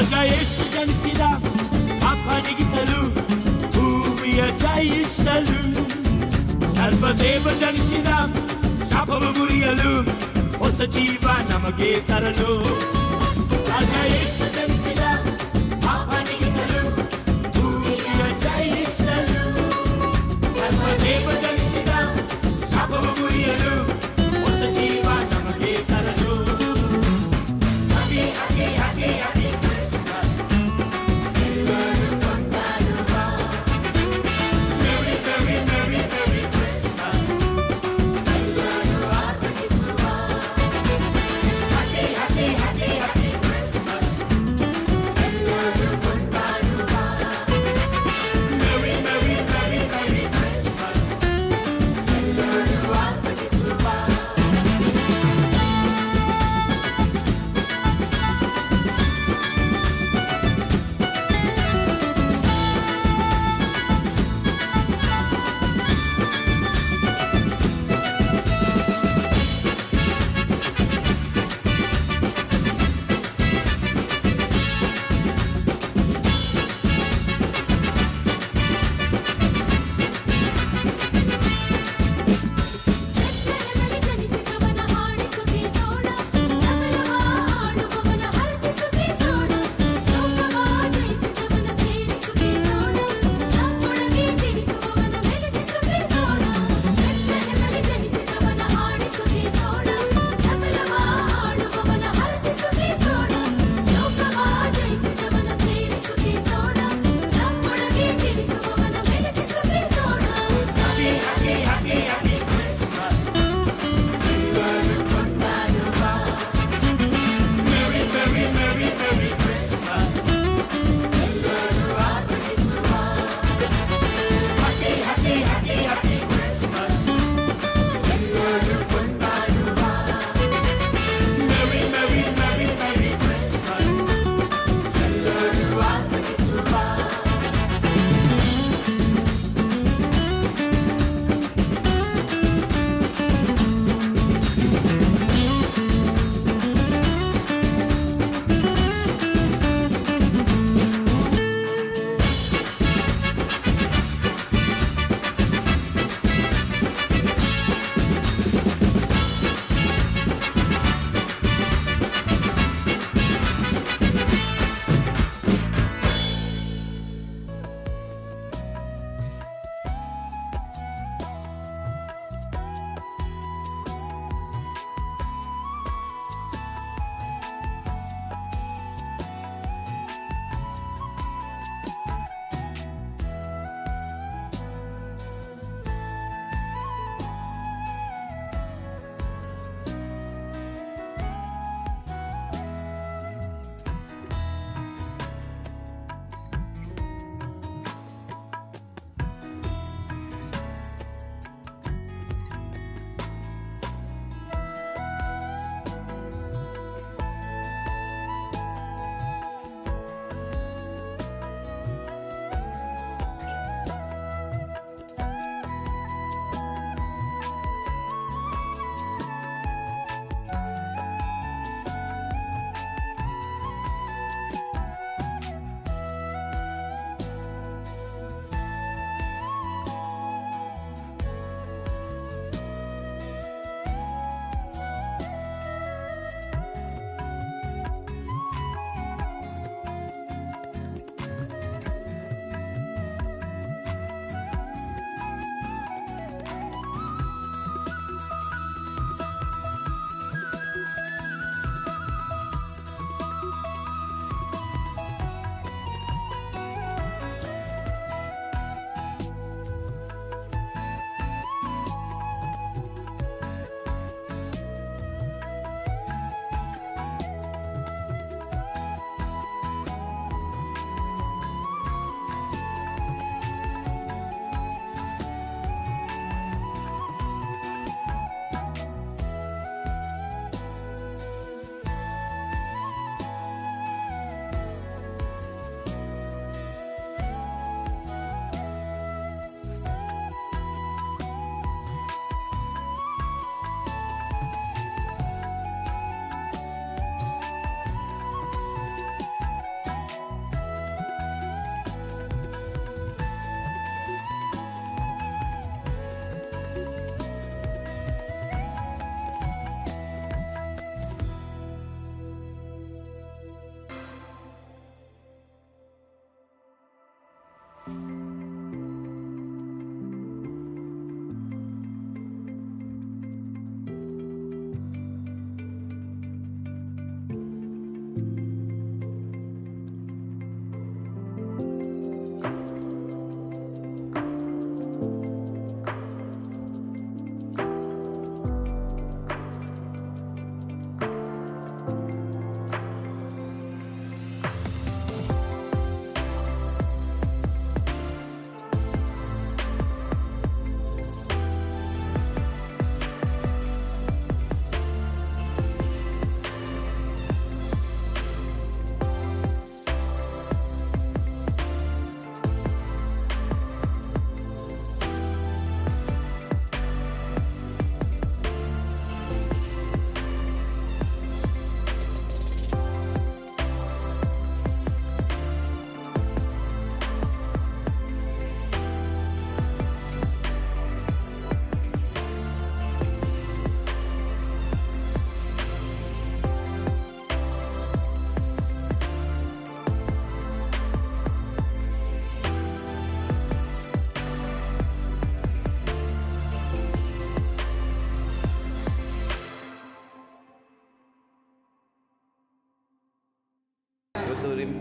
ರಾಜ ಯೇಸು ಜನಿಸಿದ ಪಾಪನಿಗಿಸಲು ಭೂಮಿಯ ಜಯಿಸಲು, ಸರ್ವದೇವ ಜನಿಸಿದ ಶಾಪವು ಮುರಿಯಲು ಹೊಸ ಜೀವ ನಮಗೆ ತರಲು. ರಾಜ ಯೇಸು ಜನಿಸಿದ ಪಾಪನಿಗಿಸಲು ಭೂಮಿಯ ಜಯಿಸಲು, ಸರ್ವದೇವ ಜನಿಸಿದ ಶಾಪವು ಮುರಿಯಲು ಹೊಸ ಜೀವ ನಮಗೆ ತರಲು. Happy, happy, happy, happy Christmas. ಎಲ್ಲರೂ ಕೊಂಡಾಡುವ. Merry, merry, merry, merry Christmas. ಎಲ್ಲರೂ ಆರ್ಭಟಿಸುವ. Happy, happy, happy,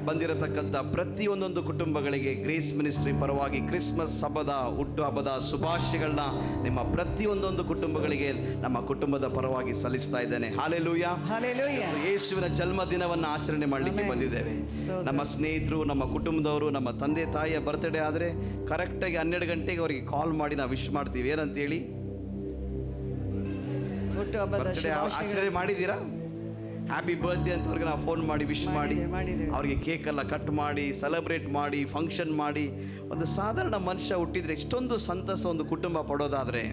ಬಂದಿರತಕ್ಕಂಥ ಪ್ರತಿಯೊಂದೊಂದು ಕುಟುಂಬಗಳಿಗೆ ಗ್ರೇಸ್ ಮಿನಿಸ್ಟ್ರಿ ಪರವಾಗಿ ಕ್ರಿಸ್ಮಸ್ ಹಬ್ಬದ ಹುಟ್ಟುಹಬ್ಬದ ಶುಭಾಶಯಗಳನ್ನ ನಿಮ್ಮ ಪ್ರತಿಯೊಂದೊಂದು ಕುಟುಂಬಗಳಿಗೆ ನಮ್ಮ ಕುಟುಂಬದ ಪರವಾಗಿ ಸಲ್ಲಿಸ್ತಾ ಇದ್ದೇನೆ. ಹಾಲೆಲೂಯಾ, ಯೇಸುವಿನ ಜನ್ಮದಿನವನ್ನು ಆಚರಣೆ ಮಾಡಲಿಕ್ಕೆ ಬಂದಿದ್ದೇವೆ. ನಮ್ಮ ಸ್ನೇಹಿತರು, ನಮ್ಮ ಕುಟುಂಬದವರು, ನಮ್ಮ ತಂದೆ ತಾಯಿಯ ಬರ್ತ್ಡೇ ಆದರೆ ಕರೆಕ್ಟಾಗಿ 12 ಗಂಟೆಗೆ ಅವರಿಗೆ ಕಾಲ್ ಮಾಡಿ ನಾವು ವಿಶ್ ಮಾಡ್ತೀವಿ. ಏನಂತೇಳಿ, ಬರ್ತ್ಡೇ ಆಚರಣೆ ಮಾಡಿದ್ದೀರಾ, ಹ್ಯಾಪಿ ಬರ್ತ್ಡೇ ಅಂತ ಅವ್ರಿಗೆ ನಾವು ಫೋನ್ ಮಾಡಿ ವಿಶ್ ಮಾಡಿ ಅವರಿಗೆ ಕೇಕೆಲ್ಲ ಕಟ್ ಮಾಡಿ ಸೆಲೆಬ್ರೇಟ್ ಮಾಡಿ ಫಂಕ್ಷನ್ ಮಾಡಿ. ಒಂದು ಸಾಧಾರಣ ಮನುಷ್ಯ ಹುಟ್ಟಿದರೆ ಇಷ್ಟೊಂದು ಸಂತಸ ಒಂದು ಕುಟುಂಬ ಪಡೋದಾದರೆ,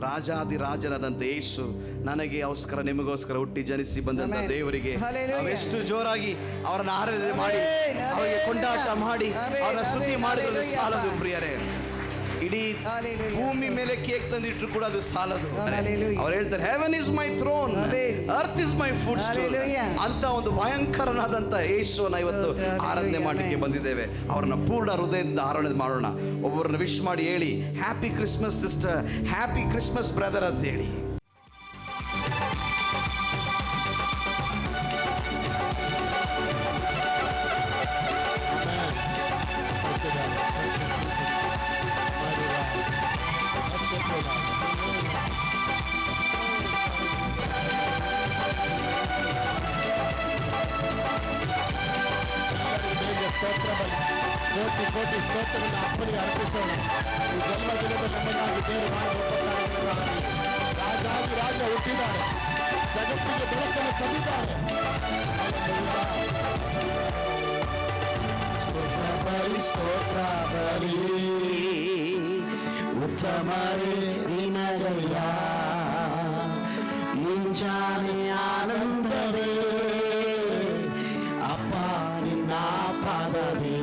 ರಾಜಾದಿರಾಜನಾದಂಥ ಯೇಸು ನನಗೆ ಅವಸ್ಕರ ನಿಮಗೋಸ್ಕರ ಹುಟ್ಟಿ ಜನಿಸಿ ಬಂದಂಥ ದೇವರಿಗೆ ಎಷ್ಟು ಜೋರಾಗಿ ಅವರನ್ನು ಆರಾಧನೆ ಮಾಡಿ ಅವರಿಗೆ ಕೊಂಡಾಟ ಮಾಡಿ ಅವರ ಸ್ತುತಿ ಮಾಡಿದ್ರೆ ಸಾಲದು ಪ್ರಿಯರೇ. ಇಡೀ ಭೂಮಿ ಮೇಲೆ ಕೇಕ್ ತಂದಿಟ್ರು ಕೂಡ ಅದು ಸಾಲದು. ಅವ್ರು ಹೇಳ್ತಾರೆ, Heaven is my throne, earth is my food stool ಅಂತ ಒಂದು ಭಯಂಕರನಾದಂಥ ಯೇಸುವನ್ನ ಇವತ್ತು ಆರಾಧನೆ ಮಾಡಲಿಕ್ಕೆ ಬಂದಿದ್ದೇವೆ. ಅವ್ರನ್ನ ಪೂರ್ಣ ಹೃದಯದಿಂದ ಆರಾಧನೆ ಮಾಡೋಣ. ಒಬ್ಬರನ್ನ ವಿಶ್ ಮಾಡಿ ಹೇಳಿ, happy Christmas sister, happy Christmas brother ಅಂತ ಹೇಳಿ. ಕೋಟಿ ಕೋಟಿ ಸ್ತೋತ್ರವನ್ನು ಅಪ್ಪನಿಗೆ ಅರ್ಪಿಸೋಣ. ಈ ಜನ್ಮದಿನದ ನಮಗಾಗಿ ದೇವರು ಮಾಡಿದ ರಾಜಾಗಿ ರಾಜ ಹುಟ್ಟಿದ್ದಾರೆ, ಜಗತ್ತಿಗೆ ಬೆಳಕನ್ನು ತಂದಿದ್ದಾರೆ. ಸ್ತೋತ್ರ ಬಲಿ, ಸ್ತೋತ್ರ ಬಲಿ, ಉತ್ತಮರೇ ನಿನಗಯ್ಯ, ಮುಂಜಾನೆ ಆನಂದವೇ ಅಪ್ಪ ನಿನ್ನ ಪಾದವೇ,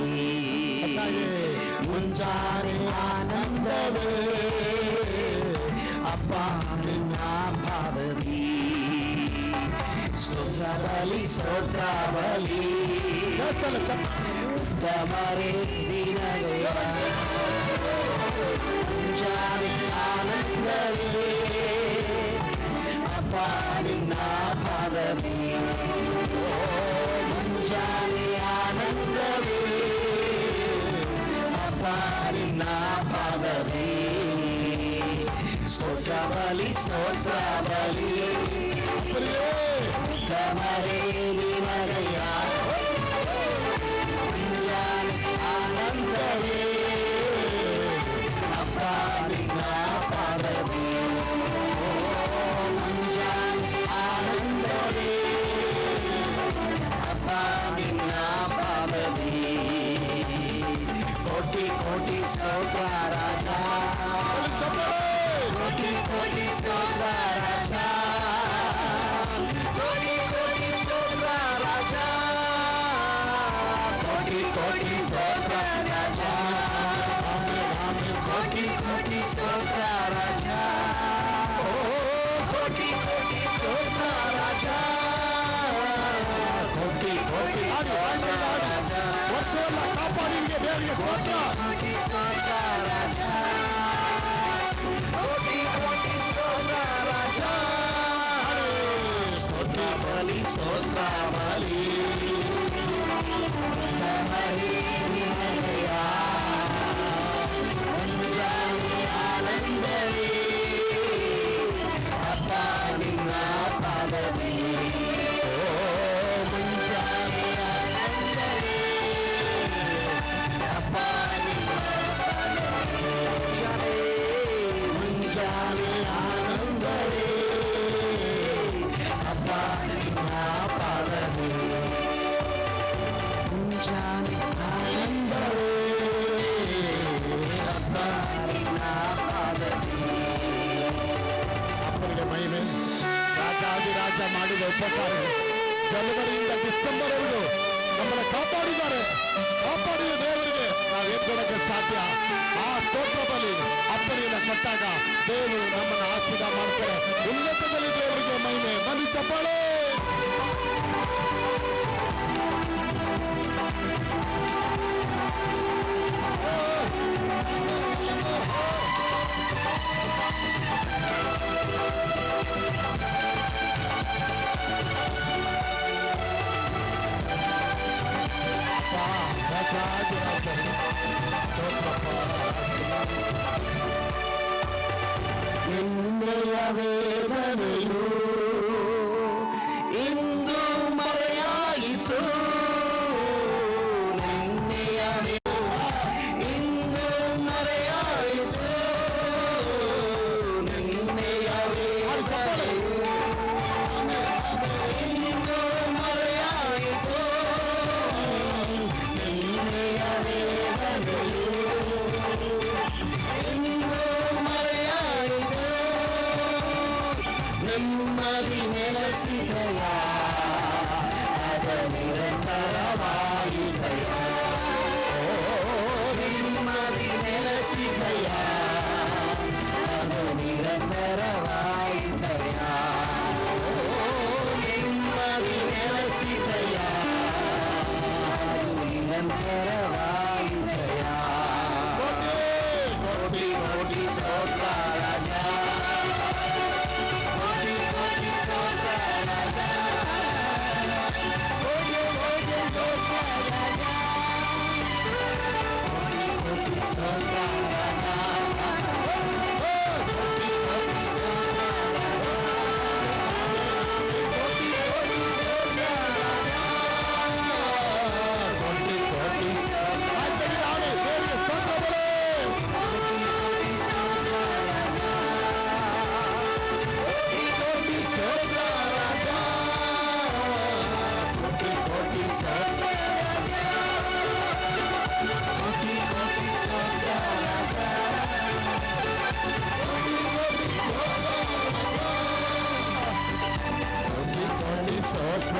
ಮುಂಜಾನೆ ಆನಂದವೇ ಅಪ್ಪ ನಿನ್ನ ಪಾದವೇ. ಸ್ತೋತ್ರ ಬಲಿ, ಸ್ತೋತ್ರ ಬಲಿ, ಉತ್ತಮರೇ ನಿನಗಯ್ಯ, ಮುಂಜಾನೆ ಆನಂದವೇ ಅಪ್ಪ ನಿನ್ನ ಪಾದವೇ, ಮುಂಜಾನೆ ಆನಂದವೇ ಅಪ್ಪ ನಿನ್ನ ಪಾದವೇ. ಸ್ತೋತ್ರ ಬಲಿ, ಸ್ತೋತ್ರ ಬಲಿ, ಉತ್ತಮರೇ ನಿನಗಯ್ಯ, ಮುಂಜಾನೆ ಆನಂದವೇ ಅಪ್ಪ ನಿನ್ನ ಪಾದವೇ, ಮುಂಜಾನೆ ಆನಂದವೇ ಅಪ್ಪ ನಿನ್ನ ಪಾದವೇ. ಕೋಟಿ ಕೋಟಿ ಸ್ತೋತ್ರ ರಾಜ, ಕೋಟಿ ಕೋಟಿ ಸ್ತೋತ್ರ ರಾಜ, ಕೋಟಿ ಕೋಟಿ ಸ್ತೋತ್ರ ರಾಜ, ಕೋಟಿ ಕೋಟಿ ಸ್ತೋತ್ರ ರಾಜ, ಕೋಟಿ ಕೋಟಿ ಸ್ತೋತ್ರ ರಾಜ, ಕೋಟಿ ಕೋಟಿ ಸ್ತೋತ್ರ ರಾಜ, ಕೋಟಿ ಕೋಟಿ ಸ್ತೋತ್ರ ರಾಜ, ವರ್ಷವೆಲ್ಲ ಕಾಪಾಡಿಗೆ ದೇವರಿಗೆ ಸ್ತೋತ್ರ, ಕೋಟಿ ಸ್ತೋತ್ರ ರಾಜ, ಕೋಟಿ ಕೋಟಿ ಸ್ತೋತ್ರ ರಾಜ. ಸ್ತೋತ್ರ ಬಲಿ, ಸ್ತೋತ್ರ ಬಲಿ, ಉತ್ತಮರೇ ನಿನಗಯ್ಯ, ಮುಂಜಾನೆ ಆನಂದವೇ ಅಪ್ಪ ನಿನ್ನ ಪಾದವೇ, ಮುಂಜಾನೆ ಆನಂದವೇ ಅಪ್ಪ ನಿನ್ನ ಪಾದವೇ, ಮುಂಜಾನೆ ಆನಂದವೇ ಅಪ್ಪ ನಿನ್ನ ಪಾದವೇ, ಮುಂಜಾನೆ ಆನಂದವೇ ಅಪ್ಪ ನಿನ್ನ ಪಾದವೇ. ಅಪ್ಪನಿಗೆ ಮಹಿಮೆ. ರಾಜಾದಿರಾಜ ಮಾಡಿದ ಉಪಕಾರ ಜನವರಿಯಿಂದ ಡಿಸೆಂಬರ್ವರೆಗೂ ನಮ್ಮನ್ನು ಕಾಪಾಡಿದ್ದಾರೆ. ಕಾಪಾಡಿದ ದೇವರಿಗೆ ನಾವೇನು ಕೊಡೋಕ್ಕೆ ಸಾಧ್ಯ? ಆ ಸ್ತೋತ್ರ ಬಲಿ ಅಪ್ಪನಿಗೆ ಕೊಟ್ಟಾಗ ದೇವರು ನಮ್ಮನ್ನು ಆಶೀರ್ವಾದ ಮಾಡ್ತಾರೆ. ಉನ್ನತದಲ್ಲಿ ದೇವರಿಗೆ ಮಹಿಮೆ. ಬನ್ನಿ ಚಪ್ಪಾಳೆ. ನಿನ್ನೆಯ ವೇದನೆಯು ಇಂದು ಮರೆಯಾಯಿತು. ನಿನ್ನೆಯ ಇಂದು ಮರೆಯಾಯಿತು. ನಿನ್ನೆಯ ವೇದನೆಯು ಇಂದು ಮರೆಯಾಯಿತು. ನಿನ್ನೆಯ ವೇದನೆಯು ಇಂದು ಮರೆಯಾಯಿತು. ನೆಮ್ಮದಿ ನೆಲೆಸಿದಯ ಅದ ನಿರಂತರವಾಯಿತಯ. ನೆಮ್ಮದಿ ನೆಲೆಸಿದಯ ಅದ ನಿರಂತರವಾಯಿತಯ. ನೆಮ್ಮದಿ ನೆಲೆಸಿದಯ ಅದ ನಿರಂತರವಾಯಿತಯ. ಕೋಟಿ ಕೋಟಿ ಸ್ತೋತ್ರ ರಾಜ. ಕೋಟಿ ಕೋಟಿ ಸ್ತೋತ್ರ ರಾಜ. ಕೋಟಿ ಕೋಟಿ ಸ್ತೋತ್ರ ರಾಜ. ಕೋಟಿ ಕೋಟಿ ಸ್ತೋತ್ರ ರಾಜ. ಕೋಟಿ ಕೋಟಿ ಸ್ತೋತ್ರ ರಾಜ. ಕೋಟಿ ಕೋಟಿ ಸ್ತೋತ್ರ ರಾಜ. ಕೋಟಿ ಕೋಟಿ ಸ್ತೋತ್ರ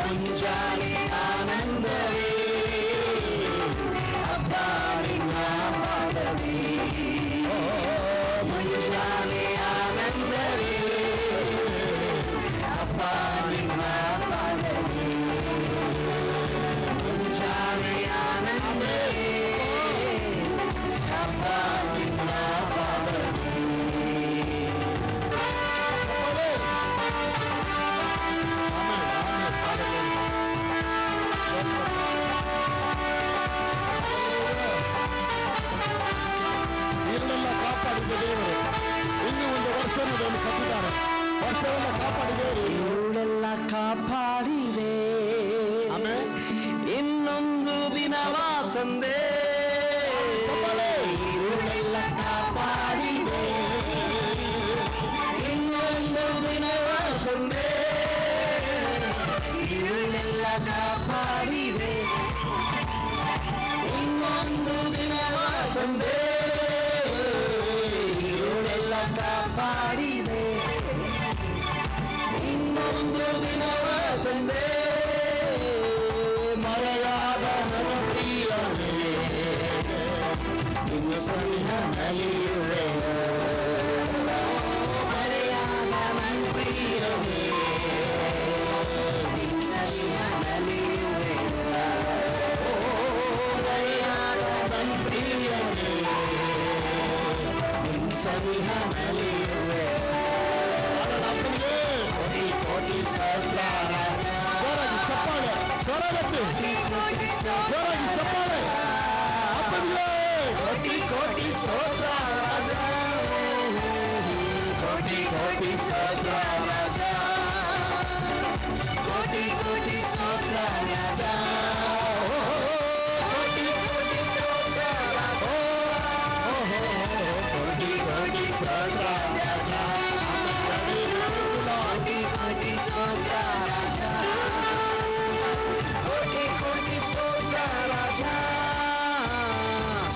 ಮುಂಜಾನೆ ಆನಂದವೇ ಅಬ್ಬಾರಿನ ಪಾದವೇ. ಮುಂಜಾನೆ ಆನಂದವೇ ಅಬ್ಬಾರಿನ ಪಾದವೇ. ಮುಂಜಾನೆ ಆನಂದವೇ ಅಬ್ಬಾರಿನ ಪಾದವೇ. ನೀರನ್ನೆಲ್ಲ ಕಾಪಾಡಿದ ದೇವರು ಇನ್ನೂ ಒಂದು ವರ್ಷವನ್ನು ಕಟ್ಟಿದ್ದಾರೆ. ವರ್ಷವೆಲ್ಲ ಕಾಪಾಡಿದ ഇരുളെಲ್ಲ ಕಾಪಾಡಿದೆ. ಇನ್ನೊಂದು ದಿನವ ತಂದೆ. ഇരുಳೆಲ್ಲ ಕಾಪಾಡಿದೆ. ಇನ್ನೊಂದು ದಿನವ ತಂದೆ. ഇരുಳೆಲ್ಲ ಕಾಪಾಡಿದೆ. ಇನ್ನೊಂದು ದಿನವ ತಂದೆ. ഇരുಳೆಲ್ಲ ಕಾಪಾಡಿದೆ. ಇನ್ನೊಂದು ದಿನವ ತಂದೆ. ಮರೆಯಾದ ನನ್ನ ಪ್ರಿಯನೇ ನಿನ್ನ ಸನಿಹ ನಲಿಯುವೆ. ಮರೆಯಾದ ನನ್ನ ಪ್ರಿಯನೇ ನಿನ್ನ ಸನಿಹ ನಲಿಯುವೆ. ಮರೆಯಾದ ನನ್ನ ಪ್ರಿಯನೇ ನಿನ್ನ ಸನಿಹ ನಲಿಯುವೆ. ಕೋಟಿ ಕೋಟಿ ಸ್ತೋತ್ರ ರಾಜ. ಚಪ್ಪಾಳೆ ಸ್ವರಗತ್ತಿ ಕೋಟಿ ಜೋರಾಗಿ ಚಪ್ಪಾಳೆ ಅಪ್ಪನಿಗೆ. ಕೋಟಿ ಕೋಟಿ ಸ್ತೋತ್ರ ರಾಜ. ಕೋಟಿ ಕೋಟಿ ಸ್ತೋತ್ರ ರಾಜ. ಕೋಟಿ ಕೋಟಿ ಸ್ತೋತ್ರ ರಾಜ. ಕೋಟಿ ಕೋಟಿ ಸ್ತೋತ್ರ ರಾಜ. ಕೋಟಿ ಕೋಟಿ ಸ್ತೋತ್ರ ರಾಜ. ಕೋಟಿ ಕೋಟಿ ಸ್ತೋತ್ರ ರಾಜ. ಕೋಟಿ ಕೋಟಿ ಸ್ತೋತ್ರ ರಾಜ.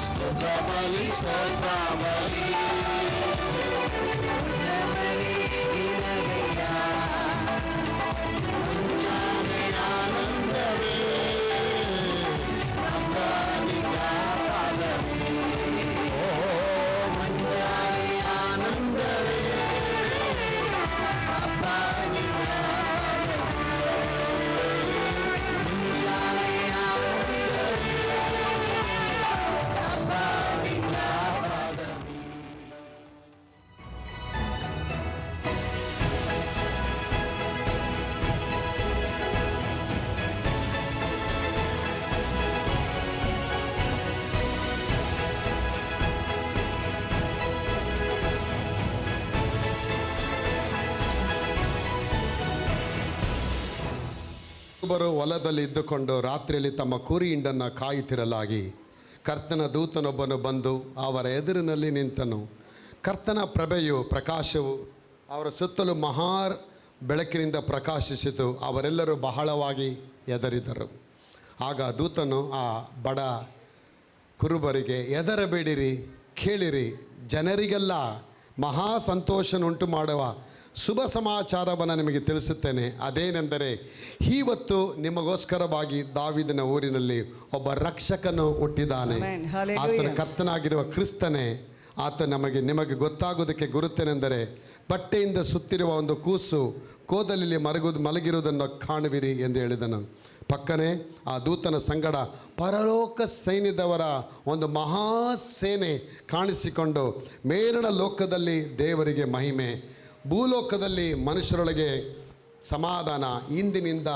ಸ್ತೋತ್ರ ಬಲಿ ಸ್ತೋತ್ರ ಬಲಿ ಬಲಿ ನಿನಗೆಯ. ಮುಂಜಾನೆ ಆನಂದವೇ ಅಬ್ಬಾರಿನ ಪಾದವೇ. ಮುಂಜಾನೆ ಆನಂದವೇ ಅಬ್ಬಾರಿನ ಪಾದವೇ. ಮುಂಜಾನೆ ಆನಂದವೇ ಪ್ರತಿಯೊಬ್ಬರು ಹೊಲದಲ್ಲಿ ಇದ್ದುಕೊಂಡು ರಾತ್ರಿಯಲ್ಲಿ ತಮ್ಮ ಕುರಿ ಹಿಂಡನ್ನು ಕಾಯುತ್ತಿರಲಾಗಿ ಕರ್ತನ ದೂತನೊಬ್ಬನು ಬಂದು ಅವರ ಎದುರಿನಲ್ಲಿ ನಿಂತನು. ಕರ್ತನ ಪ್ರಭೆಯು ಪ್ರಕಾಶವು ಅವರ ಸುತ್ತಲೂ ಮಹಾ ಬೆಳಕಿನಿಂದ ಪ್ರಕಾಶಿಸಿತು. ಅವರೆಲ್ಲರೂ ಬಹಳವಾಗಿ ಹೆದರಿದರು. ಆಗ ದೂತನು ಆ ಬಡ ಕುರುಬರಿಗೆ, ಹೆದರಬೇಡಿರಿ, ಕೇಳಿರಿ, ಜನರಿಗೆಲ್ಲ ಮಹಾ ಸಂತೋಷನುಂಟು ಮಾಡುವ ಶುಭ ಸಮಾಚಾರವನ್ನು ನಿಮಗೆ ತಿಳಿಸುತ್ತೇನೆ. ಅದೇನೆಂದರೆ, ಇವತ್ತು ನಿಮಗೋಸ್ಕರವಾಗಿ ದಾವೀದನ ಊರಿನಲ್ಲಿ ಒಬ್ಬ ರಕ್ಷಕನು ಹುಟ್ಟಿದ್ದಾನೆ. ಆತನ ಕರ್ತನಾಗಿರುವ ಕ್ರಿಸ್ತನೇ. ಆತ ನಿಮಗೆ ಗೊತ್ತಾಗೋದಕ್ಕೆ ಗುರುತೇನೆಂದರೆ, ಬಟ್ಟೆಯಿಂದ ಸುತ್ತಿರುವ ಒಂದು ಕೂಸು ಕೋದಲಲ್ಲಿ ಮಲಗಿರುವುದನ್ನು ಕಾಣುವಿರಿ ಎಂದು ಹೇಳಿದನು. ಪಕ್ಕನೆ ಆ ದೂತನ ಸಂಗಡ ಪರಲೋಕ ಸೈನ್ಯದವರ ಒಂದು ಮಹಾಸೇನೆ ಕಾಣಿಸಿಕೊಂಡು, ಮೇಲಿನ ಲೋಕದಲ್ಲಿ ದೇವರಿಗೆ ಮಹಿಮೆ, ಭೂಲೋಕದಲ್ಲಿ ಮನುಷ್ಯರೊಳಗೆ ಸಮಾಧಾನ, ಇಂದಿನಿಂದ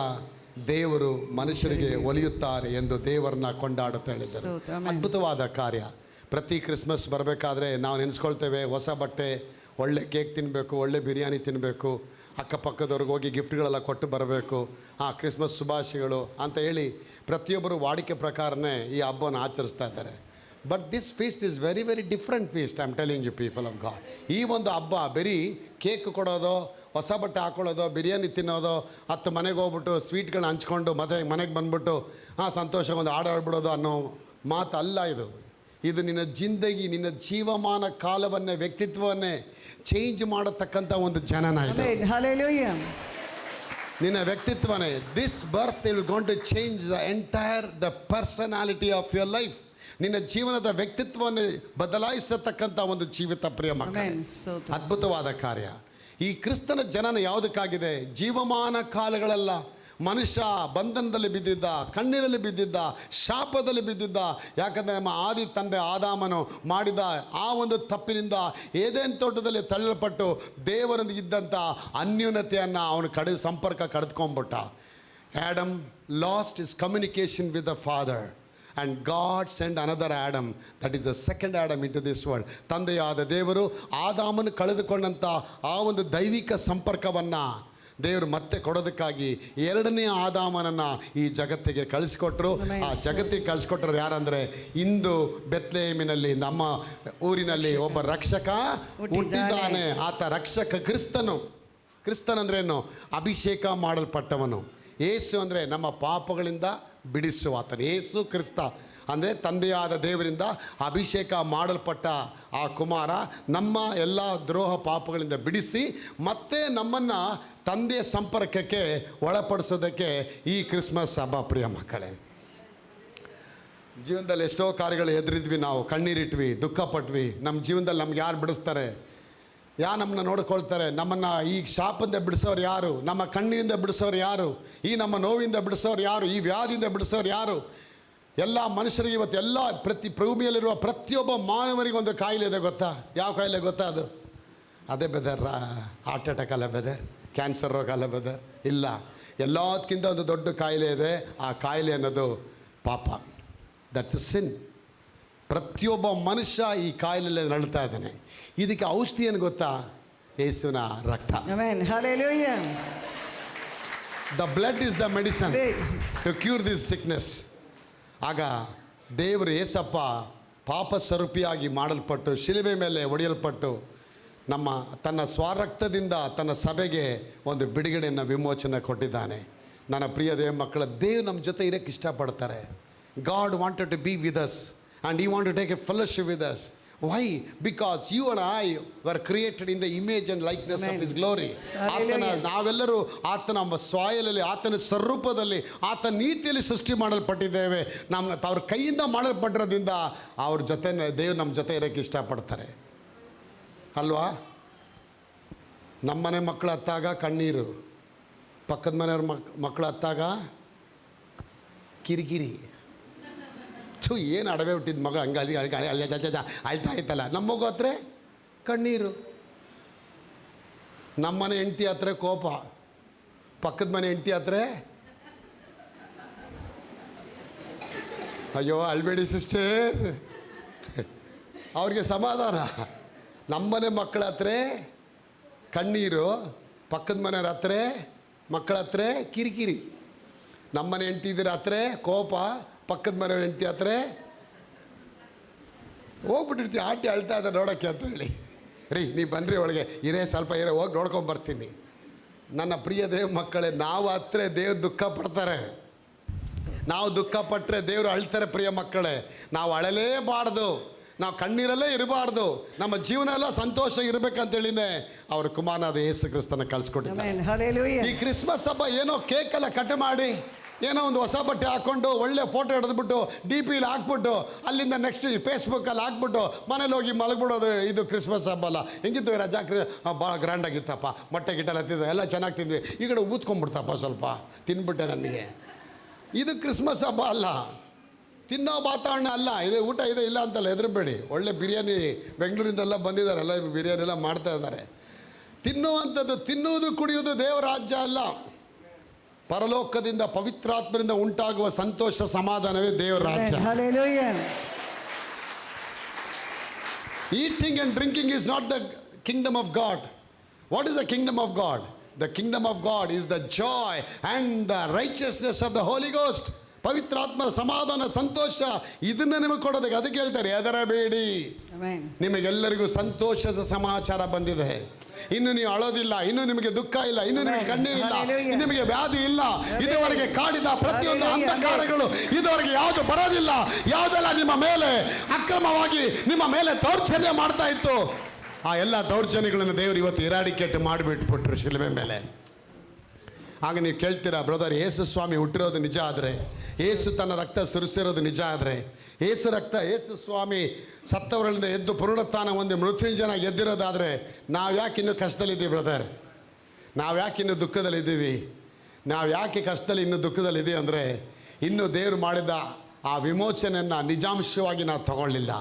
ದೇವರು ಮನುಷ್ಯರಿಗೆ ಒಲಿಯುತ್ತಾರೆ ಎಂದು ದೇವರನ್ನ ಕೊಂಡಾಡುತ್ತಾ ಹೇಳಿದರು. ಅದ್ಭುತವಾದ ಕಾರ್ಯ. ಪ್ರತಿ ಕ್ರಿಸ್ಮಸ್ ಬರಬೇಕಾದ್ರೆ ನಾವು ನೆನೆಸ್ಕೊಳ್ತೇವೆ, ಹೊಸ ಬಟ್ಟೆ, ಒಳ್ಳೆ ಕೇಕ್ ತಿನ್ನಬೇಕು, ಒಳ್ಳೆ ಬಿರಿಯಾನಿ ತಿನ್ನಬೇಕು, ಅಕ್ಕಪಕ್ಕದವ್ರಿಗೆ ಹೋಗಿ ಗಿಫ್ಟ್ಗಳೆಲ್ಲ ಕೊಟ್ಟು ಬರಬೇಕು, ಕ್ರಿಸ್ಮಸ್ ಶುಭಾಶಯಗಳು ಅಂತ ಹೇಳಿ ಪ್ರತಿಯೊಬ್ಬರು ವಾಡಿಕೆ ಪ್ರಕಾರನೇ ಈ ಹಬ್ಬವನ್ನು ಆಚರಿಸ್ತಾ ಇದ್ದಾರೆ. But this feast is very very different feast. I am telling you people of God. ಈ ಒಂದು ಹಬ್ಬ ಬರೀ ಕೇಕ್ ಕೊಡೋದು, ಹೊಸ ಬಟ್ಟೆ ಹಾಕೊಳ್ಳೋದು, ಬಿರಿಯಾನಿ ತಿನ್ನೋದು, 10 ಮನೆಗೆ ಹೋಗ್ಬಿಟ್ಟು ಸ್ವೀಟ್ಗಳನ್ನ ಹಂಚ್ಕೊಂಡು ಮನೆಗೆ ಬಂದ್ಬಿಟ್ಟು ಸಂತೋಷ ಒಂದು ಹಾಡಾಡ್ಬಿಡೋದು ಅನ್ನೋ ಮಾತಲ್ಲ ಇದು. ಇದು ನಿನ್ನ ಜಿಂದಗಿ, ನಿನ್ನ ಜೀವಮಾನ ಕಾಲವನ್ನೇ, ವ್ಯಕ್ತಿತ್ವವನ್ನೇ ಚೇಂಜ್ ಮಾಡತಕ್ಕಂಥ ಒಂದು ಜನನ ಇದೆ. ನಿನ್ನ ವ್ಯಕ್ತಿತ್ವನೇ. This birth will gone to change the personality of your life. ನಿನ್ನ ಜೀವನದ ವ್ಯಕ್ತಿತ್ವವನ್ನು ಬದಲಾಯಿಸತಕ್ಕಂಥ ಒಂದು ಜೀವಿತ ಪ್ರಿಯ ಮಕ್ಕಳೇ. ಅದ್ಭುತವಾದ ಕಾರ್ಯ. ಈ ಕ್ರಿಸ್ತನ ಜನನ ಯಾವುದಕ್ಕಾಗಿದೆ? ಜೀವಮಾನ ಕಾಲಗಳೆಲ್ಲ ಮನುಷ್ಯ ಬಂಧನದಲ್ಲಿ ಬಿದ್ದಿದ್ದ, ಕಣ್ಣೀರಲ್ಲಿ ಬಿದ್ದಿದ್ದ, ಶಾಪದಲ್ಲಿ ಬಿದ್ದಿದ್ದ. ಯಾಕಂದರೆ ನಮ್ಮ ಆದಿ ತಂದೆ ಆದಾಮನು ಮಾಡಿದ ಆ ಒಂದು ತಪ್ಪಿನಿಂದ ಏದೇನ್ ತೋಟದಲ್ಲಿ ತಳ್ಳಲ್ಪಟ್ಟು ದೇವರೊಂದಿಗೆ ಇದ್ದಂಥ ಅನ್ಯೂನತೆಯನ್ನು ಅವನು ಸಂಪರ್ಕ ಕಳೆದುಕೊಂಡ್ಬಿಟ್ಟ. Adam lost is communication with the father and God send another Adam, that is the second Adam into this world. ತಂದೆಯಾದ ದೇವರು ಆದಾಮನು ಕಳೆದುಕೊಂಡಂಥ ಆ ಒಂದು ದೈವಿಕ ಸಂಪರ್ಕವನ್ನು ದೇವರು ಮತ್ತೆ ಕೊಡೋದಕ್ಕಾಗಿ ಎರಡನೇ ಆದಾಮನನ್ನು ಈ ಜಗತ್ತಿಗೆ ಕಳಿಸ್ಕೊಟ್ರು. ಆ ಜಗತ್ತಿಗೆ ಕಳಿಸ್ಕೊಟ್ರು ಯಾರಂದರೆ, ಇಂದು ಬೆತ್ಲೆಹೇಮಿನಲ್ಲಿ ನಮ್ಮ ಊರಿನಲ್ಲಿ ಒಬ್ಬ ರಕ್ಷಕ ಹುಟ್ಟಿದ್ದಾನೆ. ಆತ ರಕ್ಷಕ ಕ್ರಿಸ್ತನು. ಕ್ರಿಸ್ತನಂದ್ರೇನು? ಅಭಿಷೇಕ ಮಾಡಲ್ಪಟ್ಟವನು. ಯೇಸು ಅಂದರೆ ನಮ್ಮ ಪಾಪಗಳಿಂದ ಬಿಡಿಸುವಾತನು. ಯೇಸು ಕ್ರಿಸ್ತ ಅಂದರೆ ತಂದೆಯಾದ ದೇವರಿಂದ ಅಭಿಷೇಕ ಮಾಡಲ್ಪಟ್ಟ ಆ ಕುಮಾರ ನಮ್ಮ ಎಲ್ಲ ದ್ರೋಹ ಪಾಪಗಳಿಂದ ಬಿಡಿಸಿ ಮತ್ತೆ ನಮ್ಮನ್ನು ತಂದೆಯ ಸಂಪರ್ಕಕ್ಕೆ ಒಳಪಡಿಸೋದಕ್ಕೆ ಈ ಕ್ರಿಸ್ಮಸ್ ಹಬ್ಬ. ಪ್ರಿಯ ಮಕ್ಕಳೇ, ಜೀವನದಲ್ಲಿ ಎಷ್ಟೋ ಕಾರ್ಯಗಳು ಎದುರಿದ್ವಿ, ನಾವು ಕಣ್ಣೀರಿಟ್ವಿ, ದುಃಖಪಟ್ವಿ. ನಮ್ಮ ಜೀವನದಲ್ಲಿ ನಮ್ಗೆ ಯಾರು ಬಿಡಿಸ್ತಾರೆ? ನಮ್ಮನ್ನ ನೋಡ್ಕೊಳ್ತಾರೆ? ನಮ್ಮನ್ನು ಈ ಶಾಪದಿಂದ ಬಿಡಿಸೋರು ಯಾರು? ನಮ್ಮ ಕಣ್ಣಿನಿಂದ ಬಿಡಿಸೋರು ಯಾರು? ಈ ನಮ್ಮ ನೋವಿಂದ ಬಿಡಿಸೋರು ಯಾರು? ಈ ವ್ಯಾಧಿಯಿಂದ ಬಿಡಿಸೋರು ಯಾರು? ಎಲ್ಲ ಮನುಷ್ಯರಿಗೆ ಇವತ್ತು ಎಲ್ಲ ಭೂಮಿಯಲ್ಲಿರುವ ಪ್ರತಿಯೊಬ್ಬ ಮಾನವರಿಗೆ ಒಂದು ಕಾಯಿಲೆ ಇದೆ. ಗೊತ್ತಾ? ಯಾವ ಕಾಯಿಲೆ ಗೊತ್ತಾ? ಅದೇ ಬೆದರ್. ಹಾರ್ಟ್ ಅಟ್ಯಾಕ್ ಅಲ್ಲ ಬೆದರ್, ಕ್ಯಾನ್ಸರ್ ರೋಗ ಅಲ್ಲ ಬೆದರ್. ಇಲ್ಲ, ಎಲ್ಲದಕ್ಕಿಂತ ಒಂದು ದೊಡ್ಡ ಕಾಯಿಲೆ ಇದೆ. ಆ ಕಾಯಿಲೆ ಅನ್ನೋದು ಪಾಪ. ದಟ್ಸ್ ಎ ಸಿನ್. ಪ್ರತಿಯೊಬ್ಬ ಮನುಷ್ಯ ಈ ಕಾಯಿಲೆಯಲ್ಲಿ ನರಳ್ತಾ ಇದ್ದಾನೆ. ಇದಕ್ಕೆ ಔಷಧಿ ಏನು ಗೊತ್ತಾ? ಯೇಸುವಿನ ರಕ್ತ. The blood is the medicine to cure this sickness. ಆಗ ದೇವರು ಯೇಸಪ್ಪ ಪಾಪ ಸ್ವರೂಪಿಯಾಗಿ ಮಾಡಲ್ಪಟ್ಟು ಶಿಲುಬೆ ಮೇಲೆ ಹೊಡೆಯಲ್ಪಟ್ಟು ತನ್ನ ಸ್ವರಕ್ತದಿಂದ ತನ್ನ ಸಭೆಗೆ ಒಂದು ಬಿಡುಗಡೆಯನ್ನು, ವಿಮೋಚನೆ ಕೊಟ್ಟಿದ್ದಾನೆ. ನನ್ನ ಪ್ರಿಯ ದೇವ ಮಕ್ಕಳ, ದೇವ್ರು ನಮ್ಮ ಜೊತೆ ಇರೋಕ್ಕೆ ಇಷ್ಟಪಡ್ತಾರೆ. God wanted to be with us and he wanted to take a fellowship with us. Why? Because you and I were created in the image and likeness of His glory. ನಾವೆಲ್ಲರೂ ಆತನ ಸಾಯಲಲ್ಲಿ, ಆತನ ಸ್ವರೂಪದಲ್ಲಿ, ಆತನ ನೀತಿಯಲ್ಲಿ ಸೃಷ್ಟಿ ಮಾಡಲ್ಪಟ್ಟಿದ್ದೇವೆ. ಅವ್ರ ಕೈಯಿಂದ ಮಾಡಲ್ಪಟ್ಟಿರೋದ್ರಿಂದ ಅವ್ರ ಜೊತೆ ದೇವ್ರು ನಮ್ಮ ಜೊತೆ ಇರೋಕ್ಕೆ ಇಷ್ಟಪಡ್ತಾರೆ ಅಲ್ವಾ? ನಮ್ಮನೆ ಮಕ್ಕಳು ಹತ್ತಾಗ ಕಣ್ಣೀರು, ಪಕ್ಕದ ಮನೆಯವ್ರ ಮಕ್ಕಳು ಹತ್ತಾಗ ಕಿರಿಕಿರಿ. ಏನು ಅಡವೆ ಹುಟ್ಟಿದ ಮಗಳು ಹಂಗೆ ಅಳ್ತಾ ಆಯ್ತಲ್ಲ. ನಮ್ಮ ಮಗು ಹತ್ರ ಕಣ್ಣೀರು. ನಮ್ಮನೆ ಹೆಂಡತಿ ಹತ್ರ ಕೋಪ, ಪಕ್ಕದ ಮನೆ ಹೆಂಡತಿ ಹತ್ರ ಅಯ್ಯೋ ಅಳ್ಬೇಡಿ ಸಿಸ್ಟರ್, ಅವ್ರಿಗೆ ಸಮಾಧಾನ. ನಮ್ಮನೆ ಮಕ್ಕಳ ಹತ್ರ ಕಣ್ಣೀರು, ಪಕ್ಕದ ಮನೆಯವ್ರ ಹತ್ರ ಮಕ್ಕಳ ಹತ್ರ ಕಿರಿಕಿರಿ. ನಮ್ಮನೆ ಹೆಂಡ್ತಿ ಇದ್ರೆ ಹತ್ರ ಕೋಪ, ಪಕ್ಕದ ಮನೆಯವ್ರ ಹೆಂಡ್ತಿ ಹತ್ರ ಹೋಗ್ಬಿಟ್ಟಿರ್ತೀವಿ. ಆಂಟಿ ಅಳ್ತಾ ಇದ್ದಾರೆ ನೋಡೋಕ್ಕೆ ಅಂತ ಹೇಳಿ, ರೀ ನೀವು ಬನ್ನಿರಿ ಒಳಗೆ ಇರೇ ಸ್ವಲ್ಪ ಇರೇ ಹೋಗಿ ನೋಡ್ಕೊಂಬರ್ತೀನಿ. ನನ್ನ ಪ್ರಿಯ ದೇವ್ ಮಕ್ಕಳೇ, ನಾವು ಹತ್ರ ದೇವ್ರು ದುಃಖ ಪಡ್ತಾರೆ. ನಾವು ದುಃಖ ಪಟ್ಟರೆ ದೇವರು ಅಳ್ತಾರೆ. ಪ್ರಿಯ ಮಕ್ಕಳೇ, ನಾವು ಅಳಲೇಬಾರ್ದು, ನಾವು ಕಣ್ಣೀರಲ್ಲೇ ಇರಬಾರ್ದು. ನಮ್ಮ ಜೀವನ ಎಲ್ಲ ಸಂತೋಷ ಇರಬೇಕಂತೇಳಿನೇ ಅವ್ರ ಕುಮಾರನಾದ ಯೇಸು ಕ್ರಿಸ್ತನ ಕಳಿಸ್ಕೊಟ್ಟಿದ್ದಾರೆ. ಈ ಕ್ರಿಸ್ಮಸ್ ಹಬ್ಬ ಏನೋ ಕೇಕೆಲ್ಲ ಕಟ್ ಮಾಡಿ, ಏನೋ ಒಂದು ಹೊಸ ಬಟ್ಟೆ ಹಾಕ್ಕೊಂಡು ಒಳ್ಳೆ ಫೋಟೋ ಹಿಡಿದ್ಬಿಟ್ಟು DP-ಲಿ ಹಾಕ್ಬಿಟ್ಟು ಅಲ್ಲಿಂದ ನೆಕ್ಸ್ಟ್ ಫೇಸ್ಬುಕ್ಕಲ್ಲಿ ಹಾಕ್ಬಿಟ್ಟು ಮನೇಲಿ ಹೋಗಿ ಮಲಗ್ಬಿಡೋದು. ಇದು ಕ್ರಿಸ್ಮಸ್ ಹಬ್ಬ ಅಲ್ಲ. ಹೆಂಗಿತ್ತು ರಜಾ ಭಾಳ ಗ್ರ್ಯಾಂಡಾಗಿತ್ತಪ್ಪ, ಮೊಟ್ಟೆ ಗಿಟ್ಟೆಲ್ಲ ತಿಂದು ಎಲ್ಲ ಚೆನ್ನಾಗಿ ತಿಂದ್ವಿ. ಈ ಕಡೆ ಊದ್ಕೊಂಡ್ಬಿಡ್ತಪ್ಪ ಸ್ವಲ್ಪ ತಿಂದ್ಬಿಟ್ಟೆ ನನಗೆ. ಇದು ಕ್ರಿಸ್ಮಸ್ ಹಬ್ಬ ಅಲ್ಲ, ತಿನ್ನೋ ವಾತಾವರಣ ಅಲ್ಲ. ಇದೆ ಊಟ ಇದೆ ಇಲ್ಲ ಅಂತಲ್ಲ, ಹೆದರಬೇಡಿ. ಒಳ್ಳೆ ಬಿರಿಯಾನಿ ಬೆಂಗಳೂರಿಂದೆಲ್ಲ ಬಂದಿದ್ದಾರೆ, ಎಲ್ಲ ಬಿರಿಯಾನಿ ಎಲ್ಲ ಮಾಡ್ತಾ ಇದ್ದಾರೆ. ತಿನ್ನುವಂಥದ್ದು, ತಿನ್ನುವುದು ಕುಡಿಯುವುದು ದೇವರ ರಾಜ್ಯ ಅಲ್ಲ. ಪರಲೋಕದಿಂದ ಪವಿತ್ರಾತ್ಮರಿಂದ ಉಂಟಾಗುವ ಸಂತೋಷ ಸಮಾಧಾನವೇ ದೇವರ ರಾಜ್ಯ. Eating and drinking is not the kingdom of God. What is the kingdom of God? The kingdom of God is the joy and the righteousness of the Holy Ghost. ಪವಿತ್ರಾತ್ಮರ ಸಮಾಧಾನ, ಸಂತೋಷ, ಇದನ್ನ ನಿಮಗೆ ಕೊಡೋದಕ್ಕೆ. ಅದಕ್ಕೆ ಹೇಳ್ತಾರೆ ಹೆದರಬೇಡಿ, ನಿಮಗೆಲ್ಲರಿಗೂ ಸಂತೋಷದ ಸಮಾಚಾರ ಬಂದಿದೆ. ಇನ್ನು ನೀವು ಅಳೋದಿಲ್ಲ, ಇನ್ನು ನಿಮಗೆ ದುಃಖ ಇಲ್ಲ, ಇನ್ನು ನಿಮಗೆ ಕಣ್ಣೀರಿಲ್ಲ, ಇನ್ನು ನಿಮಗೆ ವ್ಯಾಧಿ ಇಲ್ಲ. ಇದುವರೆಗೆ ಕಾಡಿದ ಪ್ರತಿಯೊಂದು ಅಂಧಕಾರಗಳು ಇದುವರೆಗೆ ಯಾವುದು ಬರೋದಿಲ್ಲ. ಯಾವುದೆಲ್ಲ ನಿಮ್ಮ ಮೇಲೆ ಅಕ್ರಮವಾಗಿ ನಿಮ್ಮ ಮೇಲೆ ದೌರ್ಜನ್ಯ ಮಾಡ್ತಾ ಇತ್ತು, ಆ ಎಲ್ಲ ದೌರ್ಜನ್ಯಗಳನ್ನು ದೇವರು ಇವತ್ತು ಇರಾಡಿಕೇಟ್ ಮಾಡಿಬಿಟ್ಬಿಟ್ರು ಶಿಲುಬೆ ಮೇಲೆ. ಆಗ ನೀವು ಕೇಳ್ತೀರಾ, ಬ್ರದರ್, ಯೇಸು ಸ್ವಾಮಿ ಹುಟ್ಟಿರೋದು ನಿಜ ಆದರೆ, ಯೇಸು ತನ್ನ ರಕ್ತ ಸುರಿಸಿರೋದು ನಿಜ ಆದರೆ, ಯೇಸು ರಕ್ತ, ಯೇಸು ಸ್ವಾಮಿ ಸತ್ತವರಿಂದ ಎದ್ದು ಪುನರುತ್ಥಾನ ಹೊಂದಿ ಮೃತ್ಯುಂಜಯನ ಎದ್ದಿರೋದಾದರೆ ನಾವು ಯಾಕೆ ಇನ್ನೂ ಕಷ್ಟದಲ್ಲಿದ್ದೀವಿ ಬ್ರದರ್? ನಾವು ಯಾಕೆ ಇನ್ನೂ ದುಃಖದಲ್ಲಿದ್ದೀವಿ? ನಾವು ಯಾಕೆ ಕಷ್ಟದಲ್ಲಿ ಇನ್ನೂ ದುಃಖದಲ್ಲಿದ್ದೀವಿ ಅಂದರೆ, ಇನ್ನೂ ದೇವರು ಮಾಡಿದ ಆ ವಿಮೋಚನೆಯನ್ನು ನಿಜಾಂಶವಾಗಿ ನಾವು ತಗೊಳ್ಳಿಲ್ಲ.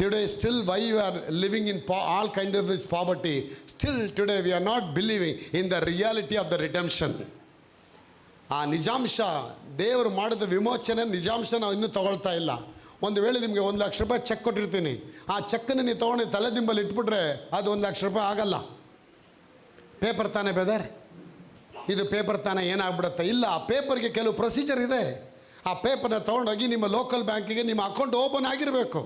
Today still why you are living in all kind of this poverty, still today we are not believing in the reality of the redemption. ಆ ನಿಜಾಂಶ, ದೇವರು ಮಾಡಿದ ವಿಮೋಚನೆ ನಿಜಾಂಶ ನಾವು ಇನ್ನೂ ತಗೊಳ್ತಾ ಇಲ್ಲ. ಒಂದು ವೇಳೆ ನಿಮಗೆ 1 ಲಕ್ಷ ರೂಪಾಯಿ ಚೆಕ್ ಕೊಟ್ಟಿರ್ತೀನಿ, ಆ ಚೆಕ್ಕನ್ನು ನೀವು ತೊಗೊಂಡು ತಲೆದಿಂಬಲ್ಲಿ ಇಟ್ಬಿಟ್ರೆ ಅದು 1 ಲಕ್ಷ ರೂಪಾಯಿ ಆಗಲ್ಲ. ಪೇಪರ್ ತಾನೇ ಬೆದರ್, ಇದು ಪೇಪರ್ ತಾನೇ ಏನಾಗ್ಬಿಡುತ್ತೆ? ಇಲ್ಲ, ಆ ಪೇಪರ್ಗೆ ಕೆಲವು ಪ್ರೊಸೀಜರ್ ಇದೆ. ಆ ಪೇಪರ್ನ ತೊಗೊಂಡೋಗಿ ನಿಮ್ಮ ಲೋಕಲ್ ಬ್ಯಾಂಕಿಗೆ ನಿಮ್ಮ ಅಕೌಂಟ್ ಓಪನ್ ಆಗಿರಬೇಕು.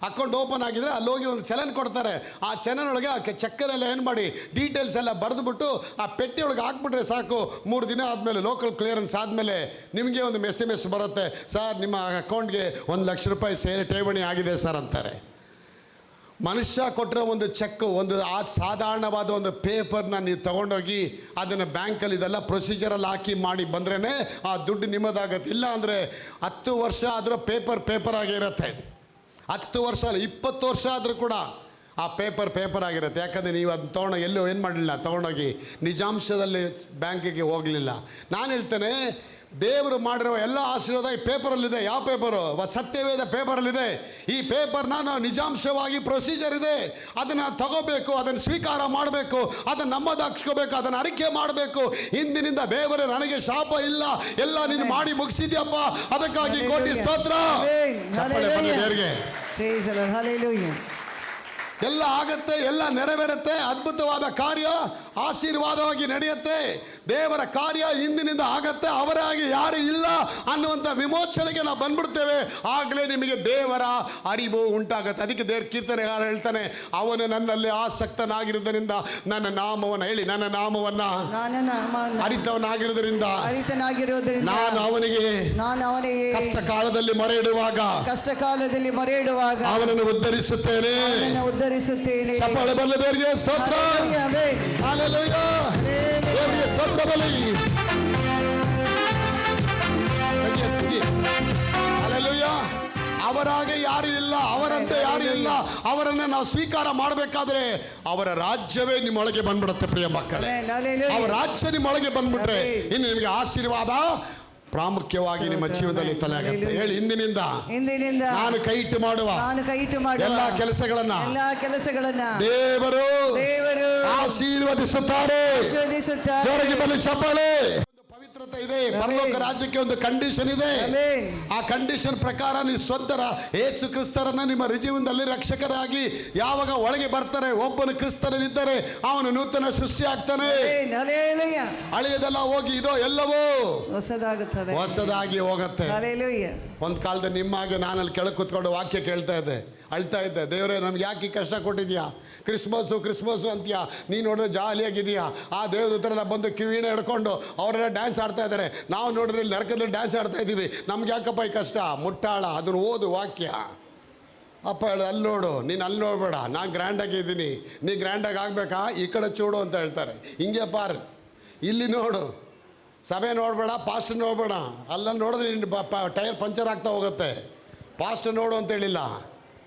ಅಕೌಂಟ್ ಓಪನ್ ಆಗಿದ್ರೆ ಅಲ್ಲಿ ಹೋಗಿ ಒಂದು ಚಲನ್ ಕೊಡ್ತಾರೆ. ಆ ಚಲನ್ ಒಳಗೆ ಆ ಚೆಕ್ಕನ್ನೆಲ್ಲ ಏನು ಮಾಡಿ ಡೀಟೇಲ್ಸ್ ಎಲ್ಲ ಬರೆದುಬಿಟ್ಟು ಆ ಪೆಟ್ಟಿ ಒಳಗೆ ಹಾಕ್ಬಿಟ್ರೆ ಸಾಕು. 3 ದಿನ ಆದಮೇಲೆ ಲೋಕಲ್ ಕ್ಲಿಯರೆನ್ಸ್ ಆದಮೇಲೆ ನಿಮಗೆ ಒಂದು SMS ಬರುತ್ತೆ, ಸರ್ ನಿಮ್ಮ ಅಕೌಂಟ್ಗೆ 1 ಲಕ್ಷ ರೂಪಾಯಿ ಠೇವಣಿ ಆಗಿದೆ ಸರ್ ಅಂತಾರೆ. ಮನುಷ್ಯ ಕೊಟ್ಟಿರೋ ಒಂದು ಚೆಕ್ಕು, ಒಂದು ಆ ಸಾಧಾರಣವಾದ ಒಂದು ಪೇಪರ್ನ ನೀವು ತೊಗೊಂಡೋಗಿ ಅದನ್ನು ಬ್ಯಾಂಕಲ್ಲಿ ಇದೆಲ್ಲ ಪ್ರೊಸೀಜರಲ್ಲಿ ಹಾಕಿ ಮಾಡಿ ಬಂದ್ರೇ ಆ ದುಡ್ಡು ನಿಮ್ಮದಾಗತ್ತೆ. ಇಲ್ಲ ಅಂದರೆ 10 ವರ್ಷ ಆದರೂ ಪೇಪರ್ ಆಗಿರುತ್ತೆ. 10 ವರ್ಷ ಅಲ್ಲ, 20 ವರ್ಷ ಆದರೂ ಕೂಡ ಆ ಪೇಪರ್ ಆಗಿರುತ್ತೆ. ಯಾಕಂದರೆ ನೀವು ಅದನ್ನ ತೊಗೊಂಡೋಗಿ ಎಲ್ಲೂ ಏನು ಮಾಡಲಿಲ್ಲ, ತೊಗೊಂಡೋಗಿ ನಿಜಾಂಶದಲ್ಲಿ ಬ್ಯಾಂಕಿಗೆ ಹೋಗಲಿಲ್ಲ. ನಾನು ಹೇಳ್ತೇನೆ, ದೇವರು ಮಾಡಿರೋ ಎಲ್ಲ ಆಶೀರ್ವಾದ ಈ ಪೇಪರಲ್ಲಿದೆ. ಯಾವ ಪೇಪರು? ಸತ್ಯವೇದ ಪೇಪರಲ್ಲಿದೆ. ಈ ಪೇಪರ್ನ ನಾವು ನಿಜಾಂಶವಾಗಿ ಪ್ರೊಸೀಜರ್ ಇದೆ, ಅದನ್ನು ತಗೋಬೇಕು, ಅದನ್ನು ಸ್ವೀಕಾರ ಮಾಡಬೇಕು, ಅದನ್ನು ನಮ್ಮದಾಗಿಸ್ಕೋಬೇಕು, ಅದನ್ನು ಅರಿಕೆ ಮಾಡಬೇಕು. ಇಂದಿನಿಂದ ದೇವರೇ ನನಗೆ ಶಾಪ ಇಲ್ಲ, ಎಲ್ಲ ನೀನು ಮಾಡಿ ಮುಗಿಸಿದ್ಯಪ್ಪ, ಅದಕ್ಕಾಗಿ ಕೋಟಿ ಸ್ತೋತ್ರ. ದೇವರಿಗೆ ಎಲ್ಲ ಆಗತ್ತೆ, ಎಲ್ಲ ನೆರವೇರುತ್ತೆ. ಅದ್ಭುತವಾದ ಕಾರ್ಯ ಆಶೀರ್ವಾದವಾಗಿ ನಡೆಯುತ್ತೆ. ದೇವರ ಕಾರ್ಯ ಇಂದಿನಿಂದ ಆಗತ್ತೆ. ಅವರಾಗಿ ಯಾರು ಇಲ್ಲ ಅನ್ನುವಂಥ ವಿಮೋಚನೆಗೆ ನಾವು ಬಂದ್ಬಿಡ್ತೇವೆ. ಆಗಲೇ ನಿಮಗೆ ದೇವರ ಅರಿವು ಉಂಟಾಗತ್ತೆ. ಅದಕ್ಕೆ ದೇವ್ರ ಕೀರ್ತನೆಗಾರ ಹೇಳ್ತಾನೆ, ಅವನು ನನ್ನಲ್ಲಿ ಆಸಕ್ತನಾಗಿರುವುದರಿಂದ ನನ್ನ ನಾಮವನ್ನು ಹೇಳಿ, ನನ್ನ ನಾಮವನ್ನು ಅರಿತವನಾಗಿರುವುದರಿಂದ ನಾನು ಅವನಿಗೆ ಕಷ್ಟ ಕಾಲದಲ್ಲಿ ಮೊರೆ ಇಡುವಾಗ ಅವನನ್ನು ಉದ್ಧರಿಸುತ್ತೇನೆ. ಚಪ್ಪಾಳೆ ಬರಲಿ ದೇವರಿಗೆ ಸ್ತೋತ್ರ. ಹಲ್ಲೆಲೂಯಾ, ದೇವರಿಗೆ ಸ್ತೋತ್ರ ಬರಲಿ. ಹಲ್ಲೆಲೂಯಾ. ಅವರಾಗೆ ಯಾರು ಇಲ್ಲ, ಅವರಂತೆ ಯಾರು ಇಲ್ಲ. ಅವರನ್ನ ನಾವು ಸ್ವೀಕಾರ ಮಾಡಬೇಕಾದ್ರೆ ಅವರ ರಾಜ್ಯವೇ ನಿಮ್ಮೊಳಗೆ ಬಂದ್ಬಿಡುತ್ತೆ. ಪ್ರಿಯ ಮಕ್ಕಳೇ, ಅವರ ರಾಜ್ಯ ನಿಮ್ಮೊಳಗೆ ಬಂದ್ಬಿಟ್ರೆ ಇನ್ನು ನಿಮಗೆ ಆಶೀರ್ವಾದ ಪ್ರಾಮುಖ್ಯವಾಗಿ ನಿಮ್ಮ ಜೀವನದಲ್ಲಿ ತಲೆ ಆಗುತ್ತೆ. ಹೇಳಿ, ಇಂದಿನಿಂದ ನಾನು ಕೈ ಇಟ್ಟು ಮಾಡುವ ಎಲ್ಲ ಕೆಲಸಗಳನ್ನ ದೇವರು ಆಶೀರ್ವದಿಸುತ್ತಾರೆ. ಜೋರಾಗಿ ಬರಲಿ ಚಪ್ಪಾಳೆ. ಪವಿತ್ರತೆ ಇದೆ. ಪರಲೋಕ ರಾಜ್ಯಕ್ಕೆ ಒಂದು ಕಂಡೀಷನ್ ಇದೆ. ಆ ಕಂಡೀಷನ್ ಪ್ರಕಾರ ನೀವು ಸ್ವಂತರ ಯೇಸು ಕ್ರಿಸ್ತರನ್ನ ನಿಮ್ಮ ಜೀವನದಲ್ಲಿ ರಕ್ಷಕರಾಗಿ ಯಾವಾಗ ಒಳಗೆ ಬರ್ತಾರೆ, ಒಬ್ಬನು ಕ್ರಿಸ್ತನಲ್ಲಿದ್ದರೆ ಅವನು ನೂತನ ಸೃಷ್ಟಿ ಆಗ್ತಾನೆ. ಹಳೆಯದೆಲ್ಲ ಹೋಗಿ ಇದೋ ಎಲ್ಲವೂ ಹೊಸದಾಗಿ ಹೋಗುತ್ತೆ. ಒಂದು ಕಾಲದಲ್ಲಿ ನಿಮ್ಮ ಹಾಗೆ ನಾನಲ್ಲಿ ಕೆಳಗೆ ಕೂತ್ಕೊಂಡು ವಾಕ್ಯ ಕೇಳ್ತಾ ಇದ್ದೆ, ಅಳ್ತಾ ಇದ್ದೆ, ದೇವರೇ ನಮ್ಗೆ ಯಾಕೆ ಕಷ್ಟ ಕೊಟ್ಟಿದ್ಯಾ, ಕ್ರಿಸ್ಮಸ್ಸು ಅಂತೀಯಾ, ನೀನು ನೋಡಿದ್ರೆ ಜಾಲಿಯಾಗಿದೆಯಾ. ಆ ದೇವದೂತರೆಲ್ಲ ಬಂದು ಕಿವಿನ ಹಿಡ್ಕೊಂಡು ಅವರೆಲ್ಲ ಡ್ಯಾನ್ಸ್ ಆಡ್ತಾ ಇದ್ದಾರೆ, ನಾವು ನೋಡಿದ್ರೆ ಇಲ್ಲಿ ನರಕದಲ್ಲಿ ಡ್ಯಾನ್ಸ್ ಆಡ್ತಾ ಇದ್ದೀವಿ, ನಮ್ಗೆ ಯಾಕಪ್ಪ ಈ ಕಷ್ಟ. ಮುಟ್ಟಾಳ, ಅದನ್ನು ಓದು ವಾಕ್ಯ. ಅಪ್ಪ ಹೇಳ, ಅಲ್ಲಿ ನೋಡು, ನೀನು ಅಲ್ಲಿ ನೋಡಬೇಡ, ನಾನು ಗ್ರ್ಯಾಂಡಾಗಿ ಇದ್ದೀನಿ, ನೀ ಗ್ರ್ಯಾಂಡಾಗಿ ಆಗಬೇಕಾ, ಈ ಕಡೆ ಚೂಡು ಅಂತ ಹೇಳ್ತಾರೆ. ಹಿಂಗೆ ಪಾರ್, ಇಲ್ಲಿ ನೋಡು, ಸಭೆ ನೋಡಬೇಡ, ಪಾಸ್ಟ್ ನೋಡಬೇಡ, ಅಲ್ಲ ನೋಡಿದ್ರೆ ನಿನ್ನ ಟೈರ್ ಪಂಚರ್ ಆಗ್ತಾ ಹೋಗುತ್ತೆ. ಪಾಸ್ಟ್ ನೋಡು ಅಂತ ಹೇಳಿಲ್ಲ.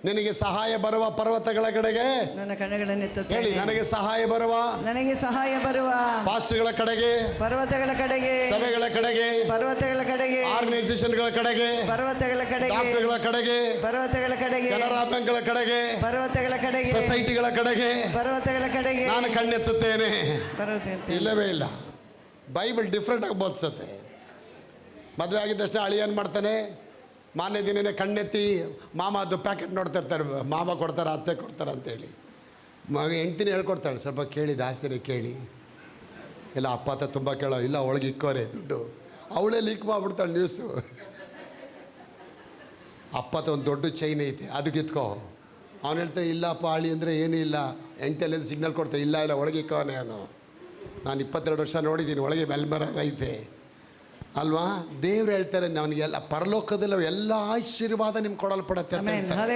ನಿನಗೆ ಸಹಾಯ ಬರುವ ಪರ್ವತಗಳ ಕಡೆಗೆ ನನ್ನ ಕಣ್ಣುಗಳನ್ನೆತ್ತುತ್ತೇನೆ. ಹೇಳಿ, ನನಗೆ ಸಹಾಯ ಬರುವ ಪಾಸ್ಟ್ಗಳ ಕಡೆಗೆ, ಪರ್ವತಗಳ ಕಡೆಗೆ, ಸಭೆಗಳ ಕಡೆಗೆ, ಪರ್ವತಗಳ ಕಡೆಗೆ, ಆರ್ಗನೈಸೇಷನ್ಗಳ ಕಡೆಗೆ, ಪರ್ವತಗಳ ಕಡೆಗೆ, ಡಾಕ್ಟರ್ಗಳ ಕಡೆಗೆ, ಪರ್ವತಗಳ ಕಡೆಗೆ, ಕೆನರಾ ಬ್ಯಾಂಕ್ಗಳ ಕಡೆಗೆ, ಪರ್ವತಗಳ ಕಡೆಗೆ, ಸೊಸೈಟಿಗಳ ಕಡೆಗೆ ಪರ್ವತಗಳ ಕಡೆಗೆ ನಾನು ಕಣ್ಣೆತ್ತುತ್ತೇನೆ. ಪರ್ವತ ಇಲ್ಲವೇ ಇಲ್ಲ. ಬೈಬಲ್ ಡಿಫ್ರೆಂಟ್ ಆಗಿ ಬೋಧಿಸುತ್ತೆ. ಮದುವೆ ಆಗಿದ್ದಷ್ಟೇ ಅಳಿ ಏನು ಮಾಡ್ತಾನೆ, ಮಾನ್ಯ ದಿನನೇ ಕಣ್ಣೆತ್ತಿ ಮಾಮದು ಪ್ಯಾಕೆಟ್ ನೋಡ್ತಾ ಇರ್ತಾರೆ, ಮಾಮ ಕೊಡ್ತಾರೆ, ಅತ್ತೆ ಕೊಡ್ತಾರೆ ಅಂತೇಳಿ. ಹೆಂಡ್ತಿನೇ ಹೇಳ್ಕೊಡ್ತಾಳೆ, ಸ್ವಲ್ಪ ಕೇಳಿ, ಜಾಸ್ತಿನೇ ಕೇಳಿ. ಇಲ್ಲ ಅಪ್ಪ ಅತ್ತ ತುಂಬ ಕೇಳೋ, ಇಲ್ಲ ಒಳಗೆ ಇಕ್ಕೋರೆ ದುಡ್ಡು, ಅವಳೇ ಲೀಕ್ ಮಾಡಿಬಿಡ್ತಾಳೆ ನ್ಯೂಸು. ಅಪ್ಪತ್ತ ಒಂದು ದೊಡ್ಡ ಚೈನ್ ಐತೆ, ಅದಕ್ಕೆ ಇತ್ಕೋ. ಅವನು ಹೇಳ್ತಾನೆ, ಇಲ್ಲಪ್ಪ ಆಳಿ ಅಂದರೆ ಏನೂ ಇಲ್ಲ. ಹೆಂಡ್ತಿಯಲ್ಲಿ ಸಿಗ್ನಲ್ ಕೊಡ್ತಾನೆ, ಇಲ್ಲ ಒಳಗೆ ಇಕ್ಕೋನೆ. ನಾನು 22 ವರ್ಷ ನೋಡಿದ್ದೀನಿ, ಒಳಗೆ ಮೆಲ್ಮರ ಐತೆ ಅಲ್ವಾ. ದೇವ್ರು ಹೇಳ್ತಾರೆ, ನನಗೆಲ್ಲ ಪರಲೋಕದಲ್ಲಿ ಎಲ್ಲ ಆಶೀರ್ವಾದ ನಿಮ್ಗೆ ಕೊಡಲ್ಪಡತ್ತೆ ಅಂತ ಹೇಳ್ತಾರೆ.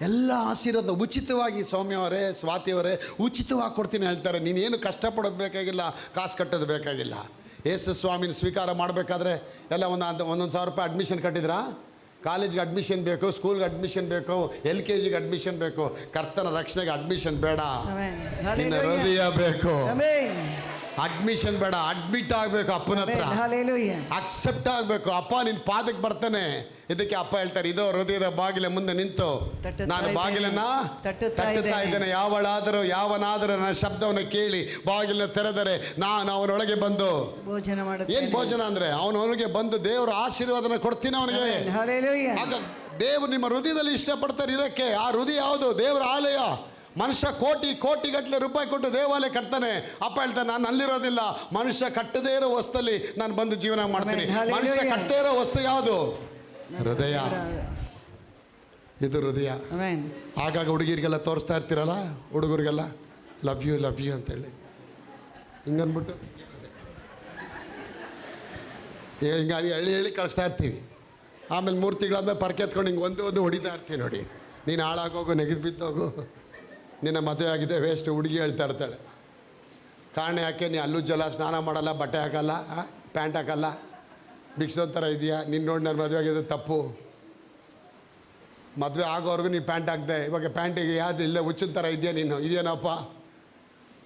ಎಲ್ಲ ಆಶೀರ್ವಾದ ಉಚಿತವಾಗಿ, ಸೌಮ್ಯವರೇ, ಸ್ವಾತಿಯವರೇ, ಉಚಿತವಾಗಿ ಕೊಡ್ತೀನಿ ಹೇಳ್ತಾರೆ. ನೀನೇನು ಕಷ್ಟಪಡೋದು ಬೇಕಾಗಿಲ್ಲ, ಕಾಸು ಕಟ್ಟೋದು ಬೇಕಾಗಿಲ್ಲ. ಯೇಸು ಸ್ವಾಮಿನ ಸ್ವೀಕಾರ ಮಾಡಬೇಕಾದ್ರೆ ಎಲ್ಲ ಒಂದೊಂದು ಸಾವಿರ ರೂಪಾಯಿ ಅಡ್ಮಿಷನ್ ಕಟ್ಟಿದ್ರಾ? ಕಾಲೇಜ್ಗೆ ಅಡ್ಮಿಷನ್ ಬೇಕು, ಸ್ಕೂಲ್ಗೆ ಅಡ್ಮಿಷನ್ ಬೇಕು, LKGಗೆ ಅಡ್ಮಿಷನ್ ಬೇಕು. ಕರ್ತನ ರಕ್ಷಣೆಗೆ ಅಡ್ಮಿಷನ್ ಬೇಡ, ನಿನ್ನ ಹೃದಯ ಬೇಕು. ಅಡ್ಮಿಷನ್ ಬೇಡ, ಅಡ್ಮಿಟ್ ಆಗಬೇಕು ಅಪ್ಪನ ಹತ್ರ, ಅಕ್ಸೆಪ್ಟ್ ಆಗಬೇಕು. ಅಪ್ಪ ನಿನ್ನ ಪಾದಕ್ಕೆ ಬರ್ತಾನೆ. ಇದಕ್ಕೆ ಅಪ್ಪ ಹೇಳ್ತಾರೆ, ಇದೋ ಹೃದಯದ ಬಾಗಿಲ ಮುಂದೆ ನಿಂತು ನಾನು ಬಾಗಿಲನ್ನ ತಟ್ಟುತ್ತಾ ಇದ್ದೇನೆ. ಯಾವನಾದರೂ ನನ್ನ ಶಬ್ದವನ್ನು ಕೇಳಿ ಬಾಗಿಲನ್ನ ತೆರೆದರೆ ನಾನು ಅವನೊಳಗೆ ಬಂದು ಭೋಜನ ಮಾಡುತ್ತೇನೆ. ಏನ್ ಭೋಜನ ಅಂದ್ರೆ, ಅವನೊಳಗೆ ಬಂದು ದೇವರ ಆಶೀರ್ವಾದನ ಕೊಡ್ತೀನಿ ಅವನಿಗೆ. ಆಗ ದೇವರು ನಿಮ್ಮ ಹೃದಯದಲ್ಲಿ ಇಷ್ಟಪಡ್ತಾರೆ ಇರಕ್ಕೆ. ಆ ಹೃದಯ ಯಾವುದು? ದೇವರ ಆಲಯ. ಮನುಷ್ಯ ಕೋಟಿಗಟ್ಟಲೆ ರೂಪಾಯಿ ಕೊಟ್ಟು ದೇವಾಲಯ ಕಟ್ತಾನೆ. ಅಪ್ಪ ಹೇಳ್ತಾನೆ, ನಾನು ಅಲ್ಲಿರೋದಿಲ್ಲ. ಮನುಷ್ಯ ಕಟ್ಟದೇ ಇರೋ ವಸ್ತಲ್ಲಿ ನಾನು ಬಂದು ಜೀವನ ಮಾಡ್ತೀನಿ. ಮನುಷ್ಯ ಕಟ್ಟದೇ ಇರೋ ವಸ್ತು ಯಾವುದು? ಹೃದಯ. ಇದು ಹೃದಯ. ಆಗಾಗ ಹುಡುಗಿರಿಗೆಲ್ಲ ತೋರಿಸ್ತಾ ಇರ್ತೀರಲ್ಲ, ಹುಡುಗರಿಗೆಲ್ಲ ಲವ್ ಯು ಅಂತೇಳಿ ಹಿಂಗನ್ಬಿಟ್ಟು ಹಿಂಗಾಗಿ ಹೇಳಿ ಕಳಿಸ್ತಾ ಇರ್ತೀವಿ. ಆಮೇಲೆ 3 ತಿಂಗಳಾದ್ಮೇಲೆ ಪರ್ಕೆ ಎತ್ಕೊಂಡು ಹಿಂಗೆ ಒಂದು ಹೊಡಿತಾ ಇರ್ತೀವಿ. ನೋಡಿ, ನೀನು ಹಾಳಾಗೋಗು, ನೆಗೆದು ಬಿದ್ದೋಗು, ನಿನ್ನ ಮದುವೆ ಆಗಿದೆ ವೇಸ್ಟ್. ಹುಡುಗಿ ಹೇಳ್ತಾ ಇರ್ತಾಳೆ, ಕಾರಣ ಯಾಕೆ? ನೀ ಅಲ್ಲೂ ಜಲ ಸ್ನಾನ ಮಾಡಲ್ಲ, ಬಟ್ಟೆ ಹಾಕಲ್ಲ, ಪ್ಯಾಂಟ್ ಹಾಕಲ್ಲ, ಭಿಕ್ಷೊಂಥರ ಇದೆಯಾ, ನಿನ್ನ ನೋಡಿ ನಾನು ಮದುವೆ ಆಗಿದೆ ತಪ್ಪು. ಮದುವೆ ಆಗೋವರೆಗೂ ನೀನು ಪ್ಯಾಂಟ್ ಹಾಕ್ದೆ, ಇವಾಗ ಪ್ಯಾಂಟಿಗೆ ಯಾವುದು ಇಲ್ಲ, ಹುಚ್ಚಿನ ಥರ ಇದೆಯಾ ನೀನು? ಇದೇನಪ್ಪ,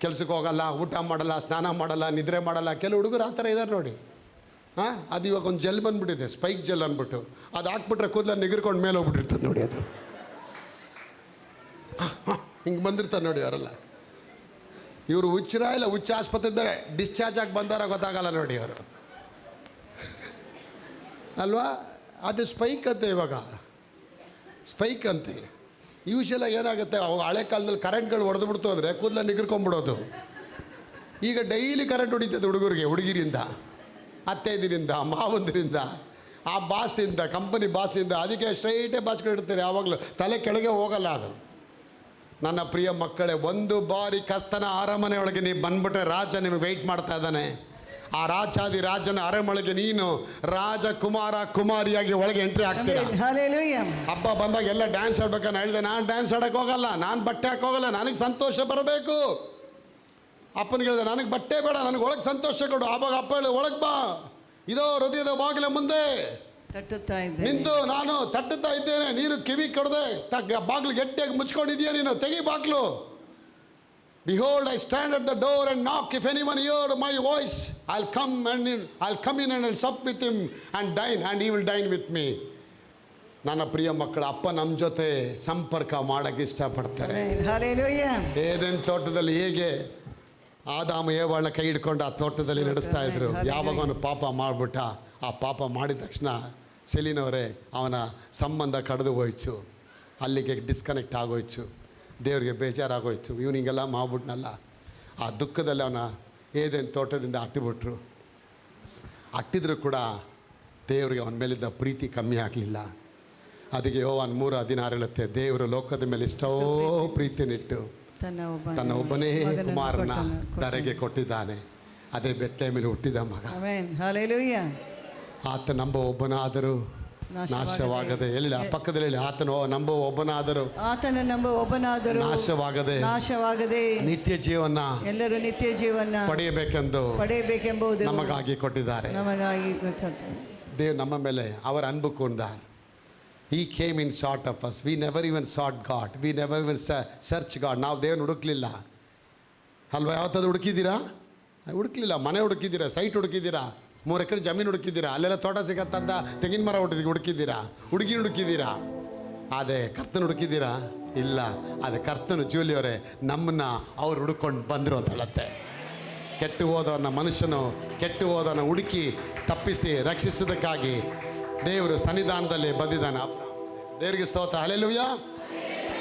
ಕೆಲ್ಸಕ್ಕೆ ಹೋಗಲ್ಲ, ಊಟ ಮಾಡಲ್ಲ, ಸ್ನಾನ ಮಾಡಲ್ಲ, ನಿದ್ರೆ ಮಾಡಲ್ಲ. ಕೆಲವು ಹುಡುಗರು ಆ ಥರ ಇದ್ದಾರೆ ನೋಡಿ. ಅದು ಇವಾಗ ಒಂದು ಜೆಲ್ ಬಂದುಬಿಟ್ಟಿದೆ, ಸ್ಪೈಕ್ ಜೆಲ್ ಅಂದ್ಬಿಟ್ಟು. ಅದು ಹಾಕ್ಬಿಟ್ರೆ ಕೂದಲ ನಿಗರ್ಕೊಂಡು ಮೇಲೆ ಹೋಗ್ಬಿಟ್ಟಿರ್ತದೆ ನೋಡಿ. ಅದು ಹಿಂಗೆ ಬಂದಿರ್ತಾರೆ ನೋಡಿ ಅವರೆಲ್ಲ. ಇವರು ಹುಚ್ಚರ ಇಲ್ಲ ಹುಚ್ಚ ಆಸ್ಪತ್ರೆ ಡಿಸ್ಚಾರ್ಜ್ ಆಗಿ ಬಂದಾರ ಗೊತ್ತಾಗಲ್ಲ ನೋಡಿ ಅವರು, ಅಲ್ವಾ? ಅದು ಸ್ಪೈಕ್ ಅಂತೆ, ಇವಾಗ ಸ್ಪೈಕ್ ಅಂತೆ. ಯೂಶಲಾಗಿ ಏನಾಗುತ್ತೆ, ಅವಾಗ ಹಳೆ ಕಾಲದಲ್ಲಿ ಕರೆಂಟ್ಗಳು ಹೊಡೆದ್ಬಿಡ್ತು ಅಂದರೆ ಕೂದಲ ನಿಗರ್ಕೊಂಬಿಡೋದು. ಈಗ ಡೈಲಿ ಕರೆಂಟ್ ಹೊಡಿತದೆ ಹುಡುಗರಿಗೆ, ಹುಡುಗಿರಿಂದ, ಅತ್ತೆದಿರಿಂದ, ಮಾವಂದರಿಂದ, ಆ ಬಾಸಿಂದ, ಕಂಪನಿ ಬಾಸಿಂದ. ಅದಕ್ಕೆ ಸ್ಟ್ರೈಟೇ ಬಾಚ್ಕೊಂಡಿರ್ತಾರೆ, ಯಾವಾಗಲೂ ತಲೆ ಕೆಳಗೆ ಹೋಗಲ್ಲ ಅದು. ನನ್ನ ಪ್ರಿಯ ಮಕ್ಕಳೇ, ಒಂದು ಬಾರಿ ಕರ್ತನ ಅರಮನೆ ಒಳಗೆ ನೀವು ಬಂದ್ಬಿಟ್ರೆ ರಾಜ ನಿಮಗೆ ವೆಯ್ಟ್ ಮಾಡ್ತಾ ಇದ್ದಾನೆ. ಆ ರಾಜಾದಿ ರಾಜನ ಅರಮನೆಗೆ ನೀನು ಕುಮಾರಿಯಾಗಿ ಒಳಗೆ ಎಂಟ್ರಿ ಆಗ್ತೀರ. ಹಬ್ಬ ಬಂದಾಗ ಎಲ್ಲ ಡ್ಯಾನ್ಸ್ ಆಡ್ಬೇಕನ್ನ ಹೇಳಿದೆ. ನಾನು ಡ್ಯಾನ್ಸ್ ಆಡೋಕ್ಕೆ ಹೋಗಲ್ಲ, ನಾನು ಬಟ್ಟೆ ಹಾಕೋಗಲ್ಲ, ನನಗೆ ಸಂತೋಷ ಬರಬೇಕು. ಅಪ್ಪನಿಗೆ ಹೇಳಿದೆ, ನನಗೆ ಬಟ್ಟೆ ಬೇಡ, ನನಗೆ ಒಳಗೆ ಸಂತೋಷ ಕೊಡು. ಆವಾಗ ಅಪ್ಪ ಹೇಳಿ, ಒಳಗೆ ಬಾ, ಇದೋ ಹೃದಯದ ಬಾಗಿಲ ಮುಂದೆ ನಿಂತು ನಾನು ತಟ್ಟುತ್ತಾ ಇದ್ದೇನೆ. ನೀನು ಕಿವಿ ಕಡ್ದೆ ಬಾಗಿಲು ಗಟ್ಟಿಯಾಗಿ ಮುಚ್ಕೊಂಡಿದ್ದೀಯ, ನೀನು ತೆಗಿ ಬಾಗಿಲು. Behold, I stand at the door and knock. If anyone hear my voice, I'll come in and I'll sup with him and dine, and he will dine with me. ನನ್ನ ಪ್ರಿಯ ಮಕ್ಕಳ, ಅಪ್ಪ ನಮ್ಮ ಜೊತೆ ಸಂಪರ್ಕ ಮಾಡೋಕ್ಕೆ ಇಷ್ಟಪಡ್ತಾರೆ. ಏದೇನು ತೋಟದಲ್ಲಿ ಹೇಗೆ ಆದಾಮ ಏವಾಳನ್ನ ಕೈ ಹಿಡ್ಕೊಂಡು ಆ ತೋಟದಲ್ಲಿ ನಡೆಸ್ತಾ ಇದ್ರು. ಯಾವಾಗ ಅವನು ಪಾಪ ಮಾಡಿಬಿಟ್ಟ, ಆ ಪಾಪ ಮಾಡಿದ ತಕ್ಷಣ ಸೆಲಿನವರೇ ಅವನ ಸಂಬಂಧ ಕಡಿದು ಹೋಯ್ತು, ಅಲ್ಲಿಗೆ ಡಿಸ್ಕನೆಕ್ಟ್ ಆಗೋಯ್ತು, ದೇವರಿಗೆ ಬೇಜಾರಾಗೋಯ್ತು. ಇವನಿಗೆಲ್ಲ ಮಾಡ್ಬಿಟ್ನಲ್ಲ, ಆ ದುಃಖದಲ್ಲಿ ಅವನ ಏದೇನು ತೋಟದಿಂದ ಅಟ್ಟಿಬಿಟ್ರು. ಅಟ್ಟಿದ್ರು ಕೂಡ ದೇವರಿಗೆ ಅವನ ಮೇಲಿದ್ದ ಪ್ರೀತಿ ಕಮ್ಮಿ ಆಗಲಿಲ್ಲ. ಅದಕ್ಕೆ ಯೋವಾನ್ 3:16 ಹೇಳುತ್ತೆ, ದೇವರು ಲೋಕದ ಮೇಲೆ ಎಷ್ಟೋ ಪ್ರೀತಿನಿಟ್ಟು ತನ್ನ ಒಬ್ಬನೇ ಕುಮಾರನ ಧರೆಗೆ ಕೊಟ್ಟಿದ್ದಾನೆ. ಅದೇ ಬೆತ್ಲೆಹೇಮಲ್ಲಿ ಹುಟ್ಟಿದ ಮಗ. ಆತ ನಂಬ ಒಬ್ಬನಾದರೂ ನಾಶವಾಗದೆ, ಎಲ್ಲಿಲ್ಲ ಪಕ್ಕದಲ್ಲಿ ಹೇಳಿ, ಆತನು ನಂಬ ಒಬ್ಬನಾದರೂ ನಾಶವಾಗದೆ ನಿತ್ಯ ಜೀವನ ಎಲ್ಲರೂ ನಿತ್ಯ ಜೀವನ ಪಡೆಯಬೇಕೆಂಬುದು ನಮಗಾಗಿ ಕೊಟ್ಟಿದ್ದಾರೆ. ದೇವ್ ನಮ್ಮ ಮೇಲೆ ಅವರ ಅನ್ಬು ಕೊಂಡಾರ್. He came in short of us. We never even sought God. We never even searched God. ನಾವು ದೇವ್ರನ್ನ ಹುಡುಕ್ಲಿಲ್ಲ ಅಲ್ವಾ? ಯಾವತ್ತದು ಹುಡುಕಿದ್ದೀರಾ? ಹುಡುಕ್ಲಿಲ್ಲ. ಮನೆ ಹುಡುಕಿದ್ದೀರಾ, ಸೈಟ್ ಹುಡುಕಿದ್ದೀರಾ, 3 ಎಕರೆ ಜಮೀನು ಹುಡುಕಿದ್ದೀರಾ, ಅಲ್ಲೆಲ್ಲ ತೋಟ ಸಿಗತ್ತಂತ ತೆಂಗಿನ ಮರ ಹುಡುಕಿದ್ದೀರಾ, ಹುಡುಕಿದ್ದೀರಾ. ಅದೇ ಕರ್ತನ ಹುಡುಕಿದ್ದೀರಾ? ಇಲ್ಲ. ಅದೇ ಕರ್ತನು ಜೂಲಿಯವರೇ ನಮ್ಮನ್ನ ಅವ್ರು ಹುಡುಕೊಂಡು ಬಂದರು ಅಂತ ಹೇಳುತ್ತೆ. ಕೆಟ್ಟು ಹೋದವನ್ನ ಮನುಷ್ಯನು ಕೆಟ್ಟು ಹೋದವನ್ನ ಹುಡುಕಿ ತಪ್ಪಿಸಿ ರಕ್ಷಿಸುವುದಕ್ಕಾಗಿ ದೇವರು ಸನ್ನಿಧಾನದಲ್ಲಿ ಬಂದಿದ್ದಾನೆ. ದೇವರಿಗೆ ಸ್ತೋತ್ರ, ಹಲ್ಲೆಲೂಯಾ.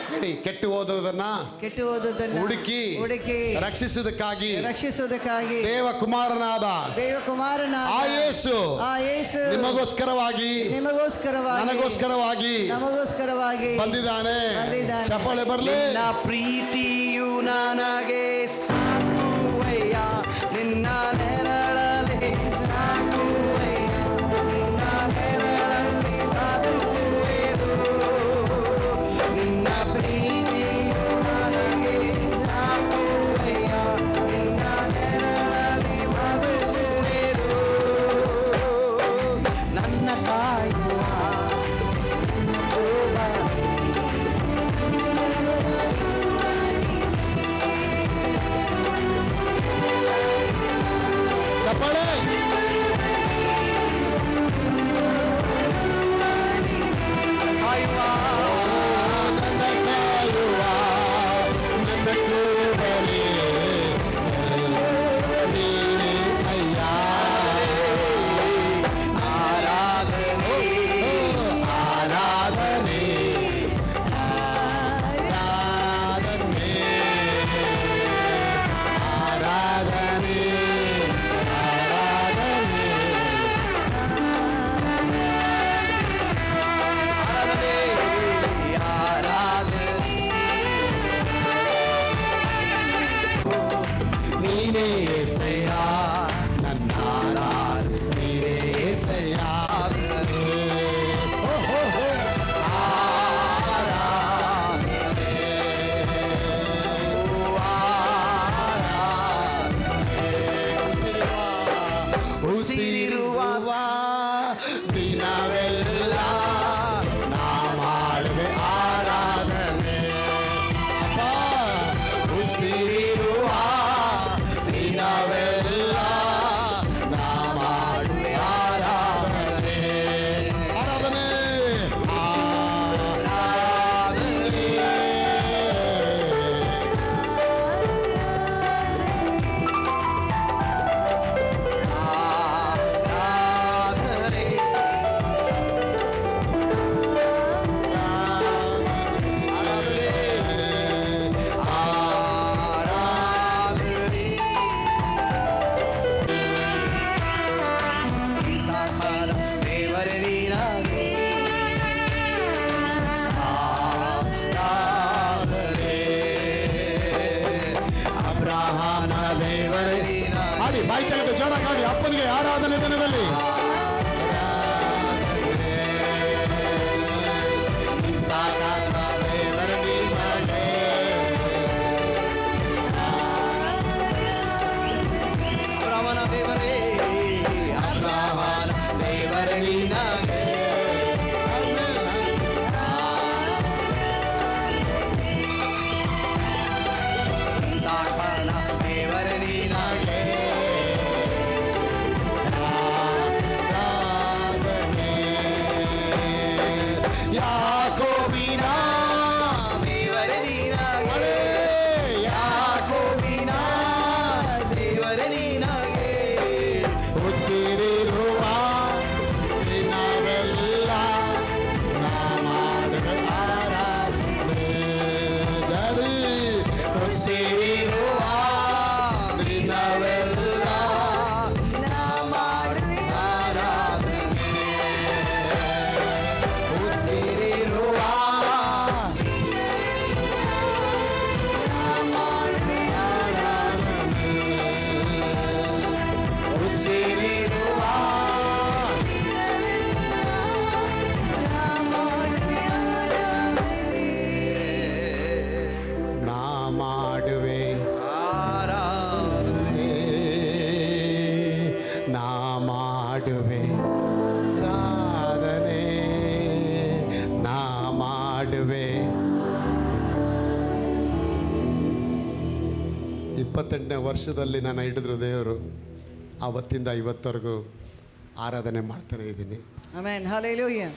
ಹೇಳಿ, ಕೆಟ್ಟು ಹೋದದನ್ನ ಹುಡುಕಿ ರಕ್ಷಿಸುವುದಕ್ಕಾಗಿ ದೇವ ಕುಮಾರನಾದ ಆ ಯೇಸು ನಿಮಗೋಸ್ಕರವಾಗಿ ನನಗೋಸ್ಕರವಾಗಿ ಬಂದಿದ್ದಾನೆ. ಚಪ್ಪಾಳೆ ಬರಲಿ. ಪ್ರೀತಿಯು ನನಗೆ ಸಾಕುವಯ್ಯ, ನಿನ್ನ ನೆರಳಲ್ಲಿ ಸಾಕುವಯ್ಯ, ನಿನ್ನ ನೆರಳಲ್ಲಿ ಬದುಕುವೆನು. ನಿನ್ನ ಪ್ರೀತಿಯು ನನಗೆ ಸಾಕುವಯ್ಯ, ನಿನ್ನ ನೆರಳಲ್ಲಿ ಬದುಕುವೆನು. ನನ್ನ ಕಾಯುವ ಚಪ್ಪಾಳೆ. ಉಸಿರಿರುವಾಗ ದಿನವೆಲ್ಲ ನಾ ಮಾಡುವೆ ಆರಾಧನೆ. ಉಸಿರಿರುವ ದಿನವೆಲ್ಲ ನಾ ಮಾಡುವೆ ಆರಾಧನೆ. ಬಾಯಿ ತೆಗೆದು ಜೋರಾಗಿ ಅಪ್ಪನಿಗೆ ಆರಾಧನೆ ದಿನದಲ್ಲಿ 28ನೇ ವರ್ಷದಲ್ಲಿ ನಾನು ಹಿಡಿದ್ರು ದೇವರು, ಆವತ್ತಿಂದ ಇವತ್ತವರೆಗೂ ಆರಾಧನೆ ಮಾಡ್ತಾನೆ ಇದ್ದೀನಿ. ಆಮೆನ್. ಹಲ್ಲೆಲೂಯಾ.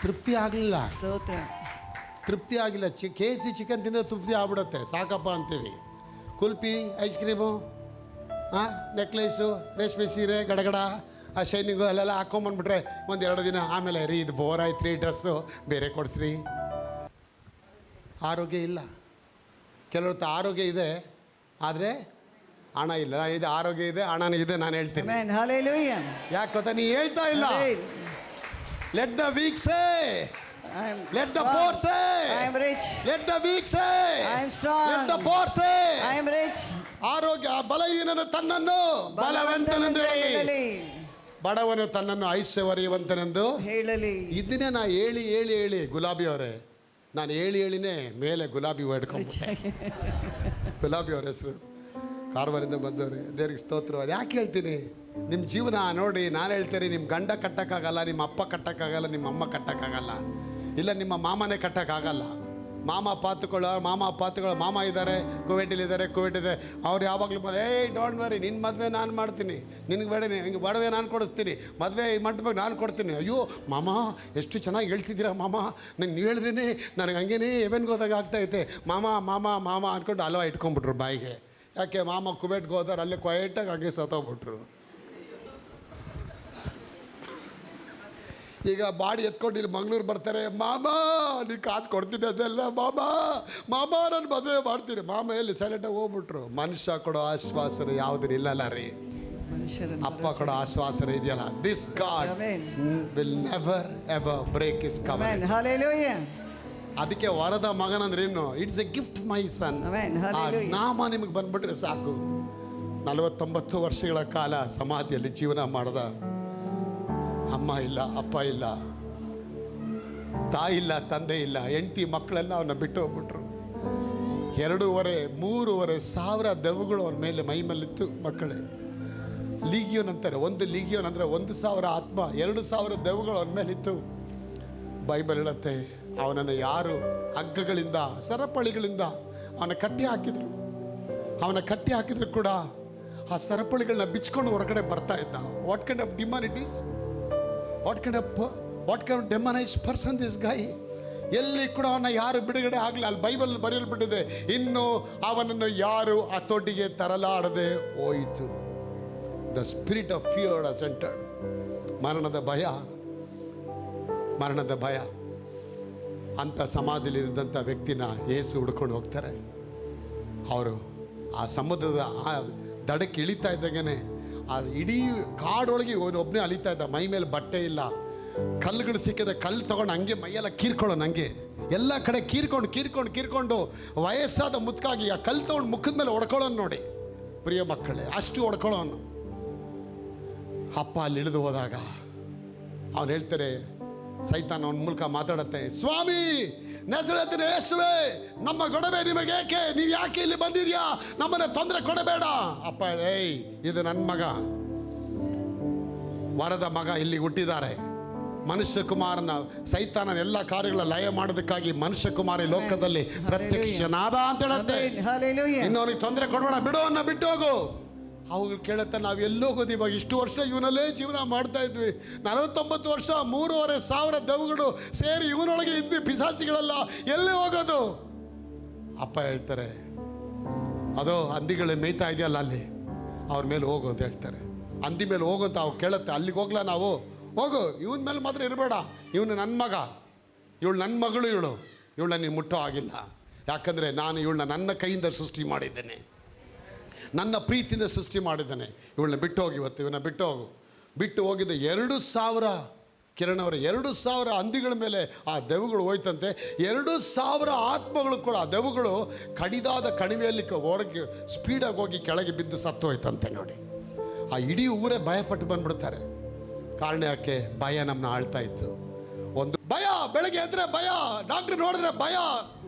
ತೃಪ್ತಿ ಆಗಲಿಲ್ಲ, ಸ್ತೋತ್ರ. ತೃಪ್ತಿ ಆಗಿಲ್ಲ. KFC ಚಿಕನ್ ತಿಂದರೆ ತೃಪ್ತಿ ಆಗ್ಬಿಡುತ್ತೆ, ಸಾಕಪ್ಪ ಅಂತೀವಿ. ಕುಲ್ಫಿ, ಐಸ್ ಕ್ರೀಮು, ನೆಕ್ಲೇಸು, ರೇಷ್ಮೆ ಸೀರೆ, ಗಡಗಡ, ಆ ಶೈನಿಂಗು ಅಲ್ಲೆಲ್ಲ ಹಾಕೊಂಬಂದ್ಬಿಟ್ರೆ ಒಂದು 2 ದಿನ ಆಮೇಲೆ ರೀ ಇದು ಬೋರ್ ಆಯ್ತು ರೀ, ಡ್ರೆಸ್ಸು ಬೇರೆ ಕೊಡಿಸ್ರಿ. ಆರೋಗ್ಯ ಇಲ್ಲ. ಕೆಲವ್ರದ್ದು ಆರೋಗ್ಯ ಇದೆ ಆದರೆ ಹಣ ಇಲ್ಲ. ಇದು ಆರೋಗ್ಯ ಇದೆ, ಹಣನೂ ಇದೆ. ನಾನು ಹೇಳ್ತೀನಿ ಆಮೆನ್. ಹಲ್ಲೆಲೂಯಾ. ಯಾಕೆ ಗೊತ್ತಾ, ನೀ ಹೇಳ್ತಾ ಇಲ್ಲ. Let the weak say, let the poor say, I am rich. let the weak say, I am strong. let the poor say, I am rich. ಆರೋಗ್ಯ ಬಲಹೀನನು ತನ್ನನ್ನು ಬಲವಂತನೆಂದು ಹೇಳಲಿ, ಬಡವನು ತನ್ನನ್ನು ಐಶ್ವರ್ಯವಂತನೆಂದು ಹೇಳಲಿ. ಇದನ್ನೇ ನಾ ಹೇಳಿ ಹೇಳಿ ಹೇಳಿ ಗುಲಾಬಿ ಅವರೇ, ನಾನು ಹೇಳಿನೇ ಮೇಲೆ ಗುಲಾಬಿ ಹೊಡ್ಕೊಂಡು, ಗುಲಾಬಿ ಅವ್ರ ಹೆಸರು ಕಾರವಾರಿಂದ ಬಂದವ್ರೆ. ದೇವರಿಗೆ ಸ್ತೋತ್ರ. ಯಾಕೆ ಹೇಳ್ತೀನಿ, ನಿಮ್ಮ ಜೀವನ ನೋಡಿ ನಾನು ಹೇಳ್ತೀನಿ, ನಿಮ್ಮ ಗಂಡ ಕಟ್ಟಕ್ಕಾಗಲ್ಲ, ನಿಮ್ಮ ಅಪ್ಪ ಕಟ್ಟಕ್ಕಾಗಲ್ಲ, ನಿಮ್ಮ ಅಮ್ಮ ಕಟ್ಟಕ್ಕಾಗಲ್ಲ, ಇಲ್ಲ ನಿಮ್ಮ ಮಾಮನೇ ಕಟ್ಟಕ್ಕಾಗಲ್ಲ. ಮಾಮ ಪಾತುಗಳು ಮಾಮ ಇದ್ದಾರೆ, ಕುವೈಟಲ್ಲಿದ್ದಾರೆ, ಕುವೈಟ್ ಇದೆ. ಅವ್ರು ಯಾವಾಗಲೂ ಡೋಂಟ್ ವರಿ, ನಿನ್ನ ಮದುವೆ ನಾನು ಮಾಡ್ತೀನಿ, ನಿನಗೆ ಬೇಡ, ಹಿಂಗೆ ಬಡವೆ ನಾನು ಕೊಡಿಸ್ತೀನಿ, ಮದುವೆ ಮಂಟಪಕ್ಕೆ ನಾನು ಕೊಡ್ತೀನಿ. ಅಯ್ಯೋ ಮಾಮ ಎಷ್ಟು ಚೆನ್ನಾಗಿ ಹೇಳ್ತಿದ್ದೀರಾ ಮಾಮ, ನಂಗೆ ನೀವು ಹೇಳಿದ್ರೇ ನನಗೆ ಹಂಗೇನೇ ಎವೆನ್ಗೆ ಹೋದಾಗ ಆಗ್ತಾಯಿತ್ತೆ. ಮಾಮ ಮಾಮ ಮಾಮ ಅಂದ್ಕೊಂಡು ಹಲ್ವಾ ಇಟ್ಕೊಂಡ್ಬಿಟ್ರು ಬಾಯಿಗೆ. ಯಾಕೆ ಮಾಮ ಕುವೈಟ್ಗೆ ಹೋದವ್ರು ಅಲ್ಲೇ ಕ್ವೈಟಾಗಿ ಹಂಗೆ ಸತ್ತೋಗ್ಬಿಟ್ರು. ಈಗ ಬಾಡಿ ಎತ್ಕೊಂಡು ಇಲ್ಲಿ ಮಂಗ್ಳೂರು ಬರ್ತಾರೆ, ಮಾಮ ನೀ ಕಾಸು ಕೊಡ್ತೀನಿ ಅದೆಲ್ಲ, ಮಾಮ ನಾನು ಮದುವೆ ಮಾಡ್ತೀನಿ. ಮಾಮ ಎಲ್ಲಿ ಸೈಲೆಂಟಾಗಿ ಹೋಗ್ಬಿಟ್ರು. ಮನುಷ್ಯ ಕೊಡೋ ಆಶ್ವಾಸನೆ ಯಾವುದೂ ಇಲ್ಲಲ್ಲ ರೀ, ಅಪ್ಪ ಕೊಡೋ ಆಶ್ವಾಸನೆ ಇದೆಯಲ್ಲ. This God will never ever break his covenant. Hallelujah. ಅದಕ್ಕೆ ವರದ ಮಗನಂದ್ರೆ ಏನು, it's a gift my son. ನಾಮ ನಿಮಗೆ ಬಂದ್ಬಿಟ್ರೆ ಸಾಕು. 49 ವರ್ಷಗಳ ಕಾಲ ಸಮಾಧಿಯಲ್ಲಿ ಜೀವನ ಮಾಡ್ದ. ಅಮ್ಮ ಇಲ್ಲ, ಅಪ್ಪ ಇಲ್ಲ, ತಾಯಿ ಇಲ್ಲ, ತಂದೆ ಇಲ್ಲ, ಹೆಂಡತಿ ಮಕ್ಕಳೆಲ್ಲ ಅವನ್ನ ಬಿಟ್ಟು ಹೋಗ್ಬಿಟ್ರು. 2,500-3,500 ಸಾವಿರ ದೆವ್ವಗಳು ಅವ್ರ ಮೇಲೆ ಮೈ ಮೇಲಿತ್ತು. ಮಕ್ಕಳೇ ಲೀಗಿಯೋನ್ ಅಂತಾರೆ, ಒಂದು ಲೀಗಿಯೋನ್ ಅಂದರೆ 1,000 ಆತ್ಮ, 2,000 ದೆವ್ವಗಳು ಅವನ ಮೇಲಿತ್ತು. ಬೈಬಲ್ ಹೇಳುತ್ತೆ, ಅವನನ್ನು ಯಾರು ಹಗ್ಗಗಳಿಂದ ಸರಪಳಿಗಳಿಂದ ಅವನ ಕಟ್ಟಿ ಹಾಕಿದ್ರು ಕೂಡ ಆ ಸರಪಳಿಗಳನ್ನ ಬಿಚ್ಕೊಂಡು ಹೊರಗಡೆ ಬರ್ತಾ ಇದ್ದ. What kind of demon it is, what kind of demonised person this guy. ಎಲ್ಲಿ ಕೂಡ ಅವನ ಯಾರು ಬಿಡುಗಡೆ ಆಗಲಿ. ಅಲ್ಲಿ ಬೈಬಲ್ ಬರೆಯಲ್ಪಟ್ಟಿದೆ, ಇನ್ನು ಅವನನ್ನು ಯಾರು ಹತೋಟಿಗೆ ತರಲಾರದೆ ಹೋಯಿತು. The spirit of fear has entered. ಮರಣದ ಭಯ ಅಂತ ಸಮಾಧಿಯಲ್ಲಿದ್ದಂಥ ವ್ಯಕ್ತಿನ ಯೇಸು ಹುಡ್ಕೊಂಡು ಹೋಗ್ತಾರೆ. ಅವರು ಆ ಸಮುದ್ರದ ಆ ದಡಕ್ಕೆ ಇಳಿತಾ ಇದ್ದಾಗೇ ಆ ಇಡೀ ಕಾಡೊಳಗೆ ಒಬ್ಬನೇ ಅಲಿತಾ ಇದ್ದ. ಮೈ ಮೇಲೆ ಬಟ್ಟೆ ಇಲ್ಲ, ಕಲ್ಲುಗಳು ಸಿಕ್ಕಿದೆ, ಕಲ್ಲು ತೊಗೊಂಡು ಹಂಗೆ ಮೈಯೆಲ್ಲ ಕೀರ್ಕೊಳ್ಳೋನು, ಹಂಗೆ ಎಲ್ಲ ಕಡೆ ಕೀರ್ಕೊಂಡು ವಯಸ್ಸಾದ ಮುತ್ಕಾಗಿ ಆ ಕಲ್ಲು ತೊಗೊಂಡು ಮುಖದ ಮೇಲೆ ಹೊಡ್ಕೊಳ್ಳೋನು ನೋಡಿ ಪ್ರಿಯ ಮಕ್ಕಳೇ, ಅಷ್ಟು ಹೊಡ್ಕೊಳ್ಳೋನು. ಅಪ್ಪ ಅಲ್ಲಿ ಇಳಿದು ಹೋದಾಗ ಅವನು ಹೇಳ್ತಾರೆ, ಸೈತಾನ್ ಅವನ ಮೂಲಕ ಮಾತಾಡುತ್ತೆ, ಸ್ವಾಮಿ ನಜರೇತಿನ ಯೇಸುವೇ, ನಮ್ಮ ಗೊಡವೆ ನಿಮಗೇಕೆ, ನೀವು ಯಾಕೆ ಇಲ್ಲಿ ಬಂದಿದ್ಯಾ, ನಮ್ಮನ್ನ ತೊಂದರೆ ಕೊಡಬೇಡ. ಅಪ್ಪ ಏಯ್, ಇದು ನನ್ನ ಮಗ, ವರದ ಮಗ ಇಲ್ಲಿ ಹುಟ್ಟಿದ್ದಾರೆ. ಮನುಷ್ಯ ಕುಮಾರನ ಸೈತಾನನ ಎಲ್ಲ ಕಾರ್ಯಗಳ ಲಯ ಮಾಡೋದಕ್ಕಾಗಿ ಮನುಷ್ಯ ಕುಮಾರ ಲೋಕದಲ್ಲಿ ಪ್ರತ್ಯಕ್ಷನಾದ ಅಂತ ಹೇಳುತ್ತೆ. ಇನ್ನು ಅವನಿಗೆ ತೊಂದರೆ ಕೊಡಬೇಡ, ಬಿಡೋನ್ನ ಬಿಟ್ಟು ಹೋಗು. ಅವುಗಳು ಕೇಳುತ್ತೆ, ನಾವು ಎಲ್ಲೋಗೋದು ಇವಾಗ, ಇಷ್ಟು ವರ್ಷ ಇವನಲ್ಲೇ ಜೀವನ ಮಾಡ್ತಾ ಇದ್ವಿ, 49 ವರ್ಷ 3,500 ದೆವ್ವಗಳು ಸೇರಿ ಇವನೊಳಗೆ ಇದ್ವಿ, ಪಿಶಾಚಿಗಳೆಲ್ಲ ಎಲ್ಲಿ ಹೋಗೋದು. ಅಪ್ಪ ಹೇಳ್ತಾರೆ, ಅದೋ ಹಂದಿಗಳು ಮೇಯ್ತಾ ಇದೆಯಲ್ಲ ಅಲ್ಲಿ, ಅವ್ರ ಮೇಲೆ ಹೋಗು ಅಂತ ಹೇಳ್ತಾರೆ. ಹಂದಿ ಮೇಲೆ ಹೋಗು ಅಂತ ಅವು ಕೇಳುತ್ತೆ. ಅಲ್ಲಿಗೆ ಹೋಗ್ಲಾ ನಾವು, ಹೋಗು, ಇವನ ಮೇಲೆ ಮಾತ್ರ ಇರಬೇಡ, ಇವನು ನನ್ನ ಮಗ, ಇವಳು ನನ್ನ ಮಗಳು, ಇವಳನ್ನ ನೀನು ಮುಟ್ಟೋ ಆಗಿಲ್ಲ. ಯಾಕಂದರೆ ನಾನು ಇವಳನ್ನ ನನ್ನ ಕೈಯಿಂದ ಸೃಷ್ಟಿ ಮಾಡಿದ್ದೇನೆ, ನನ್ನ ಪ್ರೀತಿಯಿಂದ ಸೃಷ್ಟಿ ಮಾಡಿದ್ದಾನೆ. ಇವಳನ್ನ ಬಿಟ್ಟು ಹೋಗಿ, ಇವತ್ತು ಇವನ್ನ ಬಿಟ್ಟು ಹೋಗಿದ್ದ 2,000 ಕಿರಣವರ 2,000 ಹಂದಿಗಳ ಮೇಲೆ ಆ ದೆವ್ವಗಳು ಹೋಯ್ತಂತೆ. 2,000 ಆತ್ಮಗಳು ಕೂಡ ಆ ದೆವ್ವಗಳು ಕಡಿದಾದ ಕಣಿವೆಯಲ್ಲಿ ಹೊರಗೆ ಸ್ಪೀಡಾಗಿ ಹೋಗಿ ಕೆಳಗೆ ಬಿದ್ದು ಸತ್ತು ಹೋಯ್ತಂತೆ. ನೋಡಿ, ಆ ಇಡೀ ಊರೇ ಭಯಪಟ್ಟು ಬಂದ್ಬಿಡ್ತಾರೆ. ಕಾರಣ ಯಾಕೆ? ಭಯ ನಮ್ಮನ್ನ ಆಳ್ತಾ ಇತ್ತು. ಒಂದು ಭಯ, ಬೆಳಗ್ಗೆ ಎದ್ರೆ ಭಯ, ಡಾಕ್ಟ್ರ್ ನೋಡಿದ್ರೆ ಭಯ,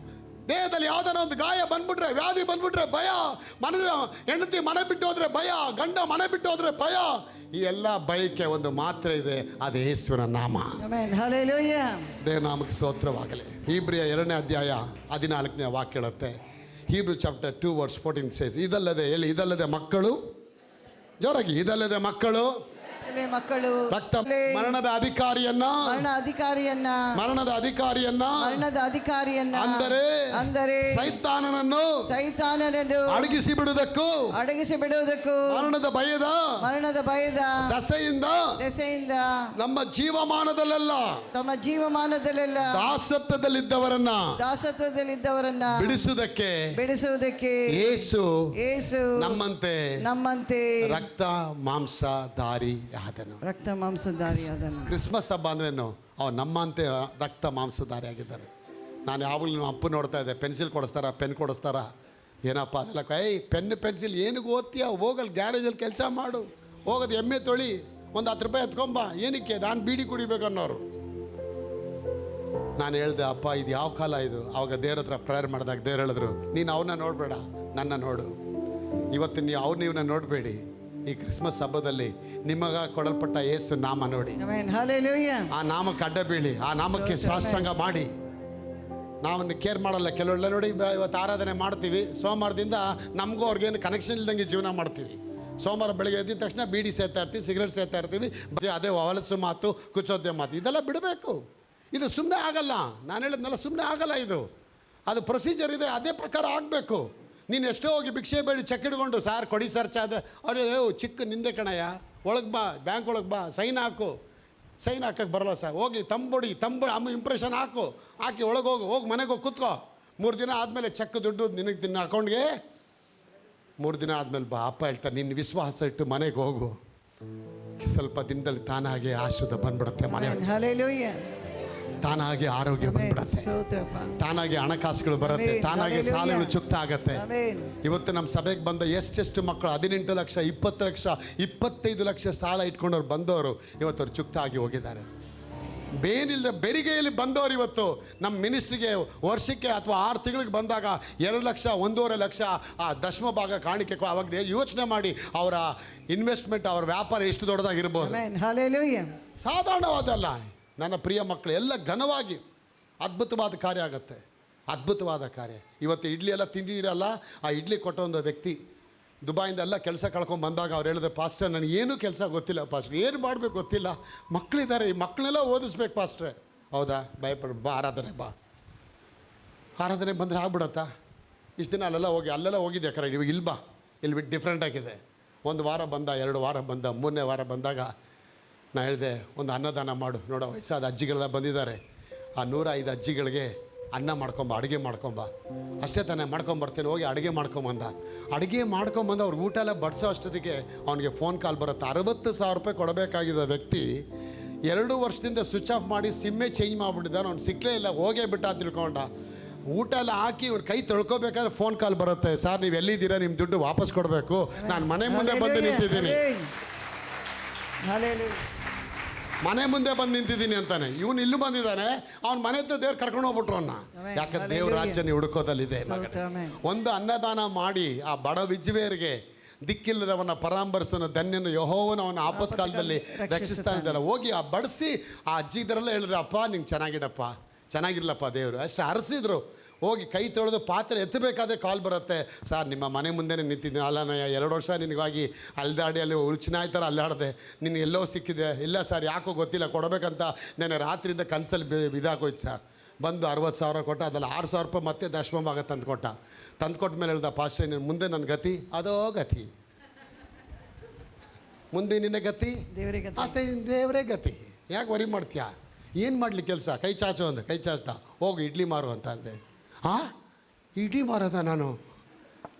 ದೇಹದಲ್ಲಿ ಯಾವ್ದಾರ ಒಂದು ಗಾಯ ಬಂದ್ಬಿಟ್ರೆ, ವ್ಯಾಧಿ ಬಂದ್ಬಿಟ್ರೆ ಭಯ, ಹೆಂಡತಿ ಮನೆ ಬಿಟ್ಟು ಹೋದ್ರೆ ಭಯ, ಗಂಡ ಮನೆ ಬಿಟ್ಟು ಹೋದ್ರೆ ಭಯ. ಈ ಎಲ್ಲ ಭಯಕ್ಕೆ ಒಂದು ಮಾತ್ರ ಇದೆ, ಅದು ಯೇಸುವಿನ ನಾಮ. ಹಲ್ಲೆಲೂಯಾ. ದೇವನಾಮಕ್ಕೆ ಸ್ತೋತ್ರವಾಗಲಿ. ಇಬ್ರಿಯ 2ನೇ ಅಧ್ಯಾಯ 14ನೇ ವಾಕ್ಯ ಹೇಳುತ್ತೆ, Hebrews chapter 2 verse 14 says, ಇದಲ್ಲದೆ ಹೇಳಿ, ಇದಲ್ಲದೆ ಮಕ್ಕಳು, ಜೋರಾಗಿ, ಇದಲ್ಲದೆ ಮಕ್ಕಳು ಮಕ್ಕಳು ರಕ್ತ ಮರಣದ ಅಧಿಕಾರಿಯನ್ನ ಅಂದರೆ ಸೈತಾನನನ್ನು ಅಡಗಿಸಿ ಬಿಡುವುದಕ್ಕೂ ಮರಣದ ಭಯದ ದೆಸೆಯಿಂದ ನಮ್ಮ ಜೀವಮಾನದಲ್ಲೆಲ್ಲ ದಾಸತ್ವದಲ್ಲಿದ್ದವರನ್ನ ಬಿಡಿಸುವುದಕ್ಕೆ ಯೇಸು ನಮ್ಮಂತೆ ರಕ್ತ ಮಾಂಸಧಾರಿ ಕ್ರಿಸ್ಮಸ್ ಹಬ್ಬ ಅಂದ್ರೇನು? ಅವ್ನು ನಮ್ಮಂತೆ ರಕ್ತ ಮಾಂಸಧಾರಿ ಆಗಿದ್ದಾರೆ. ನಾನು ಯಾವಾಗಲೂ ನಮ್ಮ ಅಪ್ಪ ನೋಡ್ತಾ ಇದ್ದೆ, ಪೆನ್ಸಿಲ್ ಕೊಡಿಸ್ತಾರ, ಪೆನ್ ಕೊಡಿಸ್ತಾರ, ಏನಪ್ಪ ಅದೆಲ್ಲ ಪೆನ್ ಪೆನ್ಸಿಲ್ ಏನಕ್ಕೆ ಓದ್ತೀಯ, ಹೋಗಲ್ಲಿ ಗ್ಯಾರೇಜಲ್ಲಿ ಕೆಲಸ ಮಾಡು, ಹೋಗೋದು ಎಮ್ಮೆ ತೊಳಿ, ಒಂದು 10 ರೂಪಾಯಿ ಎತ್ಕೊಂಬ, ಏನಕ್ಕೆ ನಾನು ಬೀಡಿ ಕುಡಿಬೇಕು ಅನ್ನೋರು. ನಾನು ಹೇಳ್ದೆ, ಅಪ್ಪ ಇದು ಯಾವ ಕಾಲ ಇದು? ಆವಾಗ ದೇವ್ರ ಹತ್ರ ಪ್ರೇಯರ್ ಮಾಡಿದಾಗ ದೇವ್ರು ಹೇಳಿದ್ರು, ನೀನು ಅವನ್ನ ನೋಡಬೇಡ, ನನ್ನ ನೋಡು. ಇವತ್ತು ನೀವು ನೀವನ್ನ ನೋಡಬೇಡಿ, ಈ ಕ್ರಿಸ್ಮಸ್ ಹಬ್ಬದಲ್ಲಿ ನಿಮಗ ಕೊಡಲ್ಪಟ್ಟ ಯೇಸು ನಾಮ ನೋಡಿ, ಆ ನಾಮಕ್ಕೆ ಅಡ್ಡ ಬೀಳಿ, ಆ ನಾಮಕ್ಕೆ ಸಾಷ್ಟಾಂಗ ಮಾಡಿ. ನಾವನ್ನು ಕೇರ್ ಮಾಡಲ್ಲ. ಕೆಲವೆಲ್ಲ ನೋಡಿ, ಇವತ್ತು ಆರಾಧನೆ ಮಾಡ್ತೀವಿ, ಸೋಮವಾರದಿಂದ ನಮಗೂ ಅವ್ರಿಗೇನು ಕನೆಕ್ಷನ್ ಇಲ್ದಂಗೆ ಜೀವನ ಮಾಡ್ತೀವಿ. ಸೋಮವಾರ ಬೆಳಗ್ಗೆ ಎದ್ದ ತಕ್ಷಣ ಬೀಡಿ ಸೇರ್ತಾ ಇರ್ತೀವಿ, ಸಿಗರೇಟ್ ಸೇರ್ತಾ ಇರ್ತೀವಿ, ಅದೇ ಹೊಲಸು ಮಾತು, ಕುಚೋದ್ಯ ಮಾತು, ಇದೆಲ್ಲ ಬಿಡಬೇಕು. ಇದು ಸುಮ್ಮನೆ ಆಗಲ್ಲ. ನಾನು ಹೇಳಿದ್ನಲ್ಲ, ಸುಮ್ಮನೆ ಆಗಲ್ಲ. ಇದು ಅದು ಪ್ರೊಸೀಜರ್ ಇದೆ, ಅದೇ ಪ್ರಕಾರ ಆಗಬೇಕು. ನೀನು ಎಷ್ಟೋ ಹೋಗಿ ಭಿಕ್ಷೆ ಬೇಡಿ ಚೆಕ್ ಹಿಡ್ಕೊಂಡು, ಸಾರ್ ಕೊಡಿ ಸರ್ ಚಾದ, ಅವ್ರು ಚಿಕ್ಕ ನಿಂದೆ ಕಣಯ್ಯ, ಒಳಗೆ ಬಾ, ಬ್ಯಾಂಕ್ ಒಳಗೆ ಬಾ, ಸೈನ್ ಹಾಕಕ್ಕೆ ಬರಲ್ಲ ಸರ್, ಹೋಗಿ ತಂಬು ಅಮ್ಮ ಇಂಪ್ರೆಷನ್ ಹಾಕಿ ಒಳಗೆ ಹೋಗಿ ಮನೆಗೆ ಹೋಗಿ ಕೂತ್ಕೋ. 3 ದಿನ ಆದಮೇಲೆ ಚೆಕ್ ದುಡ್ಡು ನಿನ್ನ ಅಕೌಂಟ್ಗೆ. 3 ದಿನ ಆದಮೇಲೆ ಬಾ, ಅಪ್ಪ ಹೇಳ್ತಾರೆ, ನಿನ್ನ ವಿಶ್ವಾಸ ಇಟ್ಟು ಮನೆಗೆ ಹೋಗು. ಸ್ವಲ್ಪ ದಿನದಲ್ಲಿ ತಾನಾಗೆ ಆಶೀರ್ವಾದ ಬಂದ್ಬಿಡುತ್ತೆ ಮನೆ, ತಾನಾಗೆ ಆರೋಗ್ಯ ಬಂದ್ಬಿಡುತ್ತೆ, ತಾನಾಗೆ ಹಣಕಾಸುಗಳು ಬರುತ್ತೆ, ತಾನಾಗೆ ಸಾಲಗಳು ಚುಕ್ತ ಆಗತ್ತೆ. ಇವತ್ತು ನಮ್ಮ ಸಭೆಗೆ ಬಂದ ಎಷ್ಟೆಷ್ಟು ಮಕ್ಕಳು 18 ಲಕ್ಷ, 20 ಲಕ್ಷ, 25 ಲಕ್ಷ ಸಾಲ ಇಟ್ಕೊಂಡವ್ರು ಬಂದವರು ಇವತ್ತು ಅವ್ರು ಚುಕ್ತ ಆಗಿ ಹೋಗಿದ್ದಾರೆ. ಬೇನಿಲ್ಲದೆ ಬೆರಿಗೆಯಲ್ಲಿ ಬಂದವರು ಇವತ್ತು ನಮ್ಮ ಮಿನಿಸ್ಟ್ರಿಗೆ ವರ್ಷಕ್ಕೆ ಅಥವಾ 6 ತಿಂಗಳಿಗೆ ಬಂದಾಗ 2 ಲಕ್ಷ, 1.5 ಲಕ್ಷ ಆ ದಶಮ ಭಾಗ ಕಾಣಿಕೆ. ಅವಾಗ ಯೋಚನೆ ಮಾಡಿ, ಅವರ ಇನ್ವೆಸ್ಟ್ಮೆಂಟ್, ಅವರ ವ್ಯಾಪಾರ ಎಷ್ಟು ದೊಡ್ಡದಾಗಿರ್ಬೋದು. ಸಾಧಾರಣವಾದಲ್ಲ. ನನ್ನ ಪ್ರಿಯ ಮಕ್ಕಳು, ಎಲ್ಲ ಘನವಾಗಿ ಅದ್ಭುತವಾದ ಕಾರ್ಯ ಆಗುತ್ತೆ, ಅದ್ಭುತವಾದ ಕಾರ್ಯ. ಇವತ್ತು ಇಡ್ಲಿ ಎಲ್ಲ ತಿಂದಿದ್ದೀರಲ್ಲ, ಆ ಇಡ್ಲಿ ಕೊಟ್ಟ ಒಂದು ವ್ಯಕ್ತಿ ದುಬೈಯಿಂದ ಎಲ್ಲ ಕೆಲಸ ಕಳ್ಕೊಂಡು ಬಂದಾಗ ಅವ್ರು ಹೇಳಿದ್ರೆ, ಪಾಸ್ಟರ್ ನನಗೇನು ಕೆಲಸ ಗೊತ್ತಿಲ್ಲ ಪಾಸ್ಟರ್, ಏನು ಮಾಡಬೇಕು ಗೊತ್ತಿಲ್ಲ, ಮಕ್ಕಳಿದ್ದಾರೆ, ಈ ಮಕ್ಕಳೆಲ್ಲ ಓದಿಸ್ಬೇಕು ಪಾಸ್ಟ್ರೆ. ಹೌದಾ, ಭಯಪಡ, ಬಾ ಆರಾಧನೆ ಬಂದರೆ ಆಗ್ಬಿಡತ್ತಾ? ಇಷ್ಟು ದಿನ ಅಲ್ಲೆಲ್ಲ ಹೋಗಿದ್ದೆ ಕರೆಕ್ಟ್, ಇವಾಗ ಇಲ್ಲಿ ಬಾ, ಇಲ್ಲಿ ಬಿಟ್ಟು ಡಿಫ್ರೆಂಟ್ ಆಗಿದೆ. 1 ವಾರ ಬಂದ, 2 ವಾರ ಬಂದ, 3ನೇ ವಾರ ಬಂದಾಗ ನಾನು ಹೇಳಿದೆ, ಒಂದು ಅನ್ನದಾನ ಮಾಡು. ನೋಡೋ, ವಯಸ್ಸಾದ ಅಜ್ಜಿಗಳೆಲ್ಲ ಬಂದಿದ್ದಾರೆ, ಆ 105 ಅಜ್ಜಿಗಳಿಗೆ ಅನ್ನ ಮಾಡ್ಕೊಂಬ, ಅಡುಗೆ ಮಾಡ್ಕೊಂಬ. ಅಷ್ಟೇ ತಾನೇ, ಮಾಡ್ಕೊಂಬರ್ತೇನೆ, ಹೋಗಿ ಅಡುಗೆ ಮಾಡ್ಕೊಂಬಂದ. ಅಡುಗೆ ಮಾಡ್ಕೊಂಬಂದು ಅವ್ರಿಗೆ ಊಟ ಎಲ್ಲ ಬಡಿಸೋ ಅಷ್ಟೊತ್ತಿಗೆ ಅವನಿಗೆ ಫೋನ್ ಕಾಲ್ ಬರುತ್ತೆ. 60,000 ರೂಪಾಯಿ ಕೊಡಬೇಕಾಗಿದ್ದ ವ್ಯಕ್ತಿ 2 ವರ್ಷದಿಂದ ಸ್ವಿಚ್ ಆಫ್ ಮಾಡಿ ಸಿಮ್ಮೇ ಚೇಂಜ್ ಮಾಡಿಬಿಟ್ಟಿದ್ದಾನೆ. ಅವ್ನು ಸಿಕ್ಕಲೇ ಇಲ್ಲ, ಹೋಗೇ ಬಿಟ್ಟ ಅಂತ ತಿಳ್ಕೊಂಡ. ಊಟ ಎಲ್ಲ ಹಾಕಿ ಇವ್ರು ಕೈ ತೊಳ್ಕೊಬೇಕಾದ್ರೆ ಫೋನ್ ಕಾಲ್ ಬರುತ್ತೆ, ಸರ್ ನೀವು ಎಲ್ಲಿದ್ದೀರಾ, ನಿಮ್ಮ ದುಡ್ಡು ವಾಪಸ್ ಕೊಡಬೇಕು, ನಾನು ಮನೆ ಮುಂದೆ ಬಂದು ನಿಂತಿದ್ದೀನಿ, ಮನೆ ಮುಂದೆ ಬಂದು ನಿಂತಿದ್ದೀನಿ ಅಂತಾನೆ. ಇವನು ಇಲ್ಲೂ ಬಂದಿದ್ದಾನೆ, ಅವ್ನ ಮನೆ ಹತ್ರ ದೇವ್ರು ಕರ್ಕೊಂಡು ಹೋಗ್ಬಿಟ್ರು ಅವನ್ನ. ಯಾಕಂದ್ರೆ ದೇವ್ರ ರಾಜ್ಯನ ಹುಡುಕೋದಲ್ಲಿದೆ. ಒಂದು ಅನ್ನದಾನ ಮಾಡಿ ಆ ಬಡ ವಿಜ್ವೇರಿಗೆ, ದಿಕ್ಕಿಲ್ಲದವನ ಪರಾಂಬರಿಸೋನು ಧನ್ಯನು ಯೆಹೋವನು ಅವನ ಆಪತ್ಕಾಲದಲ್ಲಿ ರಕ್ಷಿಸ್ತಾ ಇದ್ದಾನೆ. ಹೋಗಿ ಆ ಬಡಿಸಿ ಆ ಅಜ್ಜಿ ಇದರೆಲ್ಲ ಹೇಳಿದ್ರೆ, ಅಪ್ಪ ನಿಂಗೆ ಚೆನ್ನಾಗಿರ್ಲಪ್ಪ ದೇವರು. ಅಷ್ಟು ಹರಿಸಿದ್ರು. ಹೋಗಿ ಕೈ ತೊಳೆದು ಪಾತ್ರೆ ಎತ್ತಬೇಕಾದ್ರೆ ಕಾಲ್ ಬರುತ್ತೆ, ಸರ್ ನಿಮ್ಮ ಮನೆ ಮುಂದೆನೇ ನಿಂತಿದ್ದೀನಿ, ಅಲ್ಲ 2 ವರ್ಷ ನಿನಗಾಗಿ ಅಲ್ದಾಡಿ ಅಲ್ಲಿ ಉಳ್ಚಿನಾಯ್ ಥರ ಅಲ್ಲಾಡಿದೆ, ನಿನಗೆ ಎಲ್ಲೋ ಸಿಕ್ಕಿದೆ. ಇಲ್ಲ ಸರ್, ಯಾಕೋ ಗೊತ್ತಿಲ್ಲ, ಕೊಡಬೇಕಂತ ನಾನು ರಾತ್ರಿಯಿಂದ ಕನಸಲ್ಲಿ ಇದಾಗೋಯ್ತು ಸರ್. ಬಂದು 60,000 ಕೊಟ್ಟ, ಅದರಲ್ಲಿ 6,000 ರೂಪಾಯಿ ಮತ್ತೆ ದಶಮ ಭಾಗ ತಂದುಕೊಟ್ಟ ಮೇಲೆ ಹೇಳ್ದ, ಪಾಸ್ಟರ್ ನೀನು ಮುಂದೆ ನನ್ನ ಗತಿ ಅದೋ ಗತಿ, ಮುಂದೆ ನಿನ್ನ ಗತಿ ದೇವರೇ ಗತಿ, ಯಾಕೆ ವರಿ ಮಾಡ್ತೀಯಾ, ಏನು ಮಾಡಲಿ ಕೆಲಸ, ಕೈ ಚಾಚು ಅಂದೆ. ಕೈ ಚಾಚ್ತಾ, ಹೋಗು ಇಡ್ಲಿ ಮಾರು ಅಂತ ಅಂದೆ. ಇಡ್ಲಿ ಮಾರೋದ ನಾನು?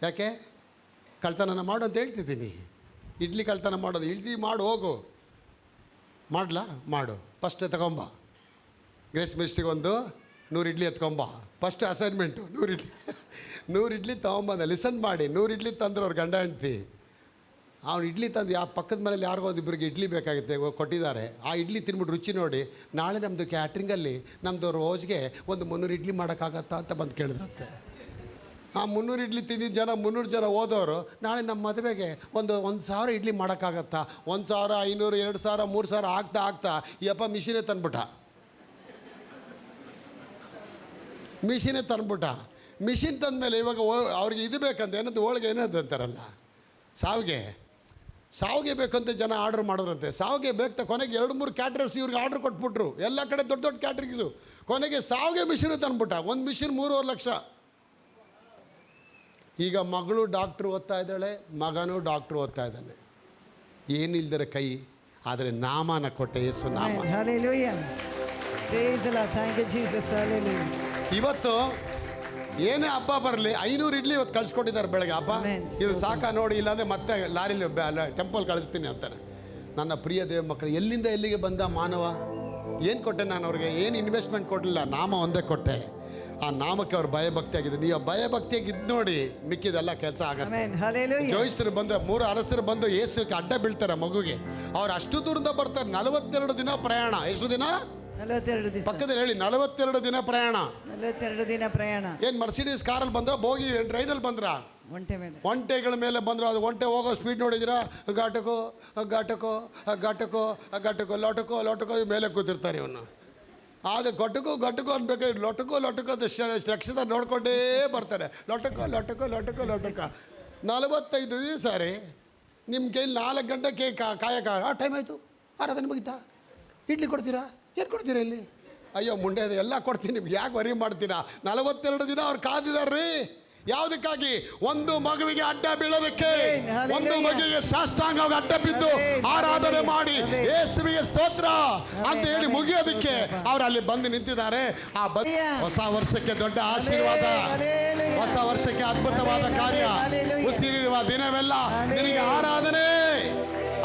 ಯಾಕೆ? ಕಳ್ತನ ಮಾಡು ಅಂತ ಹೇಳ್ತಿದ್ದೀನಿ. ಇಡ್ಲಿ ಕಳ್ತನ ಮಾಡೋದು, ಇಡ್ಲಿ ಮಾಡು, ಹೋಗು. ಮಾಡು. ಫಸ್ಟ್ ತಗೊಂಬ, ಗ್ರೇಸ್ ಮಿಸ್ಟಿಗೆ 100 ಇಡ್ಲಿ ಎತ್ಕೊಂಬ. ಫಸ್ಟ್ ಅಸೈನ್ಮೆಂಟು 100 ಇಡ್ಲಿ ತೊಗೊಂಬಂದ. ಲಿಸನ್ ಮಾಡಿ, 100 ಇಡ್ಲಿ ತಂದ್ರೆ ಅವ್ರು ಗಂಡ ಹೆಂಡ್ತಿ. ಅವ್ನು ಇಡ್ಲಿ ತಂದು ಪಕ್ಕದ ಮನೇಲಿ ಯಾರಿಗೋ ಒಂದಿಬ್ಬರಿಗೆ ಇಡ್ಲಿ ಬೇಕಾಗುತ್ತೆ, ಕೊಟ್ಟಿದ್ದಾರೆ. ಆ ಇಡ್ಲಿ ತಿನ್ಬಿಟ್ಟು ರುಚಿ ನೋಡಿ, ನಾಳೆ ನಮ್ಮದು ಕ್ಯಾಟ್ರಿಂಗಲ್ಲಿ ನಮ್ಮದು ರೋಜ್ಗೆ 300 ಇಡ್ಲಿ ಮಾಡೋಕ್ಕಾಗತ್ತಾ ಅಂತ ಬಂದು ಕೇಳಿದ್ರಂತೆ. ಆ 300 ಇಡ್ಲಿ ತಿಂದಿದ್ದ ಜನ, 300 ಜನ ಹೋದವರು, ನಾಳೆ ನಮ್ಮ ಮದುವೆಗೆ 1,000 ಇಡ್ಲಿ ಮಾಡೋಕ್ಕಾಗತ್ತಾ? 1,000, 500, 2,000, 3,000 ಆಗ್ತಾ ಯಪ್ಪ ಮಿಷಿನೇ ತಂದ್ಬಿಟ್ಟ. ಮಿಷಿನ್ ತಂದಮೇಲೆ ಇವಾಗ ಅವ್ರಿಗೆ ಇದು ಬೇಕಂತ ಏನಂತ ಹೋಳಿಗೆ ಏನದು ಅಂತಾರಲ್ಲ ಸಾವಿಗೆ ಬೇಕಂತ ಜನ ಆರ್ಡ್ರ್ ಮಾಡಿದ್ರಂತೆ. ಸಾವಿಗೆ ಬೇಕಂತ ಕೊನೆಗೆ 2-3 ಕ್ಯಾಟ್ರರ್ಸ್ ಇವ್ರಿಗೆ ಆರ್ಡ್ರ್ ಕೊಟ್ಬಿಟ್ರು. ಎಲ್ಲ ಕಡೆ ದೊಡ್ಡ ದೊಡ್ಡ ಕ್ಯಾಟ್ರಿಂಗ್ಸು. ಕೊನೆಗೆ ಸಾವಿಗೆ ಮಿಷಿನ್ ತಂದ್ಬಿಟ್ಟ. ಒಂದು ಮಿಷಿನ್ 3.5 ಲಕ್ಷ. ಈಗ ಮಗಳು ಡಾಕ್ಟ್ರು ಓದ್ತಾ ಇದ್ದಾಳೆ, ಮಗನೂ ಡಾಕ್ಟ್ರು ಓದ್ತಾ ಇದ್ದಾನೆ. ಏನಿಲ್ದರೆ ಕೈ, ಆದರೆ ನಾಮನ ಕೊಟ್ಟೆ, ಯೇಸು ನಾಮ. Amen. Hallelujah. Praise the Lord. Thank you, Jesus. Hallelujah. ಇವತ್ತು ಏನೇ ಹಬ್ಬ ಬರಲಿ 500 ಇಡ್ಲಿ ಇವತ್ತು ಕಳಿಸ್ಕೊಟ್ಟಿದ್ದಾರೆ ಬೆಳಗ್ಗೆ. ಹಬ್ಬ ಇದು ಸಾಕ ನೋಡಿ, ಇಲ್ಲಾಂದರೆ ಮತ್ತೆ ಲಾರಿಲಿ ಟೆಂಪಲ್ ಕಳಿಸ್ತೀನಿ ಅಂತಾರೆ. ನನ್ನ ಪ್ರಿಯ ದೇವ ಮಕ್ಕಳು, ಎಲ್ಲಿಂದ ಎಲ್ಲಿಗೆ ಬಂದ ಮಾನವ? ಏನು ಕೊಟ್ಟೆ ನಾನು ಅವ್ರಿಗೆ? ಏನು ಇನ್ವೆಸ್ಟ್ಮೆಂಟ್ ಕೊಡಲಿಲ್ಲ, ನಾಮ ಒಂದೇ ಕೊಟ್ಟೆ. ಆ ನಾಮಕ್ಕೆ ಅವ್ರು ಭಯಭಕ್ತಿ ಆಗಿದೆ. ನೀವು ಭಯಭಕ್ತಿಯಾಗಿ ಇದ್ದು ನೋಡಿ, ಮಿಕ್ಕಿದೆಲ್ಲ ಕೆಲಸ ಆಗುತ್ತೆ. ಜೋಯಿಸರು ಬಂದು 3 ಅರಸರು ಬಂದು ಯೇಸುಕ್ಕೆ ಅಡ್ಡ ಬೀಳ್ತಾರೆ ಮಗುಗೆ. ಅವ್ರು ಅಷ್ಟು ದೂರದಿಂದ ಬರ್ತಾರೆ. 42 ದಿನ ಪ್ರಯಾಣ. ಎಷ್ಟು ದಿನ? 42 ದಿನ. ಪಕ್ಕದಲ್ಲಿ ಹೇಳಿ, 42 ದಿನ ಪ್ರಯಾಣ. 42 ದಿನ ಪ್ರಯಾಣ. ಏನು ಮರ್ಸಿಡೀಸ್ ಕಾರಲ್ಲಿ ಬಂದ್ರ, ಬೋಗಿ ಟ್ರೈನಲ್ಲಿ ಬಂದ್ರ? ಒಂಟೆಗಳ ಮೇಲೆ ಬಂದ್ರು. ಅದು ಒಂಟೆ ಹೋಗೋ ಸ್ಪೀಡ್ ನೋಡಿದಿರಾ? ಘಾಟಕೋ ಘಾಟಕೋ ಘಾಟಕೋ ಘಾಟಕೋ ಲೊಟಕೋ ಲೊಟಕೋ ಮೇಲೆ ಕೂತಿರ್ತಾರೆ ಇವನು. ಅದು ಗಟ್ಟುಕು ಅನ್ಬೇಕಾದ್ರೆ ಲೊಟಕೋ ಅಂತ ಲಕ್ಷದ ನೋಡ್ಕೊಂಡೇ ಬರ್ತಾರೆ. ಲೊಟಕೋ 45 ದಿವಸ ರೀ ನಿಮ್ಮ ಕೈಲಿ 4 ಗಂಟೆ ಕಾಯಕ ಟೈಮ್ ಆಯಿತು. ಆರಾಧನೆ ಮುಗಿತಾ? ಇಡ್ಲಿ ಕೊಡ್ತೀರಾ? ಏನು ಕೊಡ್ತೀರಾ ಇಲ್ಲಿ? ಅಯ್ಯೋ ಮುಂಡೆ, ಅದು ಎಲ್ಲ ಕೊಡ್ತೀನಿ, ನಿಮ್ಗೆ ಯಾಕೆ ವರಿ ಮಾಡ್ತೀರಾ? 42 ದಿನ ಅವ್ರು ಕಾದಿದಾರ್ರೀ. ಯಾವುದಕ್ಕಾಗಿ? ಒಂದು ಮಗುವಿಗೆ ಅಡ್ಡ ಬೀಳೋದಕ್ಕೆ. ಒಂದು ಮಗುವಿಗೆ ಸಾಷ್ಟಾಂಗವಾಗಿ ಅಡ್ಡ ಬಿದ್ದು ಆರಾಧನೆ ಮಾಡಿ ಯೇಸುವಿಗೆ ಸ್ತೋತ್ರ ಅಂತ ಹೇಳಿ ಮುಗಿಯೋದಕ್ಕೆ ಅವ್ರು ಅಲ್ಲಿ ಬಂದು ನಿಂತಿದ್ದಾರೆ. ಆ ಹೊಸ ವರ್ಷಕ್ಕೆ ದೊಡ್ಡ ಆಶೀರ್ವಾದ, ಹೊಸ ವರ್ಷಕ್ಕೆ ಅದ್ಭುತವಾದ ಕಾರ್ಯ. ಉಸಿರಿರುವ ದಿನವೆಲ್ಲ ನಿನಗೆ ಆರಾಧನೆ,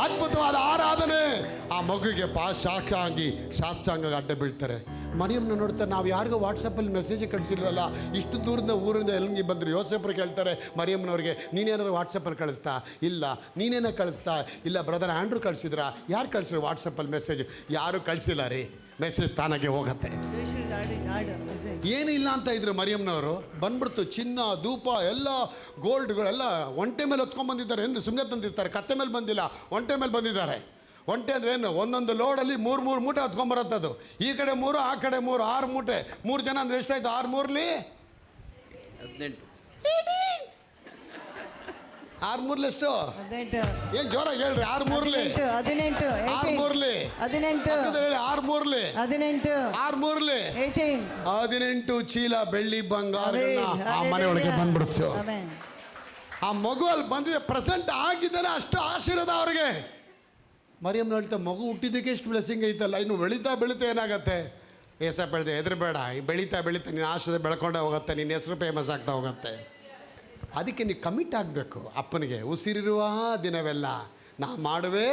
ಅದ್ಭುತವಾದ ಆರಾಧನೆ. ಆ ಮಗುಗೆ ಸಾಷ್ಟಾಂಗ ಅಡ್ಡ ಬೀಳ್ತಾರೆ. ಮರಿಯಮ್ಮನ ನೋಡ್ತಾರೆ. ನಾವು ಯಾರಿಗೂ ವಾಟ್ಸಪ್ಪಲ್ಲಿ ಮೆಸೇಜ್ ಕಳಿಸಿಲ್ವಲ್ಲ, ಇಷ್ಟು ದೂರದ ಊರಿಂದ ಎಲ್ಲಿಗೆ ಬಂದರು. ಯೋಸೇಫರು ಕೇಳ್ತಾರೆ ಮರಿಯಮ್ಮನವ್ರಿಗೆ, ನೀನೇನಾದ್ರು ವಾಟ್ಸಪ್ಪಲ್ಲಿ ಕಳಿಸ್ತಾ? ಇಲ್ಲ. ನೀನೇನ ಕಳಿಸ್ತಾ? ಇಲ್ಲ. ಬ್ರದರ್ ಆಂಡ್ರೂ ಕಳಿಸಿದ್ರಾ? ಯಾರು ಕಳಿಸಿದ್ರು ವಾಟ್ಸಪ್ಪಲ್ಲಿ ಮೆಸೇಜ್? ಯಾರೂ ಕಳಿಸಿಲ್ಲ ರೀ. ಮೆಸೇಜ್ ತಾನಾಗೆ ಹೋಗತ್ತೆ. ಏನಿಲ್ಲ ಅಂತ ಇದ್ರು ಮರಿಯಮ್ಮನವರು. ಬಂದ್ಬಿಡ್ತು ಚಿನ್ನ ಧೂಪ ಎಲ್ಲ ಗೋಲ್ಡ್ಗಳೆಲ್ಲ ಒಂಟೆ ಮೇಲೆ ಹೊತ್ಕೊಂಡ್ಬಂದಿದ್ದಾರೆ. ಏನು ಸುಮ್ಮನೆ ತಂದಿರ್ತಾರೆ? ಕತ್ತೆ ಮೇಲೆ ಬಂದಿಲ್ಲ, ಒಂಟೆ ಮೇಲೆ ಬಂದಿದ್ದಾರೆ. ಒಂಟೆ ಅಂದರೆ ಏನು? ಒಂದೊಂದು ಲೋಡಲ್ಲಿ 3 ಮೂಟೆ ಹೊತ್ಕೊಂಬರತ್ತದು. ಈ ಕಡೆ 3, ಆ ಕಡೆ 3, 6 ಮೂಟೆ. 3 ಜನ ಅಂದರೆ ಎಷ್ಟಾಯ್ತು? 6 3 18. 6 3 ಎಷ್ಟು? 18. ಏನು ಜೋರಾಗಿ ಹೇಳ್ರಿ. 6 3 18. 6 3 18. 6 3 18. 6 3 18. 18 ಚೀಲ ಬೆಳ್ಳಿ ಬಂಗಾರ ಆ ಮನೆಯೊಳಗೆ ಬಂದ್ಬಿಡ್ತು. ಆ ಮಗು ಅಲ್ಲಿ ಬಂದಿದೆ, ಪ್ರೆಸೆಂಟ್ ಆಗಿದ್ದಾನೆ. ಅಷ್ಟು ಆಶೀರ್ವಾದ ಅವ್ರಿಗೆ. ಮರಿಯಮ್ಮನ ಹೇಳ್ತಾ, ಮಗು ಹುಟ್ಟಿದ್ದಕ್ಕೆ ಎಷ್ಟು ಬ್ಲೆಸ್ಸಿಂಗ್ ಐತಲ್ಲ, ಇನ್ನು ಬೆಳೀತಾ ಏನಾಗತ್ತೆ? ಏಸಪ್ಪ ಹೇಳ್ದೆ, ಹೆದರಬೇಡ, ಬೆಳೀತಾ ನಿನ್ನ ಆಶೀರ್ವಾದ ಬೆಳ್ಕೊಂಡೇ ಹೋಗುತ್ತೆ, ನಿನ್ನ ಹೆಸರು ಫೇಮಸ್ ಆಗ್ತಾ ಹೋಗುತ್ತೆ. ಅದಕ್ಕೆ ನೀವು ಕಮಿಟ್ ಆಗಬೇಕು ಅಪ್ಪನಿಗೆ. ಉಸಿರಿರುವ ದಿನವೆಲ್ಲ ನಾ ಮಾಡುವೆ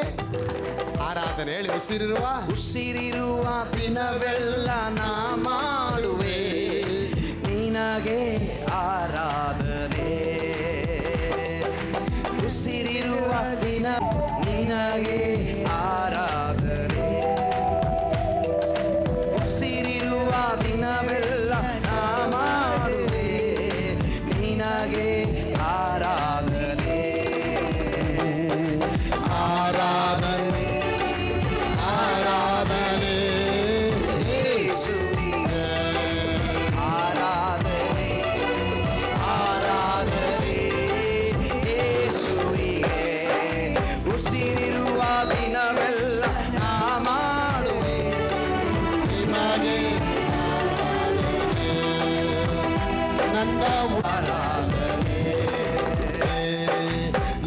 ಆರಾಧನೆ. ಹೇಳಿ, ಉಸಿರಿರುವ ದಿನವೆಲ್ಲ ನಾ ಮಾಡುವೆ ನಿನಗೆ ಆರಾಧನೆ. ಉಸಿರಿರುವ ದಿನ ನಿನಗೆ ಆರಾಧನೆ. ಉಸಿರಿರುವ ದಿನವೆಲ್ಲ ನಾ ಮಾಡುವೆ ನಿನಗೆ ಆರಾಧನೆ. ಆರಾಧನೆ ಆರಾಧನೆ ಯೇಸುವಿಗೆ ಆರಾಧನೆ. ಆರಾಧನೆ ಯೇಸುವಿಗೆ. ಉಸಿರಿರುವ ದಿನವೆಲ್ಲ ನಾ ಮಾಡುವೆ ನಿಮಗೆ ನನ್ನ ಆರಾಧನೆ.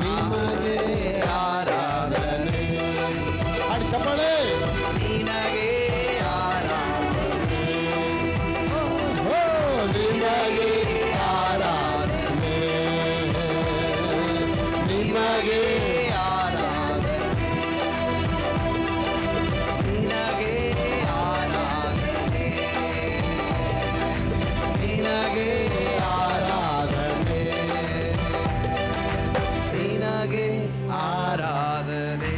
ನಿಮಗೆ ಆರಾಧನೆ. ಅಡಿ ಚಪ್ಪಾಳೆ. ನಿನಗೆ ಆರಾಧನೆ. ನಿನಗೆ ಆರಾಧನೆ. ನಿಮಗೆ ಆರಾಧನೆ. ನಿನಗೆ ಆರಾಧನೆ. ನಿನಗೆ ಆರಾಧನೆ. ನಿನಗೆ ಆರಾಧನೆ.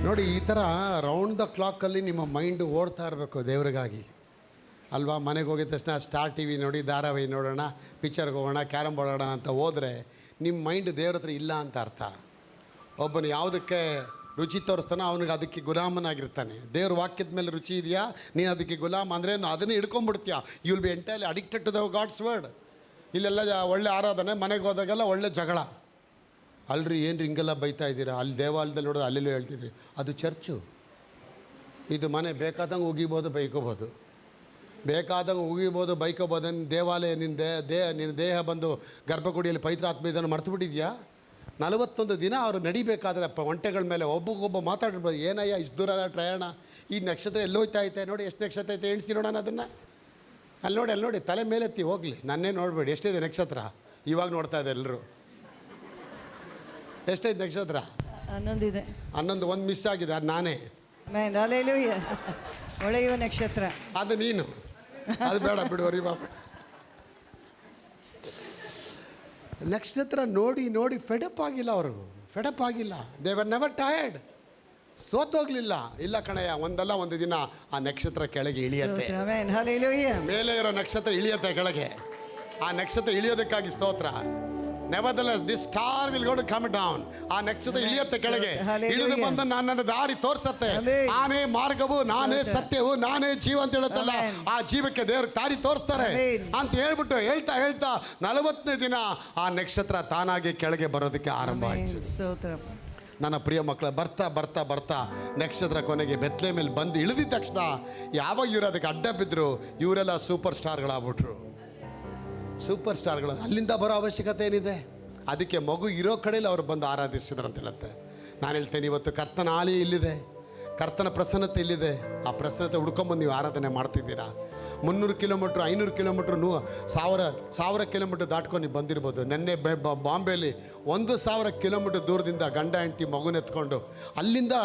ನೋಡಿ, ಈ ಥರ ರೌಂಡ್ ದ ಕ್ಲಾಕಲ್ಲಿ ನಿಮ್ಮ ಮೈಂಡ್ ಓಡ್ತಾ ಇರಬೇಕು ದೇವ್ರಿಗಾಗಿ ಅಲ್ವಾ? ಮನೆಗೆ ಹೋಗಿದ ತಕ್ಷಣ ಸ್ಟಾರ್ ಟಿ ವಿ ನೋಡಿ, ಧಾರಾವಾಹಿ ನೋಡೋಣ, ಪಿಕ್ಚರ್ಗೆ ಹೋಗೋಣ, ಕ್ಯಾರಮ್ ಬೋರ್ಡ್ ಆಡೋಣ ಅಂತ ಹೋದರೆ ನಿಮ್ಮ ಮೈಂಡ್ ದೇವ್ರ ಹತ್ರ ಇಲ್ಲ ಅಂತ ಅರ್ಥ. ಒಬ್ಬನು ಯಾವುದಕ್ಕೆ ರುಚಿ ತೋರಿಸ್ತಾನೋ ಅವನಿಗೆ ಅದಕ್ಕೆ ಗುಲಾಮನಾಗಿರ್ತಾನೆ. ದೇವ್ರ ವಾಕ್ಯದ ಮೇಲೆ ರುಚಿ ಇದೆಯಾ, ನೀನು ಅದಕ್ಕೆ ಗುಲಾಮ ಅಂದರೆ ಅದನ್ನೇ ಹಿಡ್ಕೊಂಡ್ಬಿಡ್ತೀಯ. You will be entirely addicted to the God's word. ಇಲ್ಲೆಲ್ಲ ಒಳ್ಳೆ ಆರಾಧನೆ, ಮನೆಗೆ ಹೋದಾಗೆಲ್ಲ ಒಳ್ಳೆ ಜಗಳ. ಅಲ್ರಿ ಏನು ಹಿಂಗೆಲ್ಲ ಬೈತಾ ಇದ್ದೀರಾ, ಅಲ್ಲಿ ದೇವಾಲಯದಲ್ಲಿ ನೋಡೋದು ಅಲ್ಲೆಲ್ಲೂ ಹೇಳ್ತಿದ್ರಿ. ಅದು ಚರ್ಚು, ಇದು ಮನೆ. ಬೇಕಾದಂಗೆ ಉಗಿಬೋದು, ಬೈಕೋಬೋದು, ಬೇಕಾದಂಗೆ ಉಗಿಬೋದು, ಬೈಕೋಬೋದು. ದೇವಾಲಯ ನಿನ್ನ ದೇಹ ಬಂದು ಗರ್ಭಗುಡಿಯಲ್ಲಿ ಪವಿತ್ರಾತ್ಮ ಇದನ್ನು ಮರ್ತು ಬಿಟ್ಟಿದ್ಯಾ? 41 ದಿನ ಅವರು ನಡಿಬೇಕಾದ್ರೆ ಒಂಟೆಗಳ ಮೇಲೆ ಒಬ್ಬೊಬ್ಬ ಮಾತಾಡಿರ್ಬೋದು. ಏನಯ್ಯ ಇಷ್ಟು ದೂರ ಪ್ರಯಾಣ, ಈ ನಕ್ಷತ್ರ ಎಲ್ಲೋಯ್ತಾ ಐತೆ ನೋಡಿ, ಎಷ್ಟು ನಕ್ಷತ್ರ ಐತೆ ಎಣಿಸಿ ನೋಡೋಣ ಅದನ್ನು. ಅಲ್ಲಿ ನೋಡಿ ತಲೆ ಮೇಲೆತ್ತಿ ಹೋಗಲಿ, ನನ್ನೇ ನೋಡಬೇಡಿ. ಎಷ್ಟಿದೆ ನಕ್ಷತ್ರ? ಇವಾಗ ನೋಡ್ತಾ ಇದೆ ಎಲ್ಲರೂ. ಎಷ್ಟೈತೆ ನಕ್ಷತ್ರ? 11 ಇದೆ. 11. ಒಂದು ಮಿಸ್ ಆಗಿದೆ, ಅದು ನಾನೇ. Amen, hallelujah. ಹೊಳೆಯುವ ನಕ್ಷತ್ರ ಅದು ನೀನು, ಅದು ಬೇಡ ಬಿಡುವರಿ ಬಾಬು. ನಕ್ಷತ್ರ ನೋಡಿ ಫೆಡಪ್ ಆಗಿಲ್ಲ ಅವರು, ಫೆಡಪ್ ಆಗಿಲ್ಲ. They were never tired. ಸೋತೋಗ್ಲಿಲ್ಲ. ಇಲ್ಲ ಕಣಯ್ಯ, ಒಂದಲ್ಲ ಒಂದು ದಿನ ಆ ನಕ್ಷತ್ರ ಕೆಳಗೆ ಇಳಿಯತ್ತೆ. Amen, hallelujah. ಮೇಲೆ ಇರೋ ನಕ್ಷತ್ರ ಇಳಿಯತ್ತೆ ಕೆಳಗೆ. ಆ ನಕ್ಷತ್ರ ಇಳಿಯೋದಕ್ಕಾಗಿ ಸ್ತೋತ್ರ. Nevertheless this star will go to come down. ಆ ನಕ್ಷತ್ರ ಇಳಿಯತ್ತೆ ಕೆಳಗೆ. ಇಳಿದು ಬಂದು ನನ್ನ ದಾರಿ ತೋರ್ಸತ್ತೆ. ನಾನೇ ಮಾರ್ಗವು, ನಾನೇ ಸತ್ಯವು, ನಾನೇ ಜೀವ ಅಂತ ಹೇಳುತ್ತಲ್ಲ, ಆ ಜೀವಕ್ಕೆ ದೇವ್ರ ದಾರಿ ತೋರಿಸ್ತಾರೆ ಅಂತ ಹೇಳ್ಬಿಟ್ಟು ಹೇಳ್ತಾ 40ನೇ ದಿನ ಆ ನಕ್ಷತ್ರ ತಾನಾಗಿ ಕೆಳಗೆ ಬರೋದಕ್ಕೆ ಆರಂಭ ಆಯ್ತು. ನನ್ನ ಪ್ರಿಯ ಮಕ್ಕಳ, ಬರ್ತಾ ನಕ್ಷತ್ರ ಕೊನೆಗೆ ಬೆತ್ಲೆ ಮೇಲೆ ಬಂದು ಇಳಿದ ತಕ್ಷಣ ಯಾವಾಗ ಇವರು ಅದಕ್ಕೆ ಅಡ್ಡ ಬಿದ್ದರು, ಇವರೆಲ್ಲ ಸೂಪರ್ ಸ್ಟಾರ್ಗಳಾಗ್ಬಿಟ್ರು. ಸೂಪರ್ ಸ್ಟಾರ್ಗಳು. ಅಲ್ಲಿಂದ ಬರೋ ಅವಶ್ಯಕತೆ ಏನಿದೆ? ಅದಕ್ಕೆ ಮಗು ಇರೋ ಕಡೆಯಲ್ಲಿ ಅವರು ಬಂದು ಆರಾಧಿಸಿದ್ರು ಅಂತ ಹೇಳುತ್ತೆ. ನಾನು ಹೇಳ್ತೇನೆ, ಇವತ್ತು ಕರ್ತನ ಆಲಯ ಇಲ್ಲಿದೆ, ಕರ್ತನ ಪ್ರಸನ್ನತೆ ಇಲ್ಲಿದೆ. ಆ ಪ್ರಸನ್ನತೆ ಹುಡ್ಕೊಂಬಂದು ನೀವು ಆರಾಧನೆ ಮಾಡ್ತಿದ್ದೀರಾ. 300 ಕಿಲೋಮೀಟ್ರ್, 500 ಕಿಲೋಮೀಟ್ರ್, 1000 ಕಿಲೋಮೀಟ್ರ್ ದಾಟ್ಕೊಂಡು ನೀವು ಬಂದಿರ್ಬೋದು. ನೆನ್ನೆ ಬಾಂಬೆಯಲ್ಲಿ 1000 ಕಿಲೋಮೀಟ್ರ್ ದೂರದಿಂದ ಗಂಡ ಹೆಂಡತಿ ಮಗುನೆತ್ಕೊಂಡು ಅಲ್ಲಿಂದ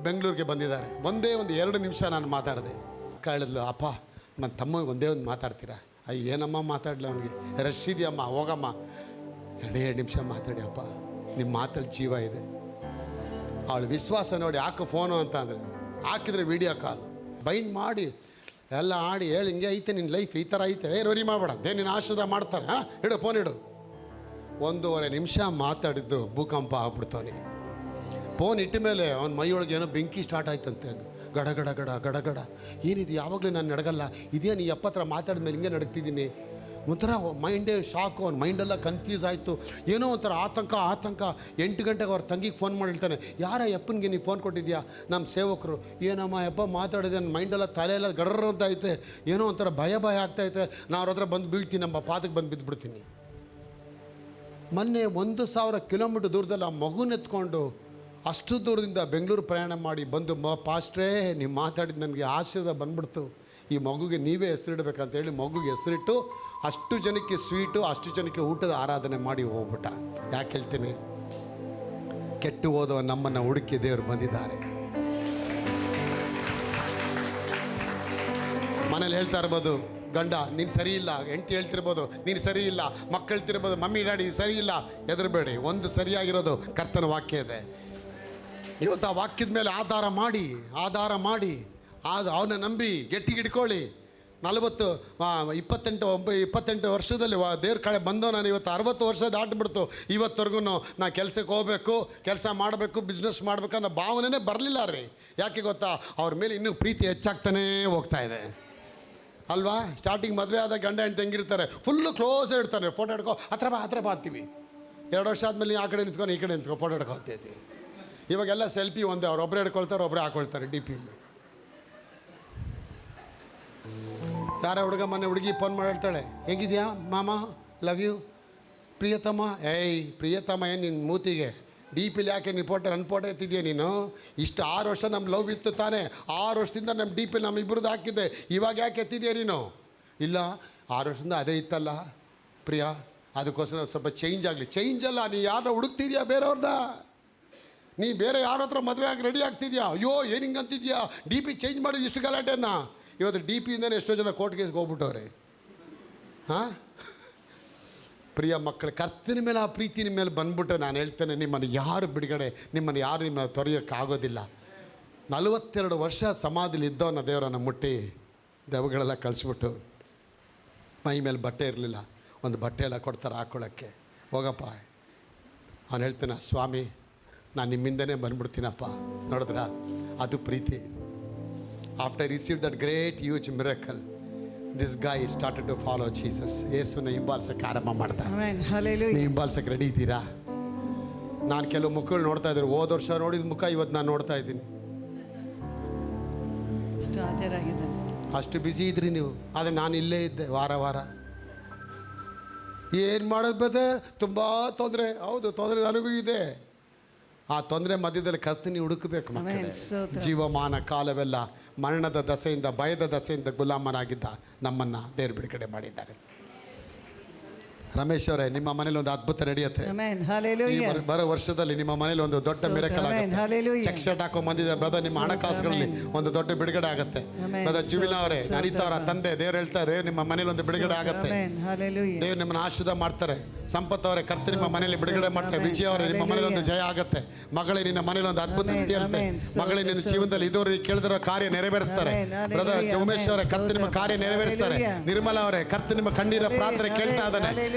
ಬೆಂಗಳೂರಿಗೆ ಬಂದಿದ್ದಾರೆ. ಒಂದೇ 2 ನಿಮಿಷ ನಾನು ಮಾತಾಡಿದೆ. ಹೇಳಿದ್ಲು, ಅಪ್ಪ ನನ್ನ ತಮ್ಮ ಒಂದೇ ಒಂದು ಮಾತಾಡ್ತೀರಾ? ಏನಮ್ಮ ಮಾತಾಡಲಿ, ಅವನಿಗೆ ರಶ್ ಇದೆಯಮ್ಮ, ಹೋಗಮ್ಮ. 2 ನಿಮಿಷ ಮಾತಾಡಿ ಅಪ್ಪ, ನಿಮ್ಮ ಮಾತಲ್ಲಿ ಜೀವ ಇದೆ. ಅವಳು ವಿಶ್ವಾಸ ನೋಡಿ, ಹಾಕು ಫೋನು ಅಂತ ಅಂದರೆ ಹಾಕಿದ್ರೆ ವಿಡಿಯೋ ಕಾಲ್ ಬೈಂಡ್ ಮಾಡಿ ಎಲ್ಲ ಆಡಿ ಹೇಳಿ, ಹಿಂಗೆ ಐತೆ ನಿನ್ನ ಲೈಫ್, ಈ ಥರ ಐತೆ, ವರಿ ಮಾಡಬೇಡ, ನಿನ್ನ ಆಶೀರ್ವಾದ ಮಾಡ್ತಾರೆ. ಇಡು ಫೋನ್ ಇಡು. 1.5 ನಿಮಿಷ ಮಾತಾಡಿದ್ದು ಭೂಕಂಪ ಆಗ್ಬಿಡ್ತಾನೆ. ಫೋನ್ ಇಟ್ಟ ಮೇಲೆ ಅವ್ನ ಮೈಯೊಳಗೆ ಏನೋ ಬೆಂಕಿ ಸ್ಟಾರ್ಟ್ ಆಯ್ತಂತೆ. ಗಡ ಏನಿದು, ಯಾವಾಗಲೂ ನಾನು ನಡಗಲ್ಲ, ಇದೇನು ಈ ಅಪ್ಪ ಹತ್ರ ಮಾತಾಡಿದ್ಮೇಲೆ ಹಿಂಗೆ ನಡಗ್ತಿದ್ದೀನಿ. ಒಂಥರ ಮೈಂಡೇ ಶಾಕು, ಅವ್ನ ಮೈಂಡೆಲ್ಲ ಕನ್ಫ್ಯೂಸ್ ಆಯಿತು. ಏನೋ ಒಂಥರ ಆತಂಕ. 8 ಗಂಟೆಗೆ ಅವ್ರ ತಂಗಿಗೆ ಫೋನ್ ಮಾಡಿ ಹೇಳ್ತಾನೆ, ಯಾರ ಅಪ್ಪನಿಗೆ ನೀವು ಫೋನ್ ಕೊಟ್ಟಿದ್ಯಾ? ನಮ್ಮ ಸೇವಕರು. ಏನಮ್ಮ ಅಪ್ಪ ಮಾತಾಡಿದೆ, ನನ್ನ ಮೈಂಡೆಲ್ಲ ತಲೆಯೆಲ್ಲ ಗಡ್ರ ಅಂತ ಐತೆ, ಏನೋ ಒಂಥರ ಭಯ ಆಗ್ತಾಯಿದೆ, ನಾನು ಅವ್ರ ಹತ್ರ ಬಂದು ಬೀಳ್ತೀನಿ, ನಮ್ಮ ಪಾದಕ್ಕೆ ಬಂದು ಬಿದ್ದುಬಿಡ್ತೀನಿ. ಮೊನ್ನೆ 1000 ಕಿಲೋಮೀಟ್ರ್ ದೂರದಲ್ಲಿ ಆ ಮಗುನೆತ್ಕೊಂಡು ಅಷ್ಟು ದೂರದಿಂದ ಬೆಂಗಳೂರು ಪ್ರಯಾಣ ಮಾಡಿ ಬಂದು, ಪಾಸ್ಟ್ರೇ ನೀವು ಮಾತಾಡಿದ್ದು ನನಗೆ ಆಶೀರ್ವಾದ ಬಂದ್ಬಿಡ್ತು, ಈ ಮಗುಗೆ ನೀವೇ ಹೆಸರಿಡ್ಬೇಕಂತೇಳಿ ಮಗುಗೆ ಹೆಸರಿಟ್ಟು ಅಷ್ಟು ಜನಕ್ಕೆ ಸ್ವೀಟು, ಅಷ್ಟು ಜನಕ್ಕೆ ಊಟದ ಆರಾಧನೆ ಮಾಡಿ ಹೋಗ್ಬಿಟ್ಟ. ಯಾಕೆ ಹೇಳ್ತೀನಿ? ಕೆಟ್ಟು ಹೋದವ ನಮ್ಮನ್ನು ಹುಡುಕಿ ದೇವರು ಬಂದಿದ್ದಾರೆ. ಮನೇಲಿ ಹೇಳ್ತಾ ಇರ್ಬೋದು, ಗಂಡ ನೀನು ಸರಿ ಇಲ್ಲ, ಹೆಂಡತಿ ಹೇಳ್ತಿರ್ಬೋದು ನೀನು ಸರಿ ಇಲ್ಲ, ಮಕ್ಕಳು ಹೇಳ್ತಿರ್ಬೋದು ಮಮ್ಮಿ ಡ್ಯಾಡಿ ಸರಿ ಇಲ್ಲ. ಹೆದರಬೇಡಿ, ಒಂದು ಸರಿಯಾಗಿರೋದು ಕರ್ತನ ವಾಕ್ಯ ಇದೆ. ಇವತ್ತು ಆ ವಾಕ್ಯದ ಮೇಲೆ ಆಧಾರ ಮಾಡಿ ಅವನ್ನ ನಂಬಿ ಗಟ್ಟಿಗೆ ಹಿಡ್ಕೊಳ್ಳಿ. 28 ವರ್ಷದಲ್ಲಿ ದೇವ್ರ ಕಡೆ ಬಂದೋ ನಾನು ಇವತ್ತು 60 ವರ್ಷ ದಾಟಿಬಿಡ್ತು. ಇವತ್ತವರೆಗೂ ನಾನು ಕೆಲಸಕ್ಕೆ ಹೋಗಬೇಕು, ಕೆಲಸ ಮಾಡಬೇಕು, ಬಿಸ್ನೆಸ್ ಮಾಡಬೇಕು ಅನ್ನೋ ಭಾವನೆನೇ ಬರಲಿಲ್ಲ ರೀ. ಯಾಕೆ ಗೊತ್ತಾ? ಅವ್ರ ಮೇಲೆ ಇನ್ನೂ ಪ್ರೀತಿ ಹೆಚ್ಚಾಗ್ತಾನೇ ಹೋಗ್ತಾ ಇದೆ ಅಲ್ವಾ? ಸ್ಟಾರ್ಟಿಂಗ್ ಮದುವೆ ಆದ ಗಂಡ ಹೆಂಡತಿ ಹೆಂಗಿರ್ತಾರೆ, ಫುಲ್ಲು ಕ್ಲೋಸ್ ಇಡ್ತಾರೆ. ಫೋಟೋ ಹಿಡ್ಕೊ, ಹತ್ರ ಬಾ ಅಂತೀವಿ. 2 ವರ್ಷ ಆದಮೇಲೆ ಆ ಕಡೆ ನಿಂತ್ಕೊಂಡು ಈ ಕಡೆ ನಿಂತ್ಕೊಂಡು ಫೋಟೋ ಹಿಡ್ಕೊಳ್ತೀವಿ. ಇವಾಗೆಲ್ಲ ಸೆಲ್ಫಿ ಒಂದೇ, ಅವ್ರು ಒಬ್ಬರೇ ಹಿಡ್ಕೊಳ್ತಾರೆ, ಒಬ್ಬರೇ ಹಾಕೊಳ್ತಾರೆ ಡಿ ಪಿಯಲ್ಲಿ. ಯಾರ ಹುಡುಗಿ ಫೋನ್ ಮಾಡಿ ಹೇಳ್ತಾಳೆ, ಹೆಂಗಿದ್ಯಾ ಮಾಮ, ಲವ್ ಯು ಪ್ರಿಯತಮ್ಮ. ಪ್ರಿಯತಮ್ಮ ಏನು ನಿನ್ನ ಮೂತಿಗೆ ಡಿ ಪಿಲಿ ಯಾಕೆ ನೀನು ನನ್ನ ಫೋಟೋ ಎತ್ತಿದ್ಯಾ ನೀನು? ಇಷ್ಟು 6 ವರ್ಷ ನಮ್ಮ ಲವ್ ಇತ್ತು ತಾನೇ, 6 ವರ್ಷದಿಂದ ನಮ್ಮ ಡಿ ಪಿಲಿ ನಮ್ಮಿಬ್ಬರದ್ದು ಹಾಕಿದ್ದೆ, ಇವಾಗ ಯಾಕೆ ಎತ್ತಿದ್ಯಾ ನೀನು? ಇಲ್ಲ 6 ವರ್ಷದಿಂದ ಅದೇ ಇತ್ತಲ್ಲ ಪ್ರಿಯಾ, ಅದಕ್ಕೋಸ್ಕರ ಸ್ವಲ್ಪ ಚೇಂಜ್ ಆಗಲಿ. ಚೇಂಜ್ ಅಲ್ಲ, ನೀ ಯಾರನ್ನ ಹುಡುಕ್ತಿದ್ಯಾ ಬೇರೆಯವ್ರನ್ನ, ನೀ ಬೇರೆ ಯಾರ ಹತ್ರ ಮದುವೆ ಆಗಿ ರೆಡಿ ಆಗ್ತಿದ್ಯಾ. ಅಯ್ಯೋ ಏನು ಹಿಂಗೆ ಅಂತಿದ್ಯಾ, ಡಿ ಪಿ ಚೇಂಜ್ ಮಾಡಿದ ಇಷ್ಟು ಗಲಾಟೆನ. ಇವತ್ತು ಡಿ ಪಿಯಿಂದನೇ ಎಷ್ಟೋ ಜನ ಕೋರ್ಟ್ಗೆ ಹೋಗ್ಬಿಟ್ಟವ್ರೆ. ಹಾಂ, ಪ್ರಿಯ ಮಕ್ಕಳು, ಕರ್ತನ ಮೇಲೆ ಆ ಪ್ರೀತಿ ನಿಮ್ಮ ಮೇಲೆ ಬಂದ್ಬಿಟ್ಟು ನಾನು ಹೇಳ್ತೇನೆ, ನಿಮ್ಮನ್ನು ಯಾರು ಬಿಡುಗಡೆ, ನಿಮ್ಮನ್ನು ಯಾರು ನಿಮ್ಮನ್ನು ತೊರೆಯೋಕ್ಕಾಗೋದಿಲ್ಲ. 42 ವರ್ಷ ಸಮಾಧಿಲಿ ಇದ್ದವನ್ನ ದೇವರನ್ನು ಮುಟ್ಟಿ ದೆವ್ವಗಳೆಲ್ಲ ಕಳಿಸ್ಬಿಟ್ಟು, ಮೈ ಮೇಲೆ ಬಟ್ಟೆ ಇರಲಿಲ್ಲ, ಒಂದು ಬಟ್ಟೆ ಎಲ್ಲ ಕೊಡ್ತಾರೆ ಹಾಕ್ಕೊಳ್ಳೋಕ್ಕೆ. ಹೋಗಪ್ಪ, ಅವನು ಹೇಳ್ತಾನೆ, ಸ್ವಾಮಿ ನಾನು ನಿಮ್ಮಿಂದನೇ ಬಂದ್ಬಿಡ್ತೀನಪ್ಪ. ನೋಡಿದ್ರ, ಅದು ಪ್ರೀತಿ. After receive that great huge miracle, this guy started to follow Jesus. ಯೇಸುನ ಹಿಂಬಾಲಿಸಕ್ಕೆ ಆರಂಭ ಮಾಡ್ತಾರೆ. ನೀವು ಹಿಂಬಾಲಿಸಕ್ಕೆ ರೆಡಿ ಇದ್ದೀರಾ? ನಾನು ಕೆಲವು ಮುಖಗಳು ನೋಡ್ತಾ ಇದ್ದೀನಿ. ಹೋದ ವರ್ಷ ನೋಡಿದ ಮುಖ ಇವತ್ತು ನಾನು ನೋಡ್ತಾ ಇದ್ದೀನಿ. ಅಷ್ಟು ಬ್ಯುಸಿ ಇದ್ರಿ ನೀವು. ಆದರೆ ನಾನು ಇಲ್ಲೇ ಇದ್ದೆ ವಾರ ವಾರ. ಏನು ಮಾಡೋದು ಬದೇ, ತುಂಬ ತೊಂದರೆ. ಹೌದು, ತೊಂದರೆ ನನಗೂ ಇದೆ. ಆ ತೊಂದರೆ ಮಧ್ಯದಲ್ಲಿ ಕರ್ತನಿ ಹುಡುಕಬೇಕು ಮಕ್ಕಳೇ. ಜೀವಮಾನ ಕಾಲವೆಲ್ಲ ಮರಣದ ದಸೆಯಿಂದ, ಭಯದ ದಸೆಯಿಂದ ಗುಲಾಮನಾಗಿದ್ದ ನಮ್ಮನ್ನು ದೇವರು ಬಿಡುಗಡೆ ಮಾಡಿದ್ದಾರೆ. ರಮೇಶ್ ಅವರೇ, ನಿಮ್ಮ ಮನೇಲಿ ಒಂದು ಅದ್ಭುತ ನಡೆಯುತ್ತೆ. ಬರೋ ವರ್ಷದಲ್ಲಿ ನಿಮ್ಮ ಮನೇಲಿ ಒಂದು ದೊಡ್ಡ ಮಿರಕಲ್ ಆಗುತ್ತೆ. ಚೆಕ್ ಶರ್ಟ್ ಹಾಕೊಂಡ್ ಬಂದಿದ್ದಾರೆ ಬ್ರದರ್, ನಿಮ್ಮ ಹಣಕಾಸುಗಳಲ್ಲಿ ಒಂದು ದೊಡ್ಡ ಬಿಡುಗಡೆ ಆಗುತ್ತೆ. ಬ್ರದರ್ ಜುಬಿಲಾ ಅವರೇ, ಅನಿತಾ ಅವರ ತಂದೆ ದೇವ್ರು ಹೇಳ್ತಾರೆ, ನಿಮ್ಮ ಮನೇಲಿ ಒಂದು ಬಿಡುಗಡೆ ಆಗುತ್ತೆ. ದೇವ್ರು ನಿಮ್ಮನ್ನು ಆಶೀರ್ವಾದ ಮಾಡ್ತಾರೆ. ಸಂಪತ್ ಅವರೇ, ಕರ್ತ ನಿಮ್ಮ ಮನೇಲಿ ಬಿಡುಗಡೆ ಮಾಡ್ತಾರೆ. ವಿಜಯ ಅವರೇ, ನಿಮ್ಮ ಮನೇಲಿ ಒಂದು ಜಯ ಆಗುತ್ತೆ. ಮಗಳೇ, ನಿನ್ನ ಮನೇಲಿ ಒಂದು ಅದ್ಭುತ ನಡೆಯುತ್ತೆ. ಮಗಳೇ, ನಿನ್ನ ಜೀವನದಲ್ಲಿ ಇದುವರೆಗೆ ಕೇಳಿದಿರೋ ಕಾರ್ಯ ನೆರವೇರಿಸ್ತಾರೆ. ಬ್ರದರ್ ಉಮೇಶ್ ಅವರೇ, ಕರ್ತ ನಿಮ್ಮ ಕಾರ್ಯ ನೆರವೇರಿಸ್ತಾರೆ. ನಿರ್ಮಲಾ ಅವರೇ, ಕರ್ತ ನಿಮ್ಮ ಕಣ್ಣೀರ ಪ್ರಾರ್ಥನೆ ಕೇಳ್ತಾ ಇದ್ದಾನೆ.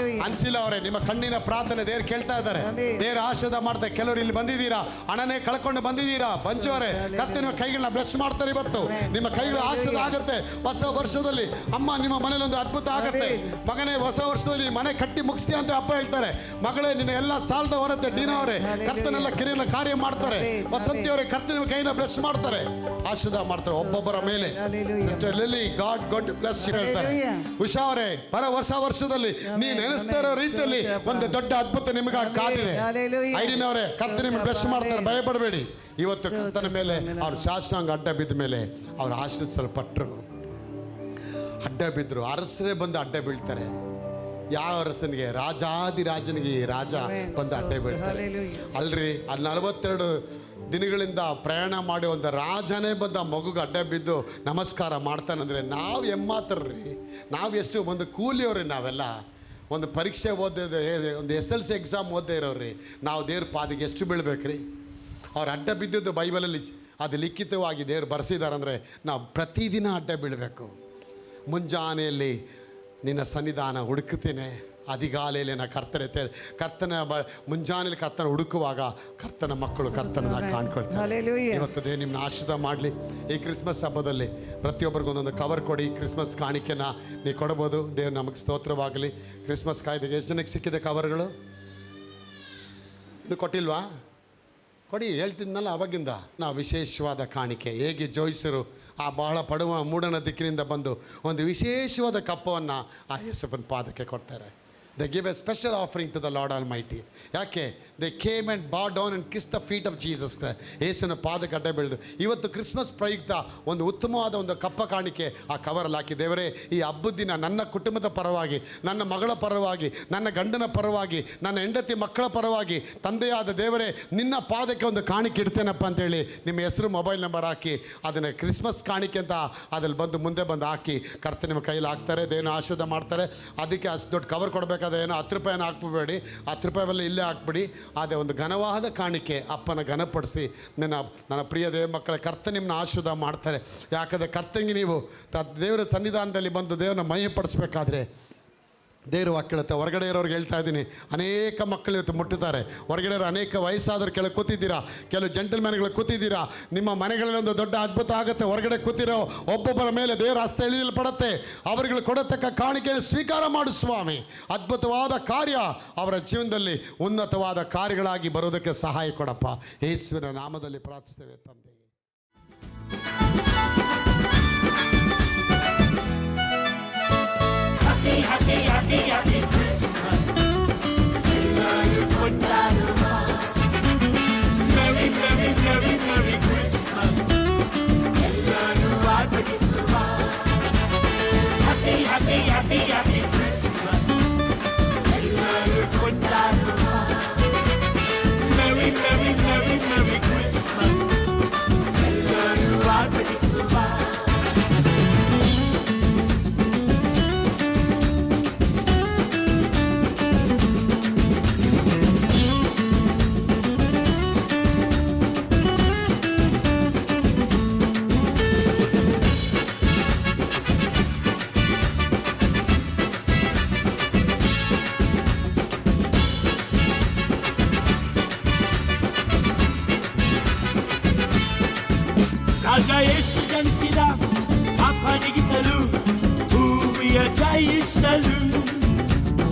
ಅನ್ಸಿಲ ಅವರೇ, ನಿಮ್ಮ ಕಣ್ಣಿನ ಪ್ರಾರ್ಥನೆ ದೇವ್ರು ಕೇಳ್ತಾ ಇದ್ದಾರೆ. ದೇವ್ರ ಆಶೀರ್ವಾದ ಮಾಡ್ತಾರೆ. ಕೆಲವರು ಇಲ್ಲಿ ಬಂದಿದ್ದೀರಾ, ಹಣನೇ ಕಳ್ಕೊಂಡು ಬಂದಿದ್ದೀರಾ. ಬಂಚು ಅವರೇ, ಕರ್ತ ನಿಮ್ಮ ಕೈಗಳನ್ನ ಬ್ಲೆಸ್ ಮಾಡ್ತಾರೆ. ಇವತ್ತು ನಿಮ್ಮ ಕೈಗಳು ಆಶೀರ್ವಾದ ಆಗುತ್ತೆ. ಹೊಸ ವರ್ಷದಲ್ಲಿ ಅಮ್ಮ ನಿಮ್ಮ ಮನೇಲಿ ಒಂದು ಅದ್ಭುತ ಆಗುತ್ತೆ. ಮಗನೇ, ಹೊಸ ವರ್ಷದಲ್ಲಿ ಮನೆ ಕಟ್ಟಿ ಮುಗಿಸ್ತೀಯ ಅಂತ ಅಪ್ಪ ಹೇಳ್ತಾರೆ. ಮಗಳೇ, ನಿನ್ನ ಎಲ್ಲ ಸಾಲದ ಹೊರತೆ. ಡೀನಾ ಅವರೇ, ಕರ್ತನೆಲ್ಲ ಕಿರಿಯಲ್ಲ ಕಾರ್ಯ ಮಾಡ್ತಾರೆ. ವಸಂತಿ ಅವರೇ, ಕರ್ತ ನಿಮ್ಮ ಕೈನ ಬ್ಲೆಸ್ ಮಾಡ್ತಾರೆ, ಆಶೀರ್ವಾದ ಮಾಡ್ತಾರೆ ಒಬ್ಬೊಬ್ಬರ ಮೇಲೆ. Sister lily, god god bless ಹೇಳ್ತಾರೆ. ಉಷಾ ಅವರೇ, ಹೊಸ ವರ್ಷದಲ್ಲಿ ನೀ ನೆನೆಸ್ತಾ ಇರೋ ರೀತಿಯಲ್ಲಿ ಒಂದು ದೊಡ್ಡ ಅದ್ಭುತ ನಿಮಗಾಗಿ ಕಾದಿದೆ. ಐರಿನ್ ಅವರೇ, ಕರ್ತ ನಿಮಗೆ ಬ್ಲೆಸ್ ಮಾಡ್ತಾರೆ, ಭಯ ಪಡಬೇಡಿ. ಇವತ್ತು ಕರ್ತನ ಮೇಲೆ ಅವ್ರ ಶಾಸ್ತ್ರಾಂಗ ಅಡ್ಡ ಬಿದ್ದ ಮೇಲೆ ಅವ್ರು ಆಶೀರ್ವಿಸಲ್ಪಟ್ಟರು. ಅಡ್ಡ ಬಿದ್ದರು. ಅರಸರೇ ಬಂದು ಅಡ್ಡ ಬೀಳ್ತಾರೆ. ಯಾವ ಅರಸನಿಗೆ? ರಾಜಾದಿರಾಜನಿಗೆ ರಾಜ ಬಂದು ಅಡ್ಡ ಬೀಳ್ತಾರೆ. ಅಲ್ರಿ, ಅಲ್ಲಿ 42 ದಿನಗಳಿಂದ ಪ್ರಯಾಣ ಮಾಡಿ ಒಂದು ರಾಜನೇ ಬಂದು ಆ ಮಗುಗೆ ಅಡ್ಡ ಬಿದ್ದು ನಮಸ್ಕಾರ ಮಾಡ್ತಾನಂದರೆ ನಾವು ಎಮ್ಮಾತ್ರರಿ. ನಾವು ಎಷ್ಟು ಒಂದು ಕೂಲಿಯವ್ರಿ. ನಾವೆಲ್ಲ ಒಂದು ಪರೀಕ್ಷೆ ಓದಿದೆ, ಒಂದು SLC ಎಕ್ಸಾಮ್ ಓದ್ದೇ ಇರೋರಿ. ನಾವು ದೇವ್ರ ಪಾದಿಗೆ ಎಷ್ಟು ಬೀಳ್ಬೇಕ್ರಿ? ಅವ್ರು ಅಡ್ಡ ಬಿದ್ದಿದ್ದು ಬೈಬಲಲ್ಲಿ ಅದು ಲಿಖಿತವಾಗಿ ದೇವ್ರು ಬರೆಸಿದಾರಂದರೆ ನಾವು ಪ್ರತಿದಿನ ಅಡ್ಡ ಬೀಳಬೇಕು. ಮುಂಜಾನೆಯಲ್ಲಿ ನಿನ್ನ ಸನ್ನಿಧಾನ ಹುಡುಕುತ್ತೇನೆ, ಅಧಿಗಾಲೆಯಲ್ಲಿ ನಾ ಕರ್ತನ ಮುಂಜಾನೆಯಲ್ಲಿ ಕರ್ತನ ಹುಡುಕುವಾಗ ಕರ್ತನ ಮಕ್ಕಳು ಕರ್ತನನ್ನ ಕಾಣ್ಕೊಳ್ತಾರೆ. ಇವತ್ತು ದೇವ್ರು ನಿಮ್ಮನ್ನ ಆಶೀರ್ವಾದ ಮಾಡಲಿ. ಈ ಕ್ರಿಸ್ಮಸ್ ಹಬ್ಬದಲ್ಲಿ ಪ್ರತಿಯೊಬ್ಬರಿಗೂ ಒಂದೊಂದು ಕವರ್ ಕೊಡಿ. ಕ್ರಿಸ್ಮಸ್ ಕಾಣಿಕೆನ ನೀವು ಕೊಡ್ಬೋದು. ದೇವ್ರು ನಮಗೆ ಸ್ತೋತ್ರವಾಗಲಿ. ಕ್ರಿಸ್ಮಸ್ ಕಾಯ್ದೆಗೆ ಎಷ್ಟು ಜನಕ್ಕೆ ಸಿಕ್ಕಿದೆ ಕವರ್ಗಳು? ಇದು ಕೊಟ್ಟಿಲ್ವಾ? ಕೊಡಿ, ಹೇಳ್ತಿದ್ನಲ್ಲ ಅವಾಗಿಂದ. ನಾವು ವಿಶೇಷವಾದ ಕಾಣಿಕೆ ಹೇಗೆ ಜೋಯಿಸರು ಆ ಬಹಳ ಪಡುವ ಮೂಡನ ದಿಕ್ಕಿನಿಂದ ಬಂದು ಒಂದು ವಿಶೇಷವಾದ ಕಪ್ಪವನ್ನು ಆ ಯೇಸುವಿನ ಪಾದಕ್ಕೆ ಕೊಡ್ತಾರೆ. They give a special offering to the Lord Almighty. ಯಾಕೆ? They came and bow down and kiss the feet of Jesus Christ. ಯೇಸುವಿನ ಪಾದಕ್ಕೆ ಅಡ್ಡ ಬೆಳೆದು ಇವತ್ತು ಕ್ರಿಸ್ಮಸ್ ಪ್ರಯುಕ್ತ ಒಂದು ಉತ್ತಮವಾದ ಒಂದು ಕಪ್ಪ ಕಾಣಿಕೆ ಆ ಕವರಲ್ಲಿ ಹಾಕಿ, ದೇವರೇ, ಈ ಹಬ್ಬದ ದಿನ ನನ್ನ ಕುಟುಂಬದ ಪರವಾಗಿ, ನನ್ನ ಮಗಳ ಪರವಾಗಿ, ನನ್ನ ಗಂಡನ ಪರವಾಗಿ, ನನ್ನ ಹೆಂಡತಿ ಮಕ್ಕಳ ಪರವಾಗಿ, ತಂದೆಯಾದ ದೇವರೇ, ನಿನ್ನ ಪಾದಕ್ಕೆ ಒಂದು ಕಾಣಿಕೆ ಇಡ್ತೇನಪ್ಪ ಅಂತೇಳಿ ನಿಮ್ಮ ಹೆಸರು, ಮೊಬೈಲ್ ನಂಬರ್ ಹಾಕಿ ಅದನ್ನು ಕ್ರಿಸ್ಮಸ್ ಕಾಣಿಕೆ ಅಂತ ಅದ್ರಲ್ಲಿ ಬಂದು ಮುಂದೆ ಬಂದು ಹಾಕಿ ಕರ್ತ ನಿಮ್ಮ ಕೈಲಿ ಹಾಕ್ತಾರೆ. ದೇವನ ಆಶೀರ್ವಾದ ಮಾಡ್ತಾರೆ. ಅದಕ್ಕೆ ಅಷ್ಟು ದೊಡ್ಡ ಕವರ್ ಕೊಡಬೇಕಾದ್ರೆ ಏನೋ 10 ರೂಪಾಯಿನ ಹಾಕ್ಬಿಡಬೇಡಿ, 10 ರೂಪಾಯಿ ಇಲ್ಲೇ ಹಾಕ್ಬಿಡಿ. ಅದೇ ಒಂದು ಘನವಾದ ಕಾಣಿಕೆ ಅಪ್ಪನ ಘನಪಡಿಸಿ ನನ್ನ ಪ್ರಿಯ ದೇವ ಮಕ್ಕಳ ಕರ್ತ ನಿಮ್ಮನ್ನ ಆಶೀರ್ವಾದ ಮಾಡ್ತಾರೆ. ಯಾಕಂದರೆ ಕರ್ತನಿಗೆ ನೀವು ದೇವರ ಸನ್ನಿಧಾನದಲ್ಲಿ ಬಂದು ದೇವರನ್ನ ಮಹಿಮೆಪಡಿಸ್ಬೇಕಾದ್ರೆ ದೇವರು ವಾಕ್ಯ ಹೇಳುತ್ತೆ. ಹೊರಗಡೆ ಇರೋರಿಗೆ ಹೇಳ್ತಾ ಇದ್ದೀನಿ, ಅನೇಕ ಮಕ್ಕಳು ಇವತ್ತು ಮುಟ್ಟುತ್ತಾರೆ. ಹೊರಗಡೆ ಇರೋ ಅನೇಕ ವಯಸ್ಸಾದರೂ ಕೆಲವು ಕೂತಿದ್ದೀರಾ, ಕೆಲವು ಜೆಂಟಲ್ಮ್ಯಾನ್ಗಳು ಕೂತಿದ್ದೀರಾ. ನಿಮ್ಮ ಮನೆಗಳಲ್ಲಿ ಒಂದು ದೊಡ್ಡ ಅದ್ಭುತ ಆಗುತ್ತೆ. ಹೊರಗಡೆ ಕೂತಿರೋ ಒಬ್ಬೊಬ್ಬರ ಮೇಲೆ ದೇವರ ಹಸ್ತ ಇಳಿಯಲ್ಪಡುತ್ತೆ. ಅವರುಗಳು ಕೊಡತಕ್ಕ ಕಾಣಿಕೆಯನ್ನು ಸ್ವೀಕಾರ ಮಾಡು ಸ್ವಾಮಿ. ಅದ್ಭುತವಾದ ಕಾರ್ಯ ಅವರ ಜೀವನದಲ್ಲಿ ಉನ್ನತವಾದ ಕಾರ್ಯಗಳಾಗಿ ಬರೋದಕ್ಕೆ ಸಹಾಯ ಕೊಡಪ್ಪ. ಯೇಸುವಿನ ನಾಮದಲ್ಲಿ ಪ್ರಾರ್ಥಿಸ್ತೇವೆ ತಂದೆ. Happy, happy, happy Christmas. ಎಲ್ಲರೂ ಕೊಂಡಾಡುವ Merry, Merry, Merry, Merry Christmas. ಎಲ್ಲರೂ ಆರ್ಭಟಿಸುವ Happy, happy, happy, happy Christmas. ಎಲ್ಲರೂ ಕೊಂಡಾಡುವ Merry, Merry, Merry, Merry Christmas. ಎಲ್ಲರೂ ಆರ್ಭಟಿಸುವ ಗುರಿಯ ಜಯಿಸಲು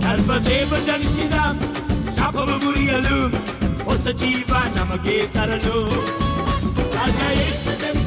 ಸರ್ವದೇವ ಜನಿಸಿದ ಶಾಪವು ಮುರಿಯಲು ಹೊಸ ಜೀವ ನಮಗೆ ತರಲು ರಾಜ ಯೇಸು ಜನಿಸಿದ